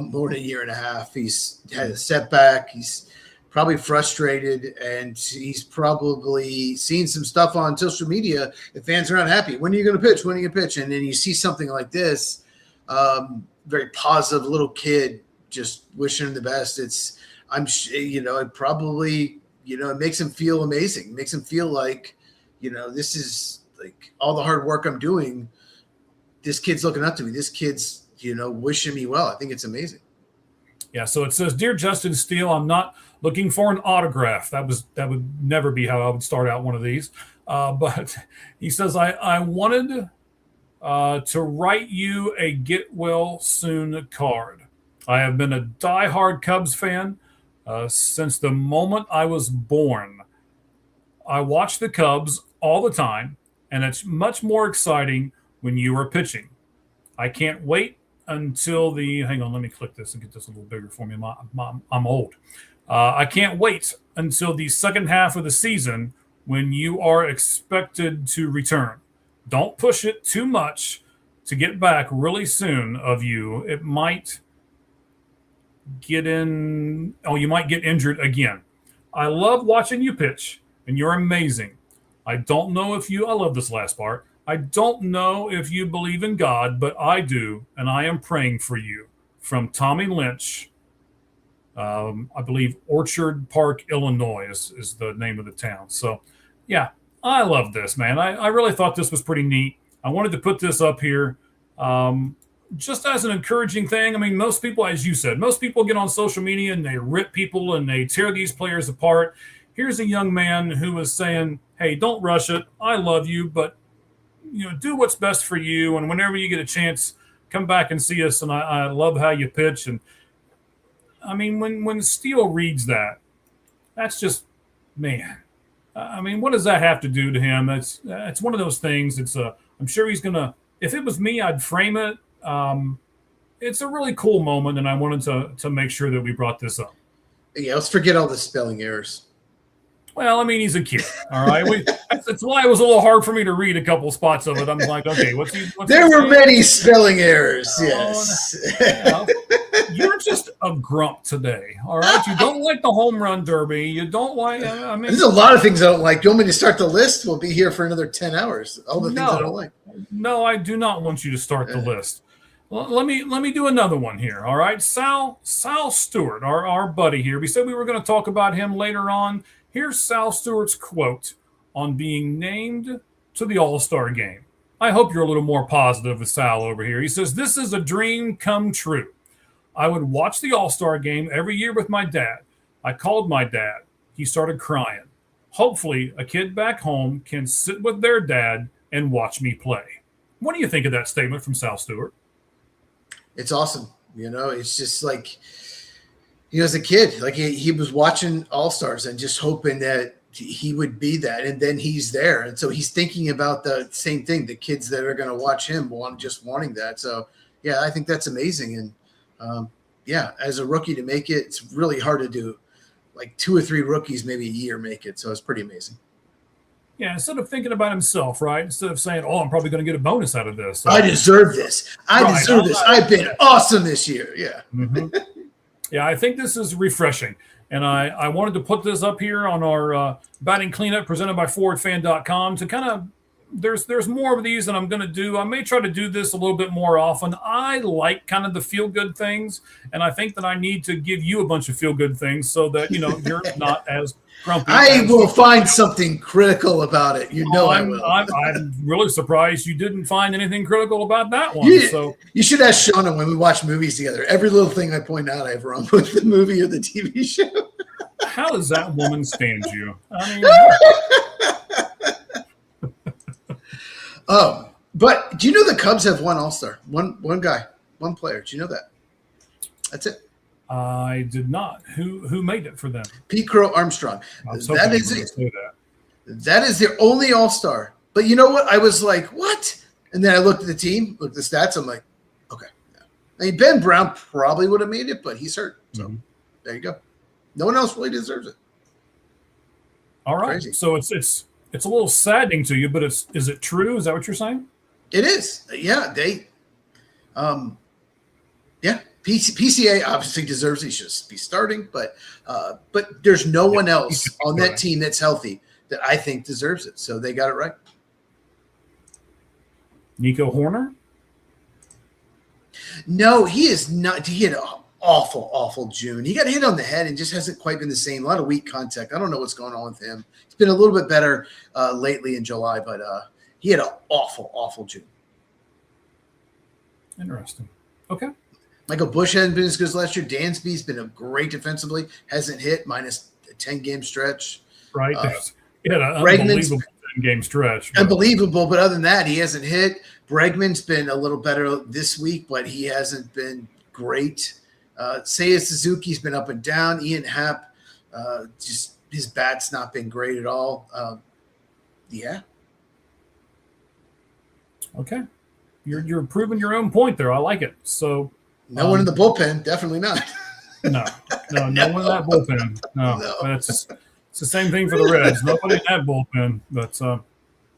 more than a year and a half. He's had a setback. He's probably frustrated, and he's probably seen some stuff on social media. The fans are not happy. When are you going to pitch? When are you going to pitch? And then you see something like this, very positive little kid just wishing him the best. It probably – it makes him feel amazing. It makes him feel like, this is like all the hard work I'm doing. This kid's looking up to me. This kid's, wishing me well. I think it's amazing. Yeah. So it says, "Dear Justin Steele, I'm not looking for an autograph." That would never be how I would start out one of these. But he says, I wanted to write you a get well soon card. I have been a diehard Cubs fan since the moment I was born. I watch the Cubs all the time, and it's much more exciting when you are pitching. I can't wait until hang on, let me click this and get this a little bigger for me. I'm old. I can't wait until the second half of the season when you are expected to return. Don't push it too much to get back really soon of you. It might you might get injured again. I love watching you pitch, and you're amazing. I love this last part. I don't know if you believe in God, but I do, and I am praying for you. From Tommy Lynch, I believe Orchard Park, Illinois is the name of the town. So, yeah, I love this, man. I really thought this was pretty neat. I wanted to put this up here. Just as an encouraging thing. I mean, most people, as you said, most people get on social media and they rip people and they tear these players apart. Here's a young man who was saying, hey, don't rush it. I love you, but, do what's best for you. And whenever you get a chance, come back and see us. And I love how you pitch. And I mean, when Steele reads that, that's just, man. I mean, what does that have to do to him? It's one of those things. I'm sure he's gonna. If it was me, I'd frame it. It's a really cool moment, and I wanted to make sure that we brought this up. Yeah, let's forget all the spelling errors. Well, I mean, he's a kid. All right. That's why it was a little hard for me to read a couple spots of it. I'm like, okay, what's there were many spelling errors. Yes. You're just a grump today. All right. You don't like the home run derby. You don't like. I mean, there's a lot of things I don't like. Do you want me to start the list? We'll be here for another 10 hours. All the things I don't like. No, I do not want you to start the list. Well, let me do another one here. All right. Sal Stewart, our buddy here. We said we were going to talk about him later on. Here's Sal Stewart's quote on being named to the All-Star game. I hope you're a little more positive with Sal over here. He says, "This is a dream come true. I would watch the All-Star game every year with my dad. I called my dad. He started crying. Hopefully, a kid back home can sit with their dad and watch me play." What do you think of that statement from Sal Stewart? It's awesome. It's just like, as a kid, like he was watching All-Stars and just hoping that he would be that, and then he's there, and so he's thinking about the same thing. The kids that are going to watch him wanting that. So yeah, I think that's amazing. And as a rookie to make it, it's really hard to do. Like 2 or 3 rookies, maybe a year, make it. So it's pretty amazing. Yeah, instead of thinking about himself, right? Instead of saying, "Oh, I'm probably going to get a bonus out of this." So, I deserve this. I deserve this. I've been awesome this year. Yeah. Mm-hmm. Yeah, I think this is refreshing. And I wanted to put this up here on our batting cleanup presented by ForwardFan.com to kind of, there's more of these that I'm going to do. I may try to do this a little bit more often. I like kind of the feel-good things, and I think that I need to give you a bunch of feel-good things so that, you're not as grumpy. I will find something critical about it. I will. I'm really surprised you didn't find anything critical about that one. You should ask Shauna when we watch movies together. Every little thing I point out I have wrong with the movie or the TV show. How does that woman stand you? I mean, but do you know the Cubs have one All-Star? One guy, one player. Do you know that? That's it. I did not. Who made it for them? Pete Crow Armstrong. That is it. That is their only All-Star. But you know what? I was like, what? And then I looked at the team, looked at the stats. I'm like, okay. Yeah. I mean, Ben Brown probably would have made it, but he's hurt. So there you go. No one else really deserves it. All right. Crazy. So it's a little saddening to you, but is it true? Is that what you're saying? It is. Yeah. PCA obviously deserves it. He should be starting, but there's no one else on that team that's healthy that I think deserves it. So they got it right. Nico Horner? No, he is not. He had an awful June. He got hit on the head and just hasn't quite been the same. A lot of weak contact. I don't know what's going on with him. It's been a little bit better lately in July, but he had an awful June. Interesting. Okay. Michael Bush hasn't been as good as last year. Dansby's been a great defensively. Hasn't hit minus a 10-game stretch. Right. He had an unbelievable 10-game stretch. Unbelievable, but other than that, he hasn't hit. Bregman's been a little better this week, but he hasn't been great. Seiya Suzuki's been up and down. Ian Happ, just his bat's not been great at all. Yeah. Okay. You're proving your own point there. I like it. So no one in the bullpen, definitely not. No one in that bullpen. No. It's the same thing for the Reds. Nobody in that bullpen. But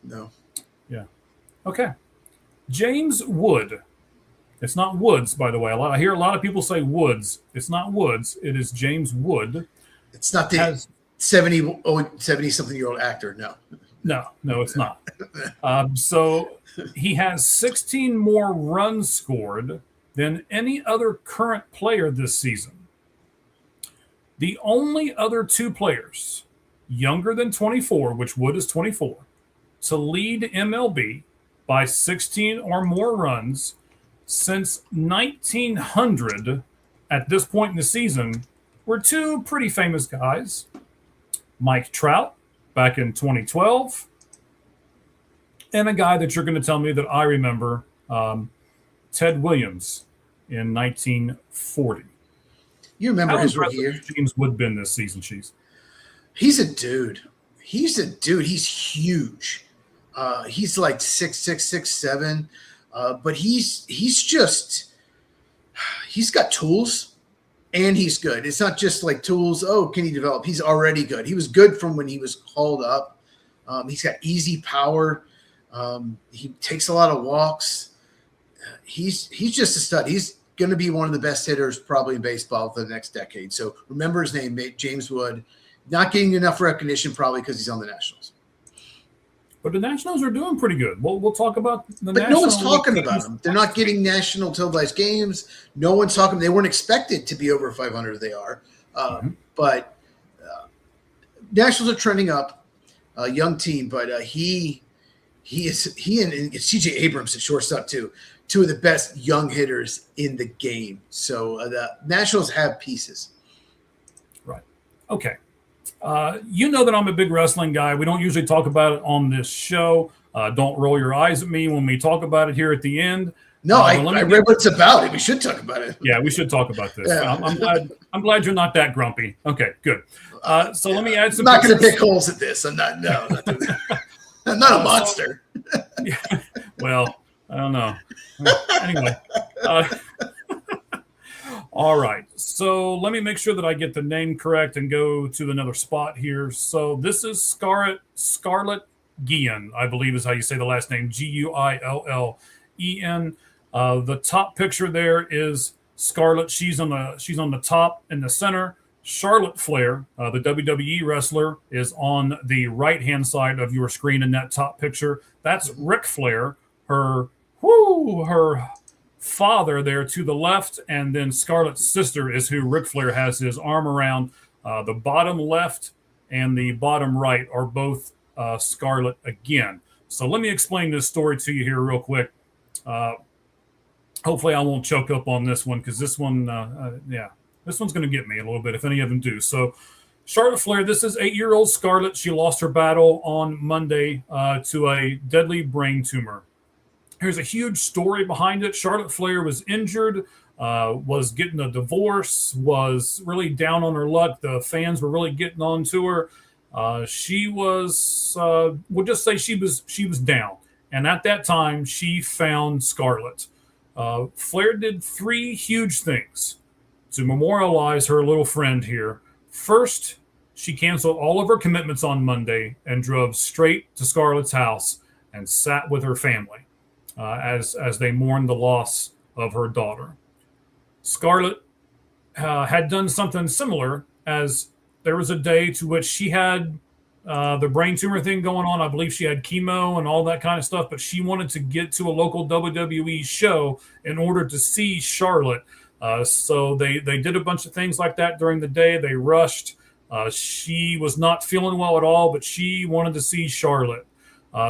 no. Yeah. Okay. James Wood. It's not Woods, by the way. I hear a lot of people say Woods. It's not Woods. It is James Wood. It's not the 70-something-year-old actor. No, it's not. So he has 16 more runs scored than any other current player this season. The only other 2 players younger than 24, which Wood is 24, to lead MLB by 16 or more runs since 1900 at this point in the season were 2 pretty famous guys. Mike Trout back in 2012, and a guy that you're going to tell me that I remember, Ted Williams in 1940. You remember How his impressive rookie year? has James Wood been this season, Cheese? He's a dude. He's huge. He's like 6'6", 6'7", but he's got tools, and he's good. It's not just like tools. Oh, can he develop? He's already good. He was good from when he was called up. He's got easy power. He takes a lot of walks. He's just a stud. He's going to be one of the best hitters probably in baseball for the next decade. So remember his name, James Wood. Not getting enough recognition probably because he's on the Nationals. But the Nationals are doing pretty good. We'll talk about the But National no one's talking League about teams. them. They're not getting national televised games. No one's talking. They weren't expected to be over 500. They are. But Nationals are trending up. Young team, but he and CJ Abrams at shortstop too. Two of the best young hitters in the game. So the Nationals have pieces. Right. Okay. You know that I'm a big wrestling guy. We don't usually talk about it on this show. Don't roll your eyes at me when we talk about it here at the end. No, I read what it's about. We should talk about it. Yeah, we should talk about this. Yeah. I'm glad you're not that grumpy. Okay, good. So let me add some. I'm not going to pick holes at this. I'm not. No, not doing that. I'm not a monster. Well, I don't know. Anyway. All right. So let me make sure that I get the name correct and go to another spot here. So this is Scarlett Guillen, I believe is how you say the last name, Guillen. The top picture there is Scarlett. She's on the top in the center. Charlotte Flair, the WWE wrestler, is on the right-hand side of your screen in that top picture. That's Ric Flair, her father there to the left, and then Scarlett's sister is who Ric Flair has his arm around. The bottom left and the bottom right are both Scarlett again. So let me explain this story to you here real quick. Hopefully I won't choke up on this one because this one, this one's going to get me a little bit if any of them do. So Charlotte Flair, this is 8-year-old Scarlett. She lost her battle on Monday to a deadly brain tumor. Here's a huge story behind it. Charlotte Flair was injured, was getting a divorce, was really down on her luck. The fans were really getting on to her. She was, we'll just say she was down. And at that time, she found Scarlett. Flair did 3 huge things to memorialize her little friend here. First, she canceled all of her commitments on Monday and drove straight to Scarlett's house and sat with her family. As they mourned the loss of her daughter. Scarlett had done something similar, as there was a day to which she had the brain tumor thing going on. I believe she had chemo and all that kind of stuff, but she wanted to get to a local WWE show in order to see Charlotte. So they did a bunch of things like that during the day. They rushed. She was not feeling well at all, but she wanted to see Charlotte.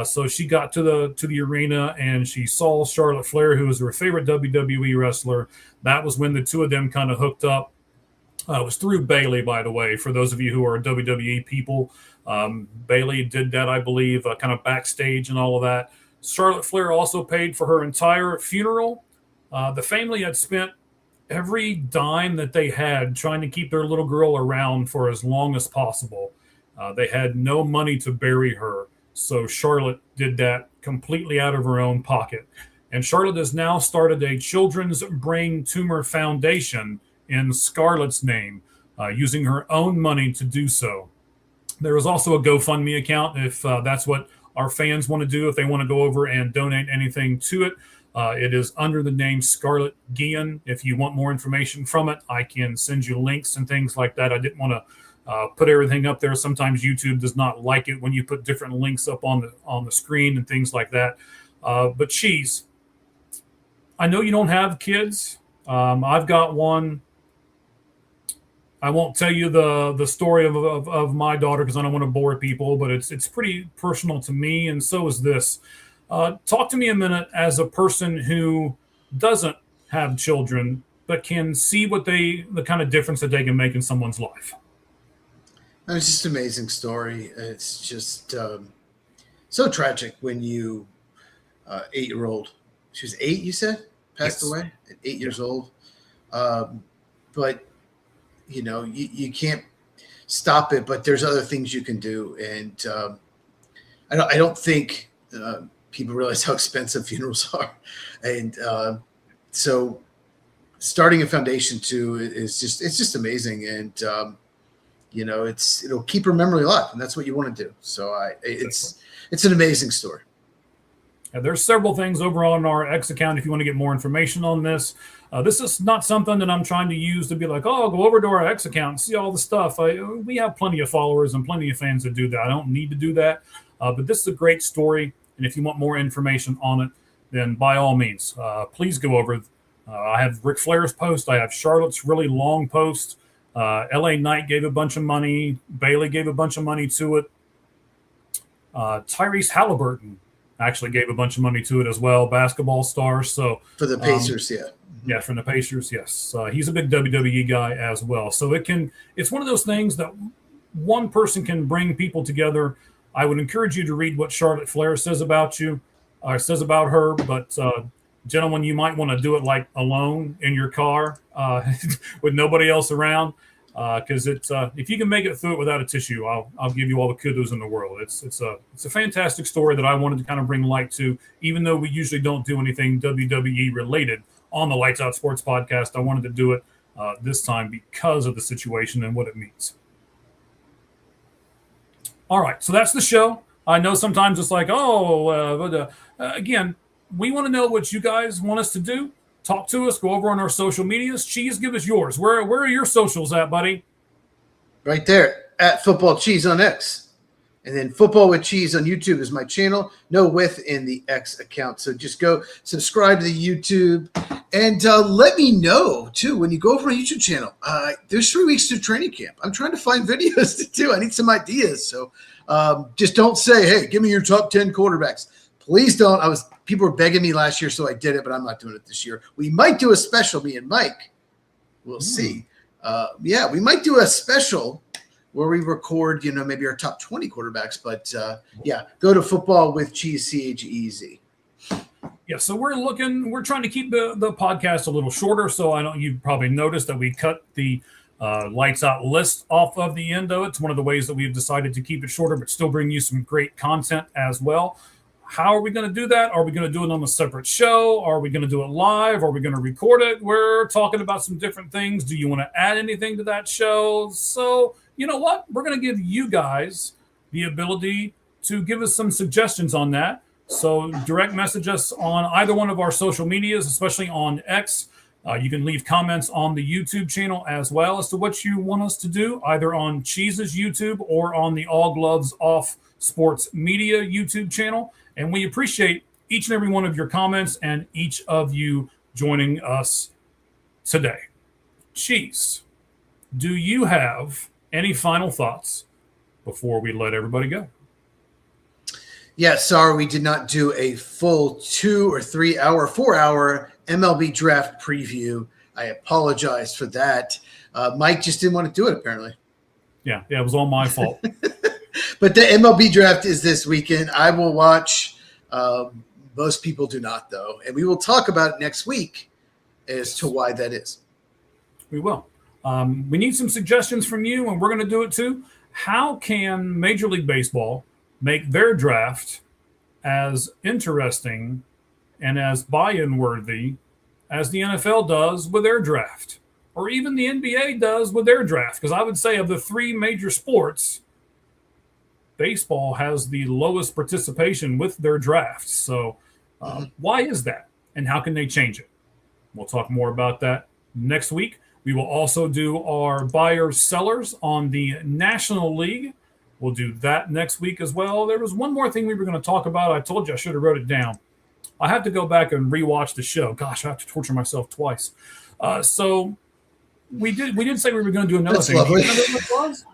So she got to the arena and she saw Charlotte Flair, who was her favorite WWE wrestler. That was when the two of them kind of hooked up. It was through Bayley, by the way, for those of you who are WWE people. Bayley did that, I believe, kind of backstage and all of that. Charlotte Flair also paid for her entire funeral. The family had spent every dime that they had trying to keep their little girl around for as long as possible. They had no money to bury her. So Charlotte did that completely out of her own pocket. And Charlotte has now started a children's brain tumor foundation in Scarlett's name, using her own money to do so. There is also a GoFundMe account if that's what our fans want to do, if they want to go over and donate anything to it. It is under the name Scarlett Guillen. If you want more information from it, I can send you links and things like that. I didn't want to put everything up there. Sometimes YouTube does not like it when you put different links up on the screen and things like that. But Cheese, I know you don't have kids. I've got one. I won't tell you the story of my daughter because I don't want to bore people, but it's pretty personal to me, and so is this. Talk to me a minute as a person who doesn't have children but can see the kind of difference that they can make in someone's life. It's just an amazing story. It's just so tragic when 8-year-old, she was 8, you said, passed Yes. away at 8 years old. But you can't stop it, but there's other things you can do. And I don't think people realize how expensive funerals are. And so starting a foundation too is just amazing. And, it'll keep her memory alive, and that's what you want to do. So it's an amazing story. And there's several things over on our X account if you want to get more information on this. This is not something that I'm trying to use to be like, oh, go over to our X account and see all the stuff. We have plenty of followers and plenty of fans that do that. I don't need to do that. But this is a great story. And if you want more information on it, then by all means, please go over. I have Ric Flair's post. I have Charlotte's really long post. LA Knight gave a bunch of money. Bailey gave a bunch of money to it. Tyrese Halliburton actually gave a bunch of money to it as well. Basketball stars. So for the Pacers, yeah. Yeah, from the Pacers, yes. He's a big WWE guy as well. So it's one of those things that one person can bring people together. I would encourage you to read what Charlotte Flair says about you, or says about her. But gentlemen, you might want to do it like alone in your car with nobody else around. Because if you can make it through it without a tissue, I'll give you all the kudos in the world. It's a fantastic story that I wanted to kind of bring light to, even though we usually don't do anything WWE related on the Lights Out Sports podcast. I wanted to do it this time because of the situation and what it means. All right, so that's the show. I know sometimes it's like, again, we want to know what you guys want us to do. Talk to us. Go over on our social medias. Cheese, give us yours. Where are your socials at, buddy? Right there, at Football Cheese on X. And then Football with Cheese on YouTube is my channel. No with in the X account. So just go subscribe to the YouTube. And let me know, too, when you go over my YouTube channel. There's 3 weeks to training camp. I'm trying to find videos to do. I need some ideas. So just don't say, hey, give me your top 10 quarterbacks. Please don't. People were begging me last year, so I did it, but I'm not doing it this year. We might do a special, me and Mike. We'll see. We might do a special where we record, maybe our top 20 quarterbacks. But, go to Football with Cheese, CHEZ. Yeah, so we're trying to keep the podcast a little shorter. So you probably noticed that we cut the Lights Out list off of the end of it. It's one of the ways that we've decided to keep it shorter, but still bring you some great content as well. How are we going to do that? Are we going to do it on a separate show? Are we going to do it live? Are we going to record it? We're talking about some different things. Do you want to add anything to that show? So, you know what? We're going to give you guys the ability to give us some suggestions on that. So direct message us on either one of our social medias, especially on X. You can leave comments on the YouTube channel as well as to what you want us to do, either on Cheese's YouTube or on the All Gloves Off Sports Media YouTube channel. And we appreciate each and every one of your comments and each of you joining us today. Cheese, do you have any final thoughts before we let everybody go? Yeah, sorry, we did not do a full 2 or 3 hour, 4 hour MLB draft preview. I apologize for that. Mike just didn't want to do it, apparently. Yeah, it was all my fault. But the MLB draft is this weekend. I will watch. Most people do not, though. And we will talk about it next week as to why that is. We will. We need some suggestions from you, and we're going to do it too. How can Major League Baseball make their draft as interesting and as buy-in worthy as the NFL does with their draft, or even the NBA does with their draft? Because I would say of the 3 major sports, baseball has the lowest participation with their drafts. So why is that? And how can they change it? We'll talk more about that next week. We will also do our buyers sellers on the National League. We'll do that next week as well. There was one more thing we were going to talk about. I told you I should have wrote it down. I have to go back and rewatch the show. Gosh, I have to torture myself twice. So we did say we were going to do another That's thing. Lovely. Do you remember what it was?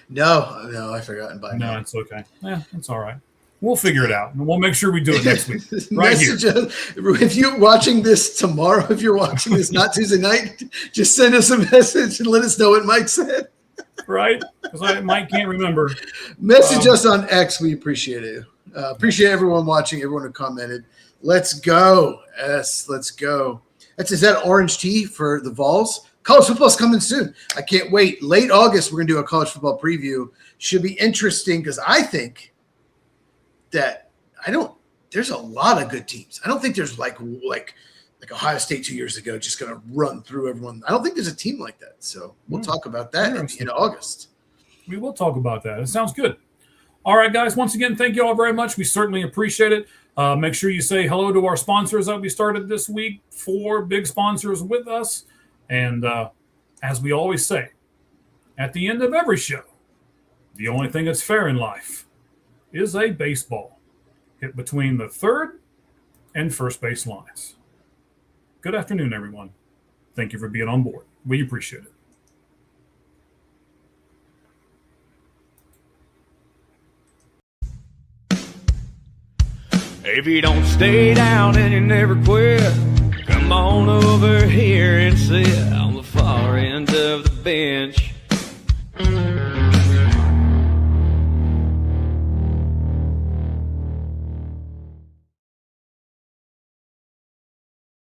No, I've forgotten by now. No, it's okay. Yeah, it's all right. We'll figure it out, and we'll make sure we do it next week. Right here. If you're watching this tomorrow, if you're watching this not Tuesday night, just send us a message and let us know what Mike said. Right? Because Mike can't remember. Message us on X. We appreciate it. Appreciate everyone watching, everyone who commented. Let's go. Yes, let's go. Is that orange tea for the Vols? college football's coming soon. I can't wait. Late August, we're going to do a college football preview. Should be interesting because I think that there's a lot of good teams. I don't think there's like Ohio State 2 years ago, just going to run through everyone. I don't think there's a team like that. So we'll talk about that in August. We will talk about that. It sounds good. All right, guys. Once again, thank you all very much. We certainly appreciate it. Make sure you say hello to our sponsors that we started this week. 4 big sponsors with us. And as we always say, at the end of every show, the only thing that's fair in life is a baseball hit between the third and first base lines. Good afternoon, everyone. Thank you for being on board. We appreciate it. If you don't stay down and you never quit, come on over here and sit on the far end of the bench.